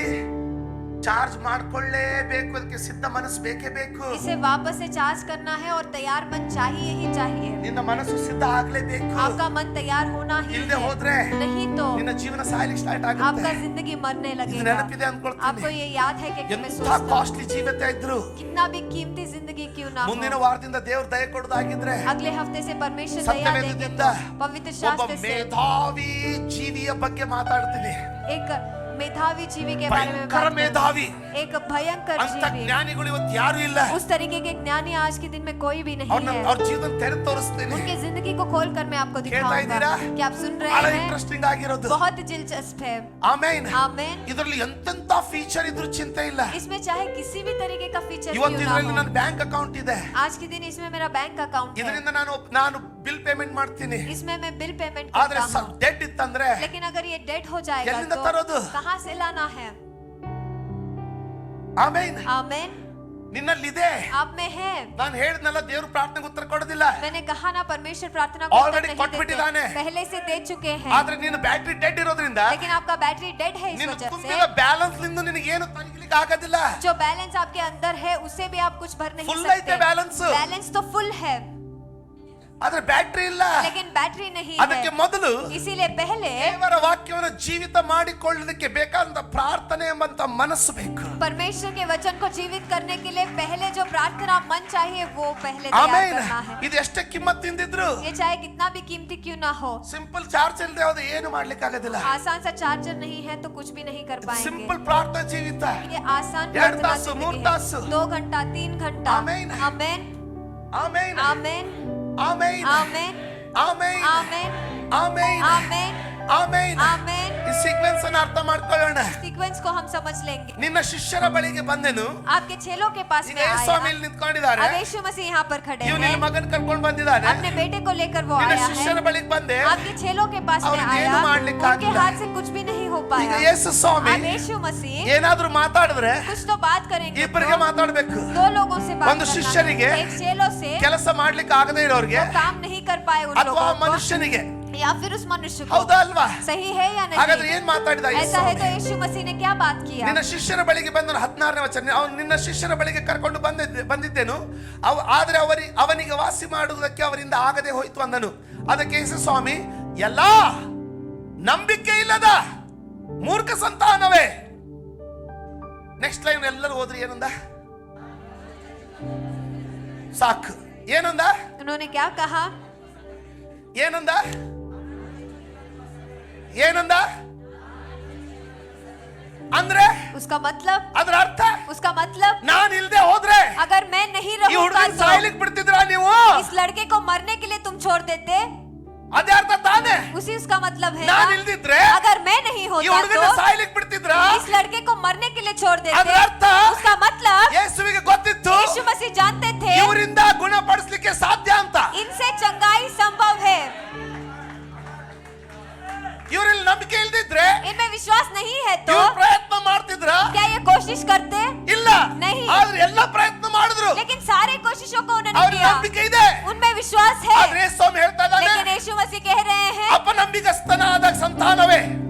ಚಾರ್ಜ್ ಮಾಡ್ಕೊಳ್ಳೇಬೇಕು ಅದಕ್ಕೆ ಸಿದ್ಧ ಮನಸ್ಸು ಬೇಕೇ ಬೇಕು इसे वापस से चार्ज करना है और तैयार मन चाहिए ही चाहिए। ನಿನ್ನ ಮನಸ್ಸು ಸಿದ್ಧ ಆಗ್ಲೇಬೇಕು आपका मन तैयार होना ही ಇಲ್ಲದೆ है, ಹೋದ್ರೆ नहीं तो ನಿನ್ನ ಜೀವನ ಸಾಯ್ಲಿಕ್ಕೆ ಸ್ಟಾರ್ಟ್ आपका ಆಗುತ್ತೆ जिंदगी मरने ಇದು लगेगा। ನೆನಪಿದೆ आपको ಅನ್ಕೊಳ್ತೀನಿ ये याद है कि मैं ಎಂತ सोचता हूं, ಕಾಸ್ಟ್ಲಿ ಜೀವಿತ ಇದ್ರು कितना भी कीमती जिंदगी क्यों ना ಮುಂದಿನ हो, ವಾರದಿಂದ ದೇವ್ರ ದಯ ಕೊಡೋದಾಗಿದ್ರೆ अगले हफ्ते से परमेश्वर दया ಸತ್ಯವೇದದಿಂದ देंगे तो पवित्र ಒಬ್ಬ शास्त्र से ಮೇಧಾವಿ ಜೀವಿಯ ಬಗ್ಗೆ ಮಾತಾಡ್ತೀನಿ एक मेधावी जीवी के बारे में ಭಯಂಕರ बात करूं। ಮೇಧಾವಿ एक भयंकर ಅಂತ जीवी, ಜ್ಞಾನಿಗಳು ಇವತ್ತು ಯಾರು ಇಲ್ಲ उस तरीके के ज्ञानी आज के दिन में कोई भी नहीं ಅವ್ರ है। ಅವ್ರ ಜೀವನ ತೆರೆದು ತೋರಿಸ್ತೀನಿ उनके जिंदगी को खोल कर मैं आपको ಕೇಳ್ತಾ दिखाऊंगा। ಇದ್ದೀರಾ? क्या आप सुन ಬಹಳ रहे हैं? ಇಂಟ್ರೆಸ್ಟಿಂಗ್ ಆಗಿರೋದು बहुत दिलचस्प है। ಆಮೇನ್ आमेन। ಇದರಲ್ಲಿ ಎಂತೆಂತ ಫೀಚರ್ ಇದ್ರೂ ಚಿಂತೆ ಇಲ್ಲ इसमें चाहे किसी भी तरीके का फीचर ಇವತ್ತು क्यों ना ಇದರಲ್ಲಿ हो, ನನ್ನ ಬ್ಯಾಂಕ್ ಅಕೌಂಟ್ ಇದೆ आज के दिन इसमें मेरा बैंक अकाउंट है, ಇದರಿಂದ ನಾನು ಬಿಲ್ ಪೇಮೆಂಟ್ ಮಾಡ್ತೀನಿ इसमें मैं बिल पेमेंट ಆದ್ರೆ करता हूँ। ಡೆಡ್ ಇತ್ತಂದ್ರೆ लेकिन अगर ये डेड हो जाएगा ಎಲ್ಲಿಂದ तो ತರೋದು? कहाँ से लाना है? ಆಮೇನ್ आमेन। ನಿನ್ನಲ್ಲಿದೆ आप में है। ನಾನು ಹೇಳಿದ್ನಲ್ಲ ದೇವ್ರ ಪ್ರಾರ್ಥನೆಗೆ ಉತ್ತರ ಕೊಡೋದಿಲ್ಲ मैंने कहा ना, परमेश्वर प्रार्थना को उत्तर Already नहीं ಕೊಟ್ಬಿಟ್ಟಿದ್ದಾನೆ। देते, पहले से दे चुके हैं। ಆದ್ರೆ ನಿನ್ನ ಬ್ಯಾಟ್ರಿ ಡೆಡ್ ಇರೋದ್ರಿಂದ लेकिन आपका बैटरी डेड है, इस ನಿನ್ನ वजह ತುಂಬಿದ से ಬ್ಯಾಲೆನ್ಸ್ ಲಿಂದ ನಿನಗೆ ಏನು ತೆಗಿಲಿಕ್ಕೆ ಆಗೋದಿಲ್ಲ जो बैलेंस आपके अंदर है उससे भी आप कुछ भर नहीं Full सकते। ಐತೆ balance। बैलेंस तो फुल है ಆದ್ರೆ ಬ್ಯಾಟ್ರಿ ಇಲ್ಲ लेकिन बैटरी नहीं ಅದಕ್ಕೆ है। ಮೊದಲು इसीलिए पहले ದೇವರ ವಾಕ್ಯವನ್ನು ಜೀವಿತ ಮಾಡಿಕೊಳ್ಳಲಿಕ್ಕೆ ಬೇಕಾದಂತ ಪ್ರಾರ್ಥನೆ ಎಂಬಂತ ಮನಸ್ಸು ಬೇಕು परमेश्वर के वचन को जीवित करने के लिए पहले जो प्रार्थना मन चाहिए वो पहले तैयार ಆಮೇನ್ करना है। ಇದು ಎಷ್ಟೇ ಕಿಮ್ಮತ್ತಿಂದಿದ್ರು ये चाहे कितना भी कीमती क्यों ना हो, ಸಿಂಪಲ್ ಚಾರ್ಜ್ ಇಲ್ಲದೆ ಹೋದ್ರೆ ಏನು ಮಾಡ್ಲಿಕ್ಕೆ ಆಗೋದಿಲ್ಲ आसान सा चार्जर नहीं है तो कुछ भी नहीं कर पाएंगे। ಸಿಂಪಲ್ ಪ್ರಾರ್ಥನಾ ಜೀವಿತ ये आसान ಎರಡು प्रार्थना ತಾಸು, जिंदगी ಮೂರು है। ತಾಸು। 2 घंटा 3 घंटा। ಆಮೇನ್। आमेन, ಆಮೇನ್ आमेन, ಆಮೇನ್ आमेन, ಆಮೇನ್ आमेन, ಆಮೇನ್ आमेन, ಆಮೇನ್ आमेन। ಈ ಸೀಕ್ವೆನ್ಸ್ ಅನ್ನು ಅರ್ಥ ಮಾಡ್ಕೊಳ್ಳೋಣ सीक्वेंस को हम समझ लेंगे। ನಿನ್ನ ಶಿಷ್ಯರ ಬಳಿಗೆ ಬಂದೆನು आपके चेलों के पास ಈಗ में ಯೇಸು आया। ಸ್ವಾಮಿ ಇಲ್ಲಿ ನಿಂತ್ಕೊಂಡಿದ್ದಾರೆ अब यीशु मसीह यहाँ पर खड़े ಇವ್ हैं, ನಿನ್ನ ಮಗನ್ ಕರ್ಕೊಂಡು ಬಂದಿದ್ದಾನೆ अपने बेटे को लेकर वो ನಿನ್ನ आया ಶಿಷ್ಯರ है। ಬಳಿಗೆ ಬಂದೆ आपके चेलों के पास में ಅವ್ರಿಗೆ आया, ಏನು ಮಾಡ್ಲಿಕ್ಕೆ उनके ಆಗಿಲ್ಲ। हाथ से कुछ भी नहीं हो ಈಗ पाया। ಯೇಸು ಸ್ವಾಮಿ अब यीशु मसीह ಏನಾದ್ರೂ ಮಾತಾಡಿದ್ರೆ कुछ तो बात करेंगे, ಇಬ್ಬರಿಗೆ तो ಮಾತಾಡ್ಬೇಕು 2 लोगों से बात ಒಂದು करना ಶಿಷ್ಯನಿಗೆ है। एक चेलों से ಕೆಲಸ ಮಾಡ್ಲಿಕ್ಕೆ ಆಗದೇ ಇರೋರಿಗೆ वो काम नहीं कर पाए उन ಅಥವಾ लोगों को, ಮನುಷ್ಯನಿಗೆ या फिर उस मनुष्य को। ಹೌದಾ ಅಲ್ವಾ सही है या ಹಾಗಾದ್ರೆ नहीं? ಏನ್ ಮಾತಾಡಿದ ಯೇಸು ऐसा है तो ಸ್ವಾಮಿ? यीशु मसीह ने क्या बात किया? ನಿನ್ನ ಶಿಷ್ಯರ ಬಳಿಗೆ ಬಂದನು 16ನೇ ವಚನ ಅವನು ನಿನ್ನ ಶಿಷ್ಯರ ಬಳಿಗೆ ಕರ್ಕೊಂಡು ಬಂದಿದ್ದೇನು ಆದ್ರೆ ಅವನಿಗೆ ವಾಸಿ ಮಾಡುವುದಕ್ಕೆ ಅವರಿಂದ ಆಗದೆ ಹೋಯ್ತು ಅಂದನು ಅದಕ್ಕೆ ಯೇಸು ಸ್ವಾಮಿ ಎಲ್ಲಾ ನಂಬಿಕೆ ಇಲ್ಲದ ಮೂರ್ಖ ಸಂತಾನವೇ. ನೆಕ್ಸ್ಟ್ ಲೈನ್ ಎಲ್ಲರೂ ಹೋದ್ರಿ ಏನಂದ ಸಾಕು ಏನಂದ उन्होंने क्या कहा? ಏನಂದ ಏನಂದ ಅಂದ್ರೆ उसका मतलब, ಅದರ ಅರ್ಥ उसका मतलब ನಾನ್ ಇಲ್ದೆ ಹೋದ್ರೆ अगर मैं नहीं ಈ रहूंगा ಹುಡುಗನ್ तो ಸಾಯ್ಲಿಕ್ಕೆ ಬಿಡ್ತಿದ್ರ ನೀವು इस लड़के को मरने के लिए तुम छोड़ देते। ಅದೇ ಅರ್ಥ ತಾನೆ उसी उसका मतलब है ನಾನ್ ना? ಇಲ್ದಿದ್ರೆ अगर मैं नहीं ಈ होता ಹುಡುಗನ तो ಸಾಯ್ಲಿಕ್ಕೆ ಬಿಡ್ತಿದ್ರ इस लड़के को मरने के लिए छोड़ ಅದರ देते। ಅರ್ಥ उसका मतलब ಯೇಸುವಿಗೆ ಗೊತ್ತಿತ್ತು यीशु मसीह जानते थे ಇವರಿಂದ ಗುಣಪಡಿಸಲಿಕ್ಕೆ कोशिश करते ಇಲ್ಲ नहीं। ಆದ್ರೆ ಎಲ್ಲ ಪ್ರಯತ್ನ ಮಾಡಿದ್ರು लेकिन सारे कोशिशों को उन्होंने ಅವ್ರ किया, ನಂಬಿಕೆ ಇದೆ उनमें विश्वास है। ಆದ್ರೆ ಯೇಸು ಹೇಳ್ತಾ ಇದ್ದಾನೆ लेकिन यीशु मसीह कह रहे हैं ಅಪನಂಬಿಕಸ್ಥನಾದ ಸಂತಾನವೇ,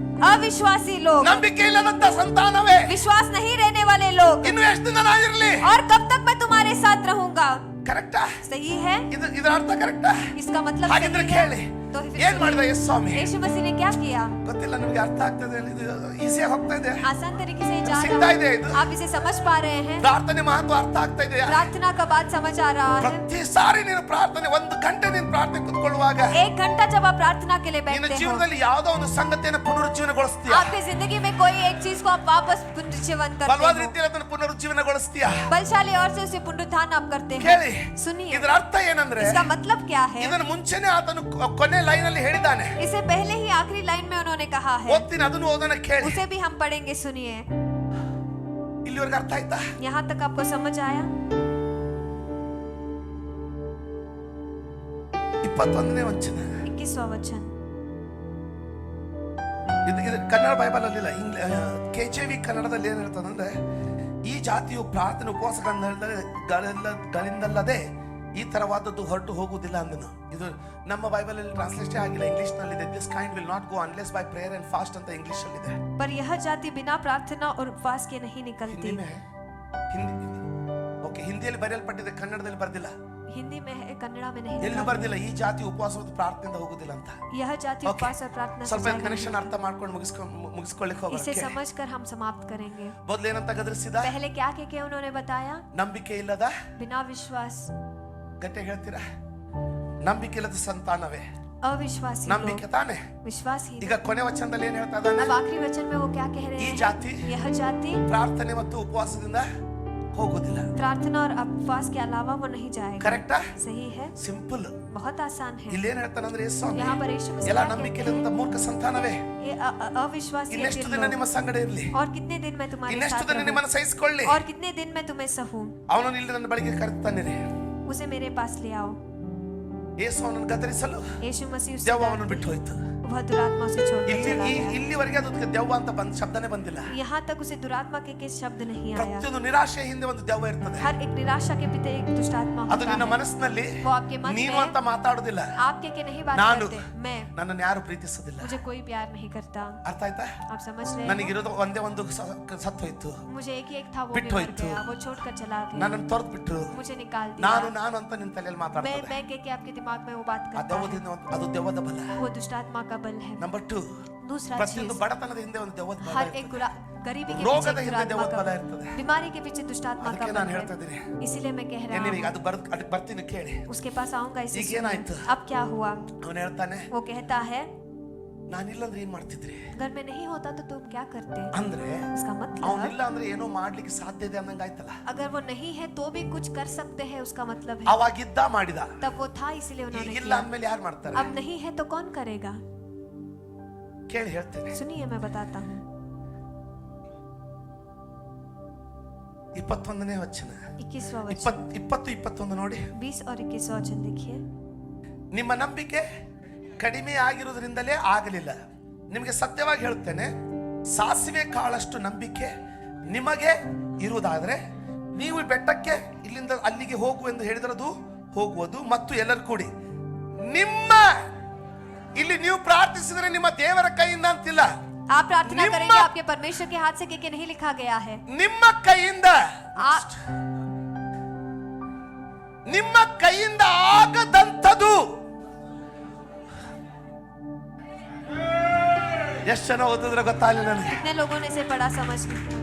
अविश्वासी लोग, ನಂಬಿಕೆ ಇಲ್ಲದಂತ ಸಂತಾನವೇ, विश्वास नहीं रहने वाले लोग, ಇನ್ನು ಎಷ್ಟು ದಿನ ನಾನಿರಲಿ? और कब तक मैं तुम्हारे साथ रहूंगा। ಕರೆಕ್ಟಾ? सही है, ಇದರ ಅರ್ಥ ಕರೆಕ್ಟಾ? इसका मतलब ಹಾಗಿದ್ರೆ सही है। ಕೇಳಿ तो फिर ಏನ್ ಮಾಡಿದ ಯೇಸು ಸ್ವಾಮಿ? यीशु मसीह ने क्या किया? ಗೊತ್ತಿಲ್ಲ ನಿಮಗೆ ಅರ್ಥ ಆಗ್ತದೆ, ಇದು ಈಸಿಯಾಗಿ ಹೋಗ್ತಾ ಇದೆ, आसान तरीके से जा ಸಿಗ್ತಾ रहा ಇದೆ है, ಇದು. आप इसे समझ पा रहे हैं? ಪ್ರಾರ್ಥನೆ ಮಹತ್ವ ಅರ್ಥ ಆಗ್ತಾ ಇದೆ. प्रार्थना का बात समझ आ रहा है? ಪ್ರತಿ ಸಾರಿ ನೀನು ಪ್ರಾರ್ಥನೆ, ಒಂದು ಗಂಟೆ ನೀನು ಪ್ರಾರ್ಥನೆ ಕುತ್ಕೊಳ್ಳುವಾಗ 1 घंटा जब आप प्रार्थना के लिए ನಿನ್ನ बैठते हो, ಜೀವನದಲ್ಲಿ ಯಾವುದೋ ಒಂದು ಸಂಗತಿಯನ್ನು ಪುನರುಜ್ಜೀವನಗೊಳಿಸ್ತೀಯ, आपकी जिंदगी में कोई एक चीज को आप वापस पुनरुज्जीवन करते ಬಲವಾದ हो, ರೀತಿಯಲ್ಲಿ ಅದನ್ನು ಪುನರುಜ್ಜೀವನಗೊಳಿಸ್ತೀಯ. बलशाली और से उसे पुनरुत्थान आप करते हैं। ಕೇಳಿ, सुनिए, ಇದರ ಅರ್ಥ ಏನಂದ್ರೆ इसका मतलब क्या है? ಇದನ್ನು ಮುಂಚೆನೆ ಆತನು ಕೊನೆ ಲೈನ್ ಅಲ್ಲಿ ಹೇಳಿದ್ದಾನೆ. इसे पहले ही आखिरी लाइन में उन्होंने कहा है, ಓದ್ತೀನಿ, ಅದನ್ನು ಓದೋಣ, ಕೇಳಿ. उसे भी हम पढ़ेंगे। सुनिए, ಇಲ್ಲಿವರೆಗೆ ಅರ್ಥ ಆಯ್ತಾ? यहाँ तक आपको समझ आया? 21ನೇ ವಚನ, 21वां वचन। ಇದು ಕನ್ನಡ ಬೈಬಲ್ ಅಲ್ಲಿ ಇಲ್ಲ, KJV ಕನ್ನಡದಲ್ಲಿ ಏನ್ ಹೇಳ್ತದಂದ್ರೆ, ಈ ಜಾತಿಯು ಪ್ರಾರ್ಥನೆ ಉಪವಾಸಗಳಿಂದಲ್ಲದೆ ಈ ತರವಾದದ್ದು ಹೊರಟು ಹೋಗುವುದಿಲ್ಲ ಅಂದನು. ಇದು ನಮ್ಮ ಬೈಬಲ್ ಅಲ್ಲಿ ಟ್ರಾನ್ಸ್ಲೇಷನ್ ಆಗಿಲ್ಲ, ಇಂಗ್ಲಿಷ್ ನಲ್ಲಿ ಇದೆ. This kind will not go unless by prayer and fast ಅಂತ ಇಂಗ್ಲಿಷ್ ಅಲ್ಲಿ ಇದೆ. पर यह जाति बिना प्रार्थना और उपवास के नहीं निकलती। ಓಕೆ, ಹಿಂದಿಯಲ್ಲಿ ಬರೆಯಲ್ಪಟ್ಟಿದೆ, ಕನ್ನಡದಲ್ಲಿ ಬರ್ದಿಲ್ಲ. हिंदी में है, कन्नड़ा में नहीं ಎಲ್ಲೂ लिखा। ಬರ್ದಿಲ್ಲ ಈ ಜಾತಿ ಉಪವಾಸ ಮತ್ತು ಪ್ರಾರ್ಥನೆಯಿಂದ ಹೋಗುದಿಲ್ಲ ಅಂತ. यह जाति Okay. उपवास और प्रार्थना से ಸ್ವಲ್ಪ जाएगा ಕನೆಕ್ಷನ್ नहीं। ಅರ್ಥ ಮಾಡ್ಕೊಂಡು ಮುಗಿಸ್ಕೊಳ್ಳಿಕ್ಕೆ इसे ಹೋಗೋಣ. समझकर हम समाप्त करेंगे। ಮೊದಲು ಏನಂತ ಗದರಿಸಿದ? पहले क्या के उन्होंने बताया? ನಂಬಿಕೆ ಇಲ್ಲದ, बिना विश्वास, ಗಟ್ಟಿ ಹೇಳ್ತೀರಾ? ನಂಬಿಕೆ ಇಲ್ಲದ ಸಂತಾನವೇ, अविश्वासी ನಂಬಿಕೆ लोग, ತಾನೆ. विश्वासहीन। ಈಗ ಕೊನೆ ವಚನದಲ್ಲಿ ಏನ್ ಹೇಳ್ತಾ ಇದ್ದಾನೆ? अब आखिरी वचन में वो क्या कह रहे ಈ हैं? ಜಾತಿ यह जाति ಪ್ರಾರ್ಥನೆ ಮತ್ತು ಉಪವಾಸದಿಂದ ಹೋಗುದಿಲ್ಲ. प्रार्थना और उपवास के अलावा वो नहीं जाएगा। ಕರೆಕ್ಟಾ? सही है, ಸಿಂಪಲ್. बहुत आसान है। ಇಲ್ಲಿ ಏನ್ ಹೇಳ್ತಾನಂದ್ರೆ ಯೇಸು ಸ್ವಾಮಿ, यहाँ पर यीशु मसीह ಎಲ್ಲ क्या ನಂಬಿಕೆ कहते हैं? ಇಲ್ಲದಂತ ಮೂರ್ಖ ಸಂತಾನವೇ, ये अविश्वासी ಇನ್ನೆಷ್ಟು ದಿನ लोग, ನಿಮ್ಮ ಸಂಗಡ ಇರಲಿ, और कितने दिन मैं तुम्हारे ಇನ್ನೆಷ್ಟು साथ ದಿನ रहूं? ನಿಮ್ಮನ್ನು ಸಹಿಸಿಕೊಳ್ಳಿ. और कितने दिन मैं तुम्हें सहूं? ಅವನನ್ನು ಇಲ್ಲಿ ನನ್ನ ಬಳಿಗೆ ಕರೆತಾನಿರಿ. उसे मेरे पास ले आओ। ಯೇಸು ಅವನನ್ನು ಗದರಿಸಲು यीशु मसीह उसे ದೆವ್ವ ಅವನನ್ನು डांटते ಬಿಟ್ಟು ಹೋಯ್ತು. हैं। वह दुरात्मा उसे छोड़कर चला गया। ಇಲ್ಲಿವರೆಗೆ ಅದು ದೆವ್ವ ಅಂತ ಬಂದ ಶಬ್ದನೇ ಬಂದಿಲ್ಲ. यहाँ तक उसे दुरात्मा के शब्द नहीं आया। ಪ್ರತಿಯೊಂದು ನಿರಾಶೆ ಹಿಂದೆ ಒಂದು ದೆವ್ವ ಇರ್ತದೆ. हर एक निराशा के पीछे एक दुष्ट आत्मा ಅದು होता ನಿನ್ನ है। ಮನಸ್ಸಿನಲ್ಲಿ वो आपके मन ನೀನು में ಅಂತ ಮಾತಾಡುದಿಲ್ಲ. आपके के नहीं बात ನಾನು करते। मैं, ನನ್ನನ್ನು ಯಾರು ಪ್ರೀತಿಸೋದಿಲ್ಲ. मुझे कोई प्यार नहीं करता। ಅರ್ಥ ಆಯ್ತಾ? आप समझ रहे ನನಗಿರೋದು ಒಂದೇ ಒಂದು ಸತ್ತು ಹೋಯ್ತು, हो? मुझे एक ही एक था, वो भी बिट्टू मर होइತು. गया, वो छोड़कर चला गया, ನನ್ನನ್ನು ತೊರೆದು ಬಿಟ್ರು. मुझे निकाल ನಾನು दिया। ನಾನು ಅಂತ ನಿನ್ನ ತಲೆಯಲ್ಲಿ ಮಾತಾಡ್ತದೆ. मैं कह के आपके दिमाग में वो बात ಆ करता है। ದೆವ್ವದಿಂದ ಅದು ದೆವ್ವದ ಬಲ. वो दुष्ट आत्मा का बल है। ನಂಬರ್ 2, दूसरा ಪ್ರತಿಯೊಂದು चीज, ಬಡತನದ ಹಿಂದೆ ಒಂದು ದೆವ್ವದ ಬಲ हर एक ಇರ್ತದೆ. गरीबी के ರೋಗದ पीछे एक ಹಿಂದೆ दुरात्मा ದೆವ್ವದ का ಬಲ बल, ಇರ್ತದೆ. बीमारी के पीछे दुष्ट आत्मा का ಅದಕ್ಕೆ बल ನಾನು है। ಹೇಳ್ತಾ ಇದ್ದೀನಿ, इसीलिए मैं कह रहा ನಿನಗೆ हूँ, ಅದು ಅದಕ್ಕೆ ಬರ್ತೀನಿ ಕೇಳಿ. उसके पास आऊंगा इसे ಈಗ सुनिए। ಏನಾಯ್ತು? अब क्या हुआ? ಅವನು ಹೇಳ್ತಾನೆ, वो कहता है, ನಾನಿಲ್ಲಂದ್ರೆ ಏನ್ ಮಾಡ್ತಿದ್ರಿ घर में नहीं होता तो तुम क्या करते? ಅಂದ್ರೆ, उसका मतलब, ಅವನಿಲ್ಲ ಅಂದ್ರೆ ಏನೋ ಮಾಡ್ಲಿಕ್ಕೆ ಸಾಧ್ಯ ಇದೆ ಅನ್ನಂಗ ಆಯ್ತಲ್ಲ. अगर वो नहीं है तो भी कुछ कर सकते हैं, उसका मतलब है ಅವಾಗಿದ್ದ ಮಾಡಿದ, तब वो था इसीलिए उन्होंने ಈಗಿಲ್ಲ किया। ಅಂದ್ಮೇಲೆ ಯಾರು ಮಾಡ್ತಾರೆ? अब नहीं है तो कौन करेगा? ಕೇಳಿ ಹೇಳ್ತೇನೆ. सुनिए, मैं बताता हूँ। 21ನೇ ವಚನ, 21वां वचन, 20-21 ನೋಡಿ. 20 और 21वां वचन देखिए। ನಿಮ್ಮ ನಂಬಿಕೆ ಕಡಿಮೆ ಆಗಿರುವುದರಿಂದಲೇ ಆಗಲಿಲ್ಲ. ನಿಮಗೆ ಸತ್ಯವಾಗಿ ಹೇಳುತ್ತೇನೆ, ಸಾಸಿವೆ ಕಾಳಷ್ಟು ನಂಬಿಕೆ ನಿಮಗೆ ಇರುವುದಾದರೆ ನೀವು ಬೆಟ್ಟಕ್ಕೆ ಇಲ್ಲಿಂದ ಅಲ್ಲಿಗೆ ಹೋಗು ಎಂದು ಹೇಳಿದ್ರದು ಹೋಗುವುದು, ಮತ್ತು ಎಲ್ಲರೂ ಕೂಡಿ ನಿಮ್ಮ, ಇಲ್ಲಿ ನೀವು ಪ್ರಾರ್ಥಿಸಿದರೆ ನಿಮ್ಮ ದೇವರ ಕೈಯಿಂದ ಅಂತಿಲ್ಲ, आप प्रार्थना निम्मा- करेंगे आपके परमेश्वर के हाथ से के नहीं लिखा गया है। ನಿಮ್ಮ ಕೈಯಿಂದ, ನಿಮ್ಮ ಕೈಯಿಂದ ಆಗದಂಥದು. ಎಷ್ಟು ಜನ ಓದಿದ್ರೆ ಗೊತ್ತಾಗಲಿಲ್ಲ ನನಗೆ. कितने लोगों ने इसे पढ़ा समझ नहीं?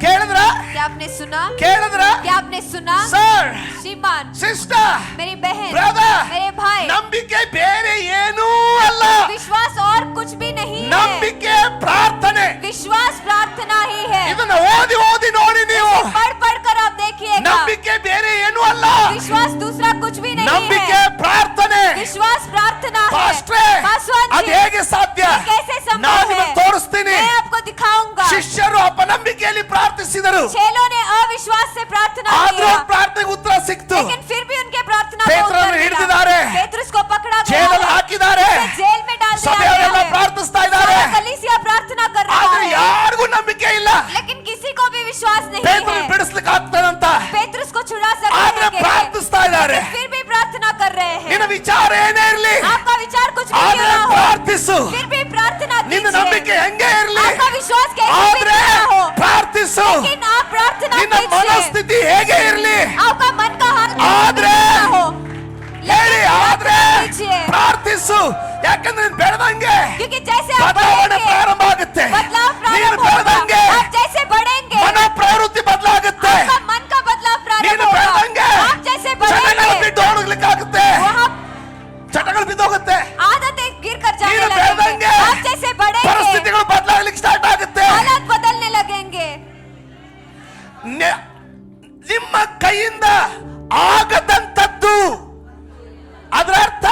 ಕೇಳಿದ್ರ? क्या आपने सुना? ಕೇಳಿದ್ರ? क्या आपने सुना? ಸರ್, श्रीमान, ಸಿಸ್ಟರ್, मेरी बहन, ಬ್ರದರ್, मेरे भाई, ನಂಬಿಕೆ ಬೇರೆ ಏನೂ ಅಲ್ಲ. विश्वास और कुछ भी नहीं है। ನಂಬಿಕೆ ಪ್ರಾರ್ಥನೆ. विश्वास प्रार्थना ही है। ಇದನ್ನ ಓದಿ ಓದಿ ನೋಡಿ ನೀವು. पढ़ पढ़ कर आप देखिएगा। ನಂಬಿಕೆ ಬೇರೆ ಏನೂ ಅಲ್ಲ. विश्वास दूसरा कुछ भी नहीं ನಂಬಿಕೆ है। ಪ್ರಾರ್ಥನೆ. विश्वास प्रार्थना है। ಪಾಸ್ಟ್ರೇ, पासवान ಅದು जी, ಹೇಗೆ ಸಾಧ್ಯ? ये कैसे संभव ನಾನು है? ನಿಮಗೆ ತೋರಿಸ್ತೀನಿ. मैं आपको दिखाऊंगा। ಶಿಷ್ಯರು ಅಪನಂಬಿಕೆಯಲ್ಲಿ ಪ್ರಾರ್ಥಿಸಿದರು, चेलों ने अविश्वास से प्रार्थना ಆದ್ರೂ किया, ಪ್ರಾರ್ಥನೆಗೆ ಉತ್ತರ ಸಿಕ್ತು. लेकिन फिर भी उनके प्रार्थना को ಪೇತ್ರನನ್ನು उत्तर मिला। ಹಿಡಿದಿದ್ದಾರೆ, पेतरुस को पकड़ा गया, ಜೈಲಲ್ಲಿ ಹಾಕಿದ್ದಾರೆ, जेल में डाल दिया ಸಭೆಯವರೆಲ್ಲ गया है। ಪ್ರಾರ್ಥಿಸ್ತಾ ಇದ್ದಾರೆ, सारा कलीसिया प्रार्थना कर रहा ಆದ್ರೆ है, ಯಾರಿಗೂ ನಂಬಿಕೆ ಇಲ್ಲ. लेकिन किसी को भी विश्वास नहीं ಪೇತ್ರನ है। ಬಿಡಿಸ್ಲಿಕ್ಕೆ ಆಗ್ತಾನಂತ, पेतरुस को छुड़ा सकते ಆದ್ರೆ हैं, ಪ್ರಾರ್ಥಿಸ್ತಾ ಇದ್ದಾರೆ. फिर भी प्रार्थना कर रहे ನಿನ್ನ हैं। ವಿಚಾರ ಏನೇ ಇರ್ಲಿ, आपका विचार कुछ भी ಆದ್ರೆ क्यों ना हो, ಪ್ರಾರ್ಥಿಸು. फिर भी प्रार्थना ನಿನ್ನ ನಂಬಿಕೆ कीजिए। ಹೆಂಗೆ ಇರ್ಲಿ, आपका विश्वास कैसे भी ಆದ್ರೆ क्यों ना हो, ಪ್ರಾರ್ಥಿಸು. लेकिन आप प्रार्थना ನಿನ್ನ कीजिए। ಮನಸ್ಥಿತಿ ಹೇಗೆ ಇರ್ಲಿ, आपका मन का हाल आद्रे, कैसे भी ना हो, ಹೇಳಿ, लेकिन ಆದ್ರೆ प्रार्थना कीजिए। ಪ್ರಾರ್ಥಿಸು. ಯಾಕಂದ್ರೆ ನೀನು ಬೆಳೆದಂಗೆ क्योंकि जैसे आप ಬದಲಾವಣೆ बढ़ेंगे, ಪ್ರಾರಂಭ ಆಗುತ್ತೆ. बदलाव ನೀನು प्रारंभ होगा। ಬೆಳೆದಂಗೆ आप जैसे बढ़ेंगे, ಮನ ಪ್ರವೃತ್ತಿ ಬದಲಾಗುತ್ತೆ. आपका मन का बदलाव प्रारंभ ನೀನು होगा। ಬೆಳೆದಂಗೆ आप जैसे ಚಟಗಳು बढ़ेंगे, ಬಿದ್ದು ಹೋಗ್ಲಿಕ್ಕಾಗುತ್ತೆ. वहाँ ಚಟಗಳು ಬಿದ್ದೋಗುತ್ತೆ. आदतें गिर कर जाने ನೀನು लगेंगे। ಬೆಳೆದಂಗೆ आप जैसे बढ़ेंगे, ಪರಿಸ್ಥಿತಿಗಳು ಬದಲಾಗ್ಲಿಕ್ಕೆ ಸ್ಟಾರ್ಟ್ ಆಗುತ್ತೆ. हालात बदलने लगेंगे। ನಿಮ್ಮ ಕೈಯಿಂದ ಆಗದಂತದ್ದು, ಅದರ ಅರ್ಥ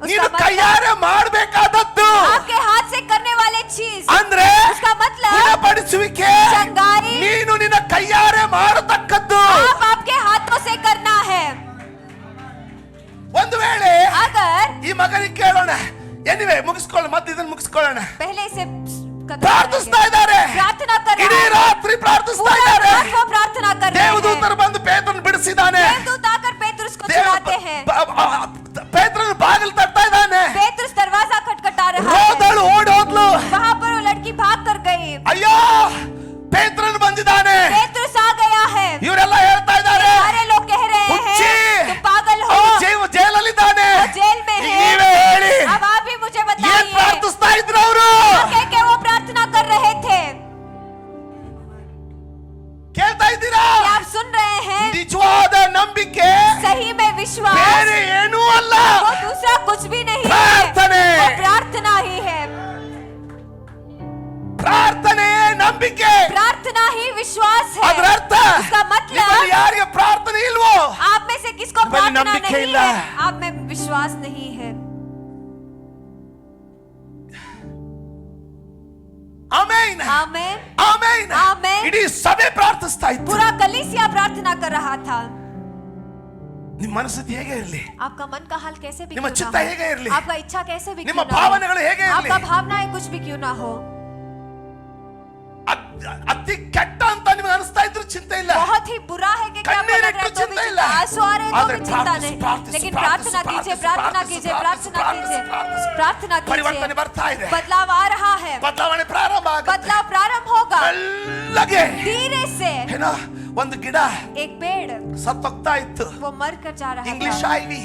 ನೀನು ಕೈಯಾರೆ ಮಾಡಬೇಕಾದದ್ದು आपके हाथ से करने वाले चीज, ಅಂದ್ರೆ उसका मतलब ಗುಣಪಡಿಸುವಿಕೆ चंगाई ನೀನು ನಿನ್ನ ಕೈಯಾರೆ ಮಾಡತಕ್ಕದ್ದು. आप आपके हाथों से करना है। ಒಂದು ವೇಳೆ अगर ಈ ಮಗನಿಗೆ ಕೇಳೋಣ, ಎನಿವೆ ಮುಗಿಸ್ಕೊಳ್ಳೋಣ, ಮತ್ತೆ ಇದನ್ನ ಮುಗಿಸ್ಕೊಳ್ಳೋಣ. पहले से ಪ್ರಾರ್ಥಿಸ್ತಾ ಇದ್ದಾರೆ, प्रार्थना कर ಇಡೀ रहे हैं, ರಾತ್ರಿ ಪ್ರಾರ್ಥಿಸ್ತಾ पूरा ಇದ್ದಾರೆ. रात वो प्रार्थना कर रहे हैं। ದೇವದೂತರು ಬಂದು ಪೇತ್ರನ ಬಿಡಿಸಿದ್ದಾನೆ. देवदूत आकर पेतरुस को छुड़ाते हैं। ಪೇತ್ರನ ಬಾಗಿಲು ತಟ್ತಾ ಇದ್ದಾನೆ. पेतरुस दरवाजा खटखटा रहा है। ರೋದಳು ಓಡಿ ಹೋದ್ಲು. वहाँ पर वो लड़की भाग कर गई। ಅಯ್ಯೋ ಪೇತ್ರನು ಬಂದಿದ್ದಾನೆ. पेतरुस आ गया है। ಇವರೆಲ್ಲ ಹೇಳ್ತಾ ಇದ್ದಾರೆ, सारे लोग कह रहे ಹುಚ್ಚಿ, हैं तुम पागल हो, ಅವನು ಜೈಲಲ್ಲಿದ್ದಾನೆ. वो जेल में ಈಗ है। ನೀವೇ ಹೇಳಿ, अब आप ही मुझे ಏನ್ बताइए, ಪ್ರಾರ್ಥಿಸ್ತಾ ಇದ್ರು ಅವರು? कह के वो प्रार्थना कर रहे थे। ಕೇಳ್ತಾ ಇದ್ದೀರಾ? क्या आप सुन रहे हैं? ನಿಜವಾದ ನಂಬಿಕೆ सही में विश्वास ಬೇರೆ ಏನೂ ಅಲ್ಲ, वो दूसरा कुछ भी नहीं है, ಪ್ರಾರ್ಥನೆ. वो प्रार्थना ही है। ಪ್ರಾರ್ಥನೆ ನಂಬಿಕೆ. प्रार्थना ही विश्वास है। ಅದರ ಅರ್ಥ उसका मतलब ನಿಮ್ಮಲ್ಲಿ ಯಾರಿಗೆ ಪ್ರಾರ್ಥನೆ ಇಲ್ವೋ, आप में से किसको निम्बल प्रार्थना नंबिके नहीं ಇಲ್ಲ. है, आप में विश्वास नहीं है। ಆಮೆನ್, आमेन, ಆಮೆನ್. ಆಮೆನ್. ಇಡೀ ಸಭೆ ಪ್ರಾರ್ಥಿಸ್ತಾ ಇತ್ತು. पूरा कलीसिया प्रार्थना कर रहा था। ನಿಮ್ಮ ಮನಸ್ಥಿತಿ ಹೇಗೆ ಇರಲಿ, आपका मन का हाल कैसे भी ನಿಮ್ಮ क्यों ಚಿತ್ತ ना ಹೇಗೆ हो, ಇರಲಿ, आपका इच्छा कैसे भी ನಿಮ್ಮ क्यों ना हो, ಭಾವನೆಗಳು ಹೇಗೆ ಇರಲಿ, आपका भावनाएं कुछ भी क्यों ना हो, ಅತಿ ಕೆಟ್ಟ ಅಂತ ನಿಮಗೆ ಅನಿಸ್ತಾ ಇದ್ರು ಚಿಂತೆ ಇಲ್ಲ. बहुत ही बुरा है कि क्या आपको लग रहा है तो भी चिंता चिंता, आंसू आ रहे हैं तो आदर भी चिंता प्रार्थना, नहीं, प्रार्थना, लेकिन प्रार्थना, प्रार्थना कीजिए, प्रार्थना, प्रार्थना कीजिए, प्रार्थना प्रार्थना, कीजिए, प्रार्थना, प्रार्थना ಪರಿವರ್ತನೆ कीजिए। ಬರ್ತಾ ಇದೆ, बदलाव आ रहा है, ಬದಲಾವಣೆ ಪ್ರಾರಂಭ ಆಗುತ್ತೆ. बदलाव प्रारंभ होगा ಮೆಲ್ಲಗೆ धीरे से। ಏನೋ ಒಂದು ಗಿಡ एक पेड़ ಸತ್ತೋಗ್ತಾ ಇತ್ತು. वो मर कर जा रहा ಇಂಗ್ಲಿಷ್ था, ಐವಿ,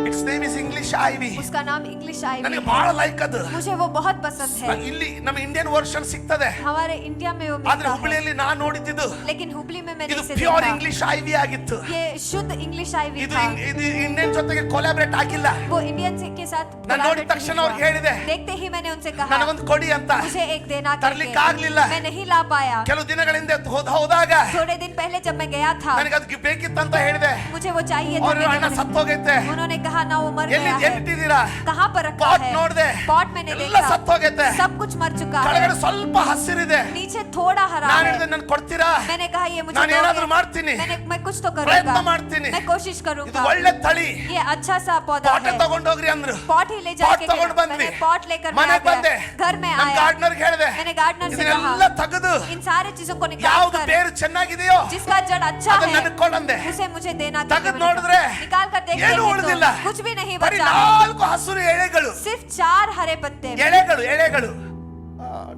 ಇಟ್ಸ್ ನೇಮ್ ಇಸ್ ಇಂಗ್ಲಿಷ್ ಐವಿ. उसका नाम इंग्लिश आईवी ನನಗೆ है। ಬಹಳ ಲೈಕ್ ಅದು. मुझे वो बहुत पसंद है। ಇಲ್ಲಿ ನಮ್ಮ ಇಂಡಿಯನ್ ವರ್ಷನ್ ಸಿಗ್ತದೆ, हमारे इंडिया में वो ಆದ್ರೆ मिलता है, ಹುಬ್ಳಿಯಲ್ಲಿ ನಾನು ನೋಡಿದ್ದು लेकिन हुबली में मैंने ಇದು इसे ಪ್ಯೂರ್ देखा। ಇಂಗ್ಲಿಷ್ ಐವಿ ಆಗಿತ್ತು. ये शुद्ध इंग्लिश आईवी ಇದು था, ಇದು ಇಂಡಿಯನ್ ಜೊತೆಗೆ ಕೊಲಾಬ್ರೇಟ್ ಆಗಿಲ್ಲ. वो इंडियन के साथ ನಾನು ನೋಡಿದ collaborate ತಕ್ಷಣ नहीं ಅವ್ರಿಗೆ हुआ। ಹೇಳಿದೆ, देखते ही मैंने उनसे कहा ನನಗೊಂದು ಕೊಡಿ ಅಂತ. मुझे एक देना ತರ್ಲಿಕ್ಕೆ करके, ಆಗ್ಲಿಲ್ಲ. मैं नहीं ला पाया। ಕೆಲವು ದಿನಗಳ ಹಿಂದೆ ಹೋದಾಗ थोड़े दिन पहले जब मैं गया था, ನನಗೆ ಅದಕ್ಕೆ ಬೇಕಿತ್ತಂತ ಹೇಳಿದೆ. मुझे वो चाहिए था, ಅವ್ರ मैंने ಅಣ್ಣ उन्हें- ಸತ್ತೋಗೈತೆ, उन्होंने कहा ना वो मर ಎಲ್ಲಿ गया है, ಎಲ್ಲಿಟ್ಟಿದ್ದೀರಾ? कहाँ पर रखा ಪಾಟ್ है? ನೋಡಿದೆ, पॉट मैंने ಎಲ್ಲ देखा, ಸತ್ತೋಗೈತೆ. सब कुछ मर चुका है, ಕೆಳಗಡೆ ಸ್ವಲ್ಪ ಹಸಿರಿದೆ. नीचे थोड़ा हरा ನಾನು है। ಹೇಳಿದೆ, ನನ್ ಕೊಡ್ತೀರಾ? मैंने कहा ये मुझे ನಾನು दोगे? ಏನಾದ್ರೂ ಮಾಡ್ತೀನಿ, मैं कुछ तो ಪ್ರಯತ್ನ करूंगा, ಮಾಡ್ತೀನಿ. मैं कोशिश ಇದು करूंगा। ಒಳ್ಳೆ ತಳಿ, ये अच्छा सा पौधा ಪಾಟ್ है, ತಗೊಂಡೋಗ್ರಿ ಅಂದ್ರು. पॉट ही ले ಪಾಟ್ जाके ತಗೊಂಡು ಬಂದ್ವಿ. मैंने पॉट लेकर मैं आ ಮನೆಗೆ ಬಂದೆ, गया, घर में ನಮ್ಮ आया, ಗಾರ್ಡನರ್ ಹೇಳಿದೆ, मैंने गार्डनर से ಇದನ್ನೆಲ್ಲ कहा ತೆಗೆದು इन सारे चीजों को निकाल ಯಾವ್ದು कर ಬೇರು ಚೆನ್ನಾಗಿದೆಯೋ जिसका जड़ अच्छा ಅದನ್ನ है ನನಗೆ ಕೊಡಂದೆ. उसे मुझे देना ತೆಗೆದು ನೋಡಿದ್ರೆ निकाल कर देखते ಏನು हैं ಉಳಿದಿಲ್ಲ, तो कुछ भी नहीं ಬರೀ बचा है, 4 ಹಸಿರು ಎಳೆಗಳು, सिर्फ 4 हरे पत्ते, ಎಳೆಗಳು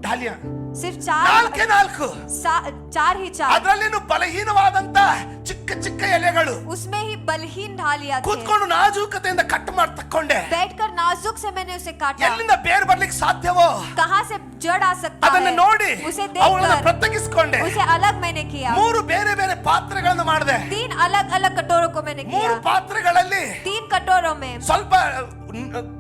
ಢಾಲಿಯಾ, सिर्फ 4 चार ही 4, ಅದರಲ್ಲಿನೂ ಬಲಹೀನವಾದಂತ ಚಿಕ್ಕ ಚಿಕ್ಕ ಎಲೆಗಳು. उसमें ही बलहीन ढालियां थे। ಕೂತ್ಕೊಂಡು ನಾಜೂಕತೆಯಿಂದ ಕಟ್ ಮಾಡಿ ತಕ್ಕೊಂಡೆ. बैठकर नाजुक से मैंने उसे काटा, ಎಲ್ಲಿಂದ ಬೇರು ಬರ್ಲಿಕ್ಕೆ ಸಾಧ್ಯವೋ कहाँ से जड़ आ सकता ಅದನ್ನ है, ನೋಡಿ उसे ಅವುಗಳನ್ನ देखकर ಪ್ರತ್ಯೇಕಿಸಿಕೊಂಡೆ. उसे अलग मैंने किया। 3 ಬೇರೆ ಬೇರೆ ಪಾತ್ರೆಗಳನ್ನು ಮಾಡಿದೆ. 3 अलग अलग कटोरों को मैंने 3 किया, ಪಾತ್ರೆಗಳಲ್ಲಿ 3 कटोरों में ಸ್ವಲ್ಪ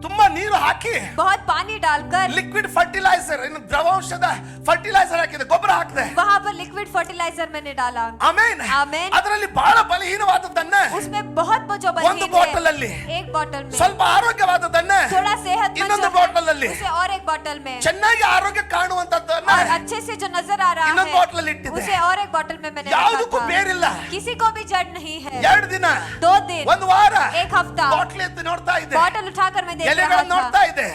ತುಂಬಾ ನೀರು ಹಾಕಿ बहुत पानी डालकर ಲಿಕ್ವಿಡ್ ಫರ್ಟಿಲೈಸರ್, ಇನ್ನು ದ್ರವಾಂಶದ ಫರ್ಟಿಲೈಸರ್ ಹಾಕಿದೆ, ಗೊಬ್ಬರ ಹಾಕಿದೆ. वहाँ पर लिक्विड फर्टिलाइजर मैंने डाला, ಆಮೆನ್. आमेन। ಅದರಲ್ಲಿ ಬಹಳ ಬಲಹೀನವಾದದ್ದನ್ನ उसमें बहुत जो ಒಂದು बलहीन ಬಾಟಲ್ है, ಅಲ್ಲಿ, एक बोतल में ಸ್ವಲ್ಪ ಆರೋಗ್ಯವಾದದ್ದನ್ನ थोड़ा सेहतमंद ಇನ್ನೊಂದು जो है, ಬಾಟಲ್ ಅಲ್ಲಿ, उसे और एक बोतल में, ಚೆನ್ನಾಗಿ ಆರೋಗ್ಯ ಕಾಣುವಂತದ್ದನ್ನ और अच्छे से जो नजर आ रहा ಇನ್ನೊಂದು है ಬಾಟಲ್ ಅಲ್ಲಿ ಇಟ್ಟಿದೆ. उसे और एक बोतल में मैंने ಯಾವುದಕ್ಕೂ रखा था। ಬೇರಿಲ್ಲ. किसी को भी जड़ नहीं है। 2 ದಿನ, 2 दिन, 1 ವಾರ एक हफ्ता ಬಾಟಲ್ ಎತ್ತಿ ನೋಡ್ತಾ ಇದ್ದೆ, बोतल उठाकर मैं देख रहा ಎಲೆಗಳನ್ನು ನೋಡ್ತಾ था, ಇದ್ದೆ.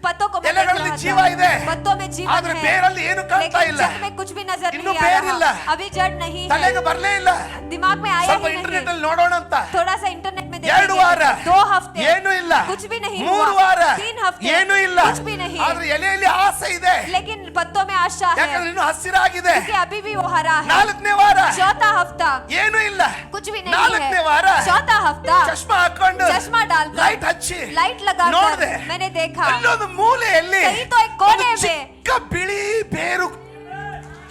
पत्तों को मैं देख ಎಲೆಗಳಲ್ಲಿ रहा ಜೀವ था। ಇದೆ, पत्तों में जीवन ಆದ್ರೆ है, ಬೇರಲ್ಲಿ ಏನು ಕಾಣ್ತಾ लेकिन ಇಲ್ಲ, जड़ में कुछ भी नजर ಇನ್ನು नहीं आ ಬೇರಿಲ್ಲ, रहा, अभी जड़ नहीं है, ತಲೆಗೆ ಬರ್ಲೇ ಇಲ್ಲ. दिमाग में आया ಸ್ವಲ್ಪ ही ಇಂಟರ್ನೆಟ್ नहीं। ಅಲ್ಲಿ ನೋಡೋಣ ಅಂತ थोड़ा सा इंटरनेट में 2 ವಾರ देखेंगे, 2 हफ्ते ಏನು ಇಲ್ಲ, कुछ भी नहीं 3 हुआ, ವಾರ 3 हफ्ते ಏನು ಇಲ್ಲ, कुछ भी नहीं, ಆದ್ರೆ ಎಲೆಯಲ್ಲಿ ಆಸೆ ಇದೆ, लेकिन पत्तों में आशा है ಯಾಕಂದ್ರೆ ಇನ್ನು ಹಸಿರಾಗಿದೆ. क्योंकि अभी भी वो हरा है। 4ನೇ ವಾರ 4था हफ्ता ಏನು ಇಲ್ಲ, कुछ भी नहीं 4ನೇ है। ವಾರ 4था हफ्ता ಚಶ್ಮಾ ಹಾಕೊಂಡು चश्मा डालकर ಲೈಟ್ ಹಚ್ಚಿ लाइट लगाकर ನೋಡಿದೆ, मैंने देखा ಅಲ್ಲೊಂದು ಮೂಲೆಯಲ್ಲಿ कहीं तो एक कोने ಒಂದು में ಚಿಕ್ಕ ಬಿಳಿ ಬೇರು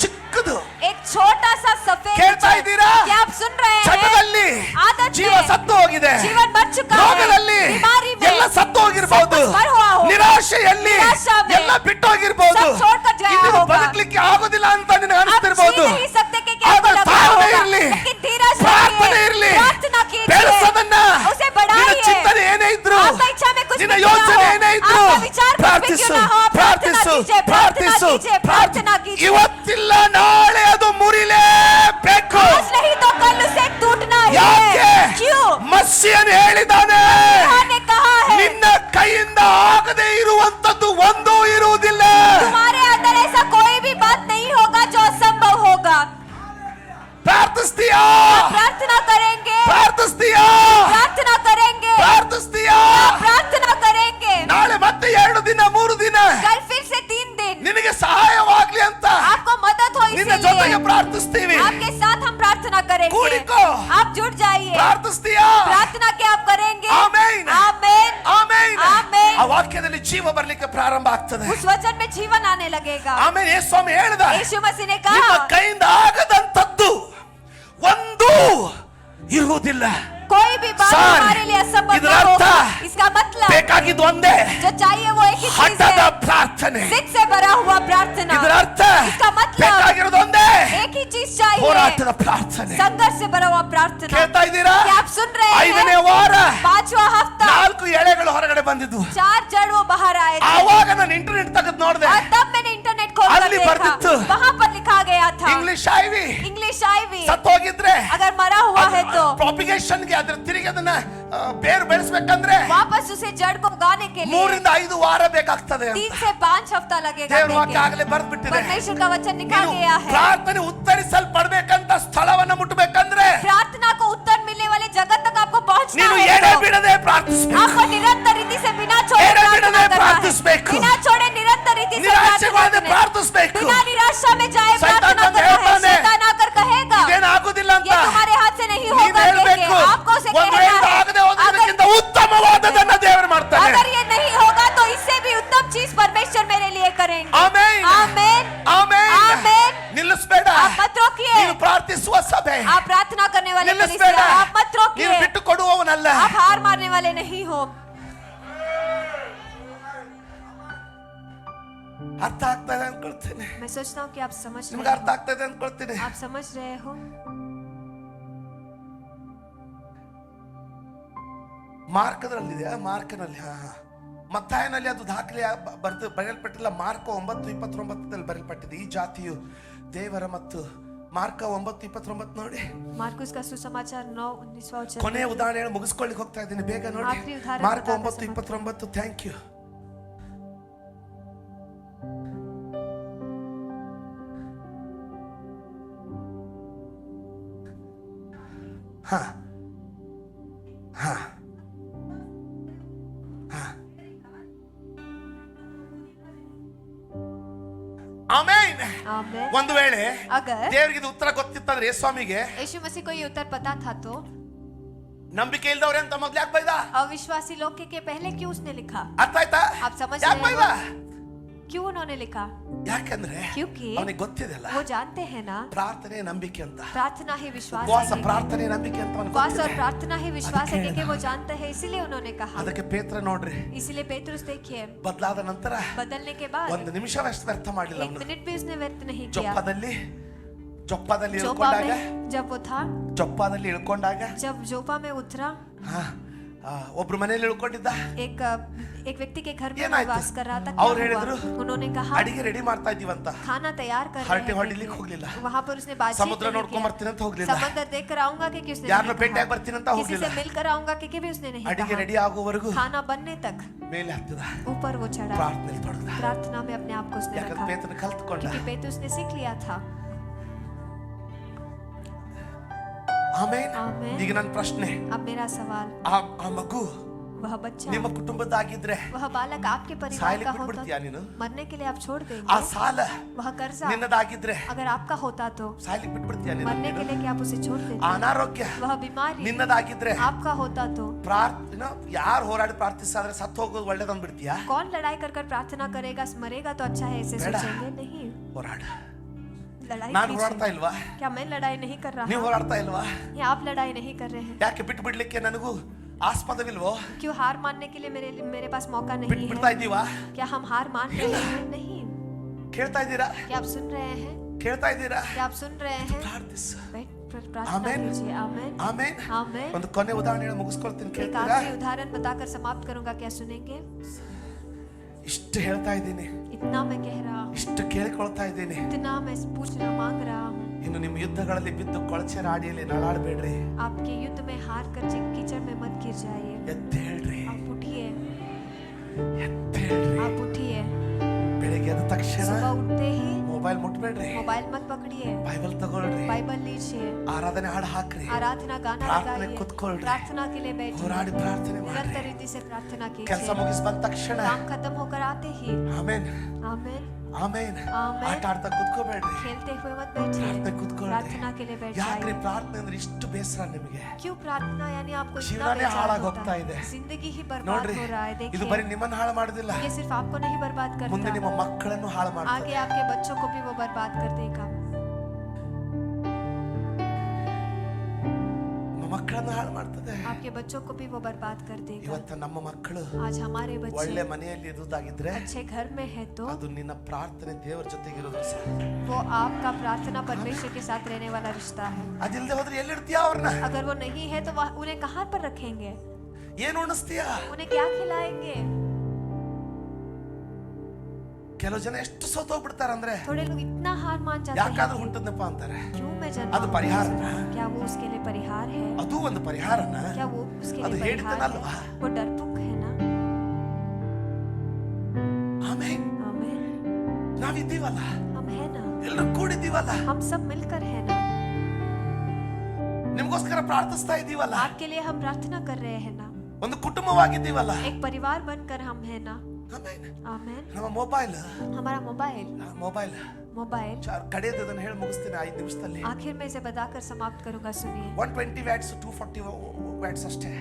ಚಿಕ್ಕದು एक छोटा सा सफेद ಕೇಳ್ತಾ जड़। ಇದ್ದೀರಾ? क्या आप सुन रहे हैं? ಚಟದಲ್ಲಿ आदत ಜೀವ में ಸತ್ತು ಹೋಗಿದೆ, जीवन मर चुका है, ರೋಗದಲ್ಲಿ बीमारी में ಎಲ್ಲ ಸತ್ತು ಹೋಗಿರಬಹುದು, सब कुछ मर हुआ होगा, ನಿರಾಶೆಯಲ್ಲಿ निराशा में ಎಲ್ಲ ಬಿಟ್ಟು ಹೋಗಿರಬಹುದು, सब छोड़कर गया ಇನ್ನು होगा, ಬದುಕಲಿಕ್ಕೆ ಆಗೋದಿಲ್ಲ ಅಂತ ನಿನಗೆ आप ಅನಿಸ್ತಿರಬಹುದು. जी नहीं सकते कि क्या ಆದ್ರೆ लगा ತಾಳ್ಮೆ होगा, ಇರ್ಲಿ, लेकिन धीरज ಪ್ರಾರ್ಥನೆ रखिए, ಇರ್ಲಿ, प्रार्थना कीजिए, ಬೆಳೆಸೋದನ್ನ उसे ನಿನ್ನ बढ़ाइए, ಚಿಂತನೆ ಏನೇ ಇದ್ರು, आपका इच्छा में कुछ ನಿನ್ನ भी क्यों ना ಯೋಚನೆ हो, ಏನೇ ಇದ್ರು, आपका विचार कुछ भी ಪ್ರಾರ್ಥಿಸು, क्यों ना हो, प्रार्थना ಪ್ರಾರ್ಥಿಸು, कीजिए, प्रार्थना ಪ್ರಾರ್ಥಿಸು, कीजिए, प्रार्थना कीजिए। ಇವತ್ತಿಲ್ಲ ನಾಳೆ ಅದು ಮುರಿಲೇಬೇಕು. आज नहीं तो कल उसे टूटना ही ಯಾಕೆ है। क्यों? ಮಸ್ಸಿಯನ್ ಹೇಳಿದಾನೆ, यहोवा ने कहा है ನಿನ್ನ ಕೈಯಿಂದ ಆಗದೆ ಇರುವಂತದ್ದು ಒಂದೂ ಇರುವುದಿಲ್ಲ. तुम्हारे अंदर ऐसा कोई भी बात नहीं होगा जो असंभव होगा। ಪ್ರಾರ್ಥಿಸ್ತೀಯಾ? प्रार्थना करेंगे, ಪ್ರಾರ್ಥಿಸ್ತೀಯಾ? प्रार्थना करेंगे, ಪ್ರಾರ್ಥಿಸ್ತೀಯಾ? प्रार्थना करेंगे। ನಾಳೆ ಮತ್ತೆ 2 ದಿನ 3 ದಿನ कल फिर से 3 दिन ನಿನಗೆ ಸಹಾಯವಾಗ್ಲಿ ಅಂತ आपको मदद हो, ನಿನ್ನ ಜೊತೆಗೆ इसलिए ಪ್ರಾರ್ಥಿಸ್ತೀವಿ. आपके साथ हम प्रार्थना करेंगे। ಕೂಡಿಕೋ. आप जुड़ जाइए, ಪ್ರಾರ್ಥಿಸ್ತೀಯಾ? प्रार्थना क्या आप करेंगे? ಆಮೆನ್. आमेन, ಆಮೆನ್. ಆಮೆನ್. ಆ ವಾಕ್ಯದಲ್ಲಿ ಜೀವ ಬರ್ಲಿಕ್ಕೆ ಪ್ರಾರಂಭ ಆಗ್ತದೆ. उस वचन में जीवन आने लगेगा। ಆಮೇಲೆ ಯೇಸು ಸ್ವಾಮಿ ಹೇಳ್ದ, यीशु मसीह ने ನಿಮ್ಮ कहा ಕೈಯಿಂದ ಆಗದಂತದ್ದು ಒಂದೂ ಇರುವುದಿಲ್ಲ. कोई भी बात ಸರ್, हमारे लिए असंभव ಇದರ न ಅರ್ಥ हो। इसका मतलब ಬೇಕಾಗಿದ್ದು ಒಂದೇ, जो चाहिए वो एक ही चीज ಹಠದ है, ಪ್ರಾರ್ಥನೆ. जिद से भरा हुआ प्रार्थना। ಇದರ ಅರ್ಥ इसका मतलब ಬೇಕಾಗಿರೋದು ಒಂದೇ, एक ही चीज चाहिए, ಹೋರಾಟದ ಪ್ರಾರ್ಥನೆ. संघर्ष से भरा हुआ प्रार्थना। ಕೇಳ್ತಾ ಇದ್ದೀರಾ? क्या आप सुन रहे 5ನೇ हैं? ವಾರ 5वां हफ्ता 4 ಎಳೆಗಳು ಹೊರಗಡೆ ಬಂದಿದ್ವು. 4 जड़ वो बाहर आए थे। ಆವಾಗ ನಾನು ಇಂಟರ್ನೆಟ್ ತೆಗೆದು ನೋಡಿದೆ, और तब मैंने इंटरनेट खोलकर ಅಲ್ಲಿ देखा, ಬರ್ದಿತ್ತು, वहां पर लिखा गया था ಇಂಗ್ಲಿಷ್ ಐವಿ इंग्लिश आईवी, ಸತ್ತು ಹೋಗಿದ್ರೆ अगर मरा हुआ है तो ಪ್ರಾಪಿಗೇಷನ್ ಗೆ ಅದ್ರ ತಿರುಗಿ ಅದನ್ನ ಬೇರು ಬೆಳೆಸಬೇಕಂದ್ರೆ वापस उसे जड़ को उगाने के लिए 3 ರಿಂದ 5 ವಾರ ಬೇಕಾಗ್ತದೆ. 3 से 5 हफ्ता लगेगा। ದೇವರ ವಾಕ್ಯ देखें। ಆಗಲೇ ಬರ್ದ್ಬಿಟ್ಟಿದೆ. परमेश्वर का वचन लिखा ನೀನು गया है, ಪ್ರಾರ್ಥನೆ ಉತ್ತರಿಸಲ್ಪಡ್ಬೇಕಂತ ಸ್ಥಳವನ್ನ ಮುಟ್ಟಬೇಕಂದ್ರೆ प्रार्थना को उत्तर मिलने वाले जगत तक आपको पहुंचना ನೀನು है ಎಡೆ तो ಬಿಡದೆ ಪ್ರಾರ್ಥಿಸಬೇಕು. आपको निरंतर रीति से बिना छोड़े एड़े प्रार्थना बिड़ने करना प्रार्थಿಸಬೇಕು. है, बिना छोड़े निरंतर रीति से ನಿರಾಶೆಗೊಳ್ಳದೆ प्रार्थना करना है। ಪ್ರಾರ್ಥಿಸಬೇಕು. बिना निराशा में जाए शैतान प्रार्थना ಬಂದು करना है। ಹೇಳ್ತಾನೆ, शैतान आकर कहेगा ಇದೇನಾಗುದಿಲ್ಲ ಅಂತ. ये तुम्हारे हाथ से नहीं ನೀನು होगा, ಹೇಳ್ಬೇಕು, देखिए, आपको उसे ಒಂದು कहना ವೇಳೆ है, ಆಗದೆ ಹೋದ್ರಕ್ಕಿಂತ अगर ಉತ್ತಮವಾದದನ್ನ ದೇವರು ಮಾಡ್ತಾನೆ. अगर ये नहीं होगा तो इससे भी उत्तम चीज परमेश्वर मेरे लिए करेंगे। ಆಮೆನ್. आमेन, ಆಮೆನ್. आमेन। ನಿಲ್ಲಿಸಬೇಡ. आप मत रोकिए, ನೀನು ಪ್ರಾರ್ಥಿಸುವ ಸಭೆ आप प्रार्थना करने वाले ನಿಲ್ಲಿಸಬೇಡ. कलीसिया, आप मत ನೀನು रोकिए, ಬಿಟ್ಟು ಕೊಡುವವನಲ್ಲ. आप हार मारने वाले नहीं हो। ಅರ್ಥ ಆಗ್ತದೆ ಅನ್ಕೊಳ್ತೇನೆ. मैं सोचता हूँ कि आप समझ ನಿಮ್ಗೆ रहे ಅರ್ಥ हो, ಆಗ್ತದೆ ಅನ್ಕೊಳ್ತೀನಿ. आप समझ रहे हो। ಮಾರ್ಕದಲ್ಲಿದೆ, ಮಾರ್ಕನಲ್ಲಿ ಮತ್ತಾಯನಲ್ಲಿ ಅದು ದಾಖಲೆ ಬರೆಯಲ್ಪಟ್ಟಿಲ್ಲ. ಮಾರ್ಕ 9:29 ಬರೆಯಲ್ಪಟ್ಟಿದೆ, ಈ ಜಾತಿಯು ದೇವರ ಮತ್ತು ಮಾರ್ಕ 9:29 ನೋಡಿ. मार्कुस का सुसमाचार 9:19वां वचन। ಕೊನೆಯ ಉದಾಹರಣೆ ಮುಗಿಸ್ಕೊಳ್ಳಿಕ್ಕೆ ಹೋಗ್ತಾ ಇದ್ದೀನಿ, ಬೇಗ ನೋಡಿ. ಆಖರಿ ಉದಾಹರಣೆ ಮಾರ್ಕ बताते 9:29. Thank you. ಹಾ ಹಾ ಆಮೇನ್. आमेन। ಒಂದು ವೇಳೆ अगर ದೇವರಿಗೆ ಇದು ಉತ್ತರ ಗೊತ್ತಿತ್ತಂದ್ರೆ ಯೇಸು ಸ್ವಾಮಿಗೆ यीशु मसीह को ये उत्तर पता था तो ನಂಬಿಕೆ ಇಲ್ದವ್ರೆ ಅಂತ ಮೊದ್ಲು ಯಾಕೆ ಬೈದ? अविश्वासी लोग के पहले क्यों उसने लिखा? ಅರ್ಥ ಆಯ್ತಾ? आप समझ ಯಾಕೆ रहे ಬೈದ? हो क्यों उन्होंने लिखा? ಯಾಕಂದ್ರೆ क्योंकि ಅವನಿಗೆ ಗೊತ್ತಿದೆಲ್ಲ, वो जानते हैं ना, ಪ್ರಾರ್ಥನೆ ನಂಬಿಕೆ ಅಂತ, प्रार्थना ही विश्वास ಉಪವಾಸ है। ಪ್ರಾರ್ಥನೆ ನಂಬಿಕೆ ಅಂತ ಅವನಿಗೆ उपवास और ಗೊತ್ತಿದೆ. प्रार्थना ही विश्वास है, ಅದಕ್ಕೆ क्योंकि वो जानते हैं, इसीलिए उन्होंने कहा। ಅದಕ್ಕೆ ಪೇತ್ರ ನೋಡ್ರಿ, इसीलिए पेतरुस देखिए, ಬದಲಾದ ನಂತರ बदलने के बाद ಒಂದು ನಿಮಿಷ ವ್ಯರ್ಥ ಮಾಡಿಲ್ಲ 1 ಅವನು. मिनट भी उसने व्यर्थ नहीं किया। ಜೊಪ್ಪದಲ್ಲಿ जोपा ಇಳ್ಕೊಂಡಾಗ, में जब वो था, ಜೊಪ್ಪದಲ್ಲಿ ಇಳ್ಕೊಂಡಾಗ जब जोपा में उतरा, ಒಬ್ರು ಮನೆಯಲ್ಲಿ ಇಳ್ಕೊಂಡಿದ್ದ. एक व्यक्ति के घर में ಏನಾಯ್ತು? निवास कर रहा था। ಅವ್ರು क्या ಹೇಳಿದ್ರು, हुआ? उन्होंने कहा ಅಡಿಗೆ ರೆಡಿ ಮಾಡ್ತಾ ಇದೀವಂತ. खाना तैयार कर ಹರಟೆ रहे ಹೊಡಿಲಿಕ್ಕೆ हैं। ಹೋಗ್ಲಿಲ್ಲ. वहां पर उसने बातचीत ಸಮುದ್ರ नहीं ನೋಡ್ಕೊಂಡ್ किया। ಬರ್ತೀನಿ ಅಂತ ಹೋಗ್ಲಿಲ್ಲ. समंदर देख कर आऊंगा कि उसने ಯಾರನ್ನ नहीं ಭೇಟಿಯಾಗಿ कहा। ಬರ್ತೀನಿ ಅಂತ किसी ಹೋಗ್ಲಿಲ್ಲ. से मिलकर आऊंगा कि भी उसने नहीं ಅಡಿಗೆ कहा। ರೆಡಿ ಆಗುವವರೆಗೂ खाना बनने तक ಮೇಲೆ ಹತ್ತಿದ, ऊपर वो चढ़ा, ಪ್ರಾರ್ಥನೆಯಲ್ಲಿ ತೊಡಗಿದ. प्रार्थना में अपने आप को उसने ಯಾಕಂದ್ರೆ रखा, ಪೇತ್ರನ ಕಲ್ತ್ಕೊಂಡ. क्योंकि पेतरुस ने सीख लिया था। ಆಮೇನ್. ಆಮೆನ್. ಈಗ ನನ್ನ ಪ್ರಶ್ನೆ, अब मेरा सवाल, ಆ ಮಗು वह बच्चा, ನಿಮ್ಮ ಕುಟುಂಬದಾಗಿದ್ರೆ वह बालक आपके परिवार ಸಾಯ್ಲಿಕ್ಕೆ का होता ಬಿಟ್ಬಿಡ್ತೀಯಾ ನೀನು? मरने के लिए आप छोड़ ಆ देंगे? ಸಾಲ वह कर्जा ನಿನ್ನದಾಗಿದ್ರೆ अगर आपका होता तो ಸಾಯ್ಲಿಕ್ಕೆ ಬಿಟ್ಬಿಡ್ತೀಯಾ ನೀನು? मरने के लिए क्या आप उसे छोड़ ಆ देते? ಅನಾರೋಗ್ಯ वह बीमारी ನಿನ್ನದಾಗಿದ್ರೆ आपका होता तो ಪ್ರಾರ್ಥನೆ ಯಾರು ಹೋರಾಡಿ ಪ್ರಾರ್ಥಿಸಾದ್ರೆ ಸತ್ತು ಹೋಗೋದು ಒಳ್ಳೇದಂದ್ ಬಿಡ್ತೀಯಾ? कौन लड़ाई कर कर प्रार्थना करेगा? मरेगा तो अच्छा है, ऐसे बेटा। सोचेंगे नहीं। ಹೋರಾಡ. लड़ाई ನಾನು कीजिए। ಹೋರಾಡ್ತಾ ಇಲ್ವಾ? क्या मैं लड़ाई नहीं कर ನೀವು रहा? ಹೋರಾಡ್ತಾ ಇಲ್ವಾ? या आप लड़ाई नहीं कर रहे हैं? ಯಾಕೆ ಬಿಟ್ಟು ಬಿಡ್ಲಿಕ್ಕೆ ನನಗೂ ಆಸ್ಪದವಿಲ್ವೋ? क्यों हार मानने के लिए मेरे पास मौका नहीं ಬಿಟ್ಟು ಬಿಡ್ತಾ है? ಇದ್ದೀವಾ? क्या हम हार मान रहे हैं? नहीं। ಕೇಳ್ತಾ ಇದ್ದೀರಾ? क्या आप सुन रहे हैं? ಕೇಳ್ತಾ ಇದ್ದೀರಾ? क्या आप सुन रहे हैं? ಪ್ರಾರ್ಥಿಸು. प्रार्थना आमेन। कीजिए। आमेन। ಆಮೇನ್. आमेन। ಒಂದು ಕೊನೆ ಉದಾಹರಣೆ ಮುಗಿಸ್ಕೊಳ್ತೀನಿ, एक ಕೇಳ್ತೀರಾ? आखिरी उदाहरण बताकर समाप्त करूंगा, क्या सुनेंगे? ಇಷ್ಟು ಹೇಳ್ತಾ ಇದ್ದೀನಿ, इतना मैं कह रहा हूँ, ಇಷ್ಟು ಕೇಳಿಕೊಳ್ತಾ ಇದ್ದೀನಿ. इतना मैं पूछना मांग रहा हूँ। ಇನ್ನು ನಿಮ್ಮ ಯುದ್ಧಗಳಲ್ಲಿ ಬಿದ್ದು ಕೊಳಚೆ ರಾಡಿಯಲ್ಲಿ ನಳಾಡಬೇಡ್ರಿ. आपके युद्ध में हार कर कीचड़ में मत गिर जाइए। ಎದ್ದೇಳ್ರಿ, आप उठिए, ಎದ್ದೇಳ್ರಿ. आप उठिए। ಬೆಳಿಗ್ಗೆ ಎದ್ದ ತಕ್ಷಣ सुबह उठते ही ಮೊಬೈಲ್ ಮುಟ್ಬೇಡ್ರಿ. मोबाइल मत पकड़िए, ಬೈಬಲ್ ತಗೊಳ್ರಿ. बाइबल लीजिए, ಆರಾಧನೆ ಹಾಡು ಹಾಕ್ರಿ. आराधना गाना ಪ್ರಾರ್ಥನೆ लगाइए, ಕೂತ್ಕೊಳ್ರಿ. प्रार्थना के लिए बैठिए, ಹೋರಾಡಿ ಪ್ರಾರ್ಥನೆ निरंतर ಮಾಡ್ರಿ. रीति से प्रार्थना ಕೆಲಸ कीजिए। ಮುಗಿಸ್ ಬಂದ ತಕ್ಷಣ काम खत्म होकर आते ही ಆಮೇನ್ आमेन, ಆಮೇನ್ ಆಮೆನ್. ಆಟ ಆಡ್ತಾ ಕೂತ್ಕೋಬೇಡ್ರಿ. खेलते हुए मत बैठिए, ಪ್ರಾರ್ಥನೆ ಕೂತ್ಕೊಳ್ರಿ. प्रार्थना के लिए बैठ ಯಾಕ್ರಿ जाइए। ಪ್ರಾರ್ಥನೆ ಅಂದ್ರೆ ಇಷ್ಟು ಬೇಸರ ನಿಮಗೆ? क्यों प्रार्थना यानी आपको इतना ಜೀವನನೇ बेचैन ಹಾಳಾಗಿ होता ಹೋಗ್ತಾ है? ಇದೆ. जिंदगी ही बर्बाद ನೋಡ್ರಿ, हो रहा है। ಇದು देखिए, ಬರೀ ನಿಮ್ಮನ್ನ ಹಾಳು ಮಾಡೋದಿಲ್ಲ, ये सिर्फ आपको नहीं बर्बाद ಮುಂದೆ करता, ನಿಮ್ಮ ಮಕ್ಕಳನ್ನು ಹಾಳು ಮಾಡ್ತದೆ. आगे आपके बच्चों को भी वो बर्बाद कर देगा। ನಿಮ್ಮ ಮಕ್ಕಳನ್ನು ಹಾಳು ಮಾಡ್ತದೆ. आपके बच्चों को भी वो बर्बाद कर देगा। ಇವತ್ತು ನಮ್ಮ ಮಕ್ಕಳು आज हमारे ಒಳ್ಳೆ बच्चे ಮನೆಯಲ್ಲಿ ಇರುವುದಾಗಿದ್ರೆ अच्छे घर में है तो ಅದು ನಿನ್ನ ಪ್ರಾರ್ಥನೆ ದೇವರ ಜೊತೆಗೆ ಇರೋದು ಸರ್. वो आपका प्रार्थना परमेश्वर के साथ रहने वाला रिश्ता है। ಅದಿಲ್ಲದೆ ಹೋದ್ರೆ ಎಲ್ಲಿಡ್ತೀಯ ಅವ್ರನ್ನ? अगर वो नहीं है तो उन्हें कहाँ पर रखेंगे? ಏನು ಉಣಿಸ್ತೀಯ? उन्हें क्या खिलाएंगे? ಕೆಲವು ಜನ ಎಷ್ಟು ಸೋತೋಗ್ಬಿಡ್ತಾರಂದ್ರೆ थोड़े लोग इतना हार मान जाते ಯಾಕಾದ್ರೂ हैं। ಹುಟ್ಟದ್ನಪ್ಪ ಅಂತಾರೆ. क्यों मैं जन्मा ಅದು हूँ? ಪರಿಹಾರನ? क्या वो उसके लिए परिहार है? ಅದು ಒಂದು ಪರಿಹಾರನ? क्या वो उसके ಅದು लिए परिहार ಹೇಳಿದ್ದನಲ್ವಾ? है? वो डरपोक है ना? ಆಮೇನ್. आमेन। ನಾವಿದ್ದೀವಲ್ಲ, हम है ना, ಎಲ್ಲರೂ ಕೂಡಿದ್ದೀವಲ್ಲ, हम सब मिलकर है ना, ನಿಮ್ಗೋಸ್ಕರ ಪ್ರಾರ್ಥಿಸ್ತಾ ಇದ್ದೀವಲ್ಲ, आपके लिए हम प्रार्थना कर रहे हैं ना, ಒಂದು ಕುಟುಂಬವಾಗಿದ್ದೀವಲ್ಲ. एक परिवार बनकर हम है ना। ಆಮೇನ್. आमेन। ನಮ್ಮ ಮೊಬೈಲ್ हमारा मोबाइल मोबाइल ಕಡೆಯದು ಅದನ್ನ ಹೇಳಿ ಮುಗಿಸ್ತೀನಿ 5 ನಿಮಿಷದಲ್ಲಿ. आखिर में इसे बताकर समाप्त करूंगा, सुनिए। 120 ವ್ಯಾಟ್ಸ್ 240 ವ್ಯಾಟ್ಸ್ ಅಷ್ಟೇ.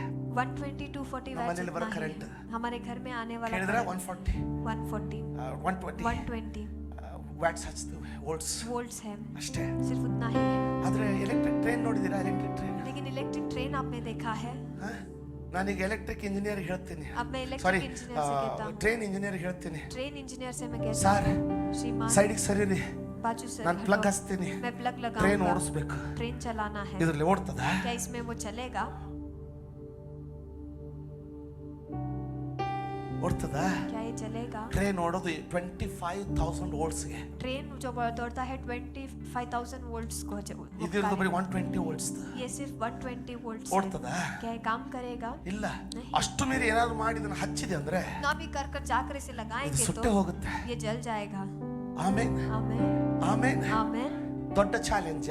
120 240 ನಮ್ಮ वैट्स ಮನೆಯಲ್ಲಿ ಬರೋ इतना ही current. है। हमारे घर में आने वाला ಹೇಳಿದ್ರೆ current 140 140 120 ವ್ಯಾಟ್ಸ್ ಹಚ್ತೀವಿ, ವೋಲ್ಟ್ಸ್ वोल्ट्स है, ಅಷ್ಟೇ. सिर्फ उतना ही है। ಆದ್ರೆ ಎಲೆಕ್ಟ್ರಿಕ್ ಟ್ರೈನ್ ನೋಡಿದೀರಾ? ಎಲೆಕ್ಟ್ರಿಕ್ ಟ್ರೈನ್, लेकिन इलेक्ट्रिक ट्रेन आपने देखा है? ನಾನೀಗ ಎಲೆಕ್ಟ್ರಿಕ್ ಇಂಜಿನಿಯರ್ ಹೇಳ್ತೀನಿ. अब मैं ಸಾರಿ, इलेक्ट्रिक इंजीनियर से कहता हूँ, ಟ್ರೈನ್ ಇಂಜಿನಿಯರ್ ಹೇಳ್ತೀನಿ. ट्रेन इंजीनियर से मैं कहता ಸರ್, हूँ, श्रीमान ಸೈಡಿಗೆ ಸರಿರಿ, बाजू से ನಾನು ಪ್ಲಗ್ हटो। ಹಚ್ತೀನಿ. मैं प्लग ಟ್ರೈನ್ लगाऊंगा, ಓಡಿಸ್ಬೇಕು. ट्रेन चलाना है। ಇದ್ರಲ್ಲಿ ಓಡ್ತದ? क्या इसमें वो चलेगा? ಓಡ್ತದ? क्या ये चलेगा? ಟ್ರೈನ್ ಓಡೋದು 25,000 ವೋಲ್ಟ್ಸ್ಗೆ. ट्रेन जो दौड़ता है 25,000 वोल्ट्स को ಇದಿರೋದು ಬರೀ 120 ವೋಲ್ಟ್ಸ್. ये सिर्फ 120 वोल्ट्स ಓಡ್ತದ? क्या ये काम करेगा? ಇಲ್ಲ. नहीं। ಅಷ್ಟು ಮೀರಿ ಏನಾದ್ರು ಮಾಡಿ ಇದನ್ನ ಹಚ್ಚಿದೆ ಅಂದ್ರೆ ना भी कर कर जाकर इसे ಇದು लगाएंगे ಸುಟ್ಟೆ तो ಹೋಗುತ್ತೆ. ये जल जाएगा। ಆಮೇನ್. आमेन। ಆಮೇನ್. आमेन। ದೊಡ್ಡ ಚಾಲೆಂಜ್,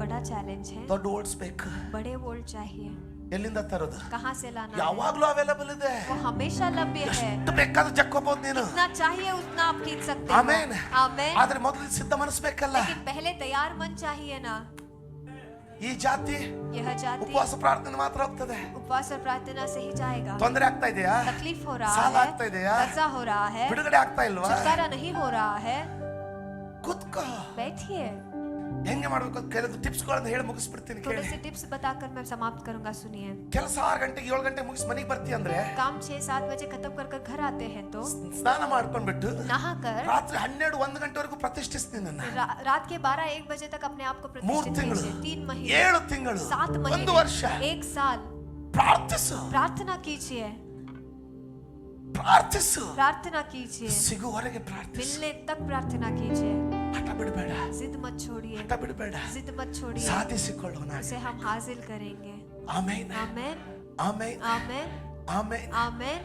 बड़ा चैलेंज है, ದೊಡ್ಡ ವೋಲ್ಟ್ಸ್ ಬೇಕು. बड़े वोल्ट चाहिए। ಎಲ್ಲಿಂದ ತರೋದು? कहाँ से लाना है? ಯಾವಾಗ್ಲೂ ಅವೈಲೇಬಲ್ ಇದೆ. वो हमेशा लभ्य है, ಎಷ್ಟು ಬೇಕಾದ್ರೂ ಜಕ್ಕೋಬಹುದು ನೀನು. जितना चाहिए उतना आप खींच सकते ಆಮೇನ್. हो। आमेन। ಆದ್ರೆ ಮೊದಲು ಸಿದ್ಧ ಮನಸ್ಸು ಬೇಕಲ್ಲ. लेकिन पहले तैयार मन चाहिए ना। ಈ ಜಾತಿ यह जाति ಉಪವಾಸ ಪ್ರಾರ್ಥನೆ ಮಾತ್ರ ಹೋಗ್ತದೆ. उपवास और प्रार्थना से ही जाएगा। ತೊಂದರೆ ಆಗ್ತಾ ಇದೆಯಾ? तकलीफ हो रहा ಸಾಲ है, ಆಗ್ತಾ ಇದೆಯಾ? कर्जा हो रहा है, ಬಿಡುಗಡೆ ಆಗ್ತಾ ಇಲ್ವಾ? छुटकारा नहीं हो रहा है, ಕೂತ್ಕೋ. बैठिए। ಹೆಂಗೆ ಮಾಡ್ಬೇಕು ಅಂತ ಕೆಲವು ಟಿಪ್ಸ್ ಗಳನ್ನ ಹೇಳಿ ಮುಗಿಸ್ಬಿಡ್ತೀನಿ, थोड़े ಕೇಳಿ. से टिप्स बताकर मैं समाप्त करूंगा, सुनिए। ಕೆಲಸ 6 ಗಂಟೆಗೆ 7 ಗಂಟೆಗೆ ಮುಗಿಸಿ ಮನೆಗೆ ಬರ್ತೀಯ ಅಂದ್ರೆ काम 6-7 बजे खत्म कर कर घर आते हैं तो ಸ್ನಾನ ಮಾಡ್ಕೊಂಡ್ಬಿಟ್ಟು नहाकर ರಾತ್ರಿ 12-1 ಗಂಟೆವರೆಗೂ ಪ್ರತಿಷ್ಠಿಸ್ತೀನಿ ನನ್ನ. रात के 12-1 बजे तक अपने आप को 3 प्रतिष्ठित ತಿಂಗಳು, कीजिए। 3 महीने, 7 ತಿಂಗಳು, 7 1 महीने, ವರ್ಷ 1 साल ಪ್ರಾರ್ಥಿಸು, प्रार्थना कीजिए, ಪ್ರಾರ್ಥಿಸು. प्रार्थना कीजिए, ಸಿಗುವವರೆಗೆ ಪ್ರಾರ್ಥಿಸು. मिलने तक प्रार्थना कीजिए, ಹಠ ಬಿಡಬೇಡ, जिद मत छोड़िए, ಹಠ ಬಿಡಬೇಡ. जिद मत छोड़िए, ಸಾಧಿಸಿಕೊಳ್ಳೋಣ. उसे हम हासिल करेंगे। ಆಮೆನ್, आमेन, ಆಮೆನ್, आमेन, ಆಮೆನ್. आमेन।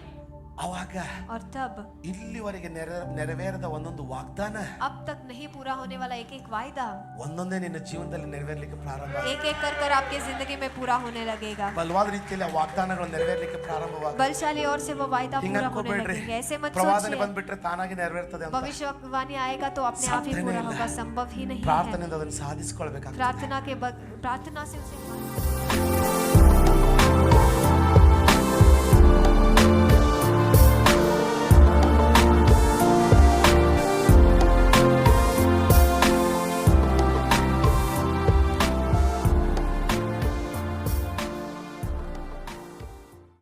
ಅವಾಗ और तब ಇಲ್ಲಿವರೆಗೆ ನೆರವೇರದ ಒಂದೊಂದು ವಾಗ್ದಾನ अब तक नहीं पूरा होने वाला एक एक वायदा ಒಂದೊಂದೇ ನಿನ್ನ ಜೀವನದಲ್ಲಿ ನೆರವೇರಲಿಕ್ಕೆ ಪ್ರಾರಂಭ. एक एक कर कर आपकी जिंदगी में पूरा होने लगेगा। ಬಲವಾದ ರೀತಿಯಲ್ಲಿ ಆ ವಾಗ್ದಾನಗಳು ನೆರವೇರಲಿಕ್ಕೆ ಪ್ರಾರಂಭವಾಗ बलशाली और से वो वायदा ಹಿಂಗ पूरा होने ಅನ್ಕೋಬೇಡ್ರಿ. लगेगा। ऐसे मत ಪ್ರವಾದನೆ सोचिए ಬಂದ್ಬಿಟ್ರೆ ತಾನಾಗಿ ನೆರವೇರ್ತದೆ ಅಂತ. भविष्यवाणी आएगा तो अपने आप ही ಸಾಧ್ಯನೇ पूरा ಇಲ್ಲ. होगा, संभव ही नहीं है। ಪ್ರಾರ್ಥನೆಯಿಂದ ಅದನ್ನು ಸಾಧಿಸಿಕೊಳ್ಬೇಕಾಗ್ತದೆ. प्रार्थना से उसे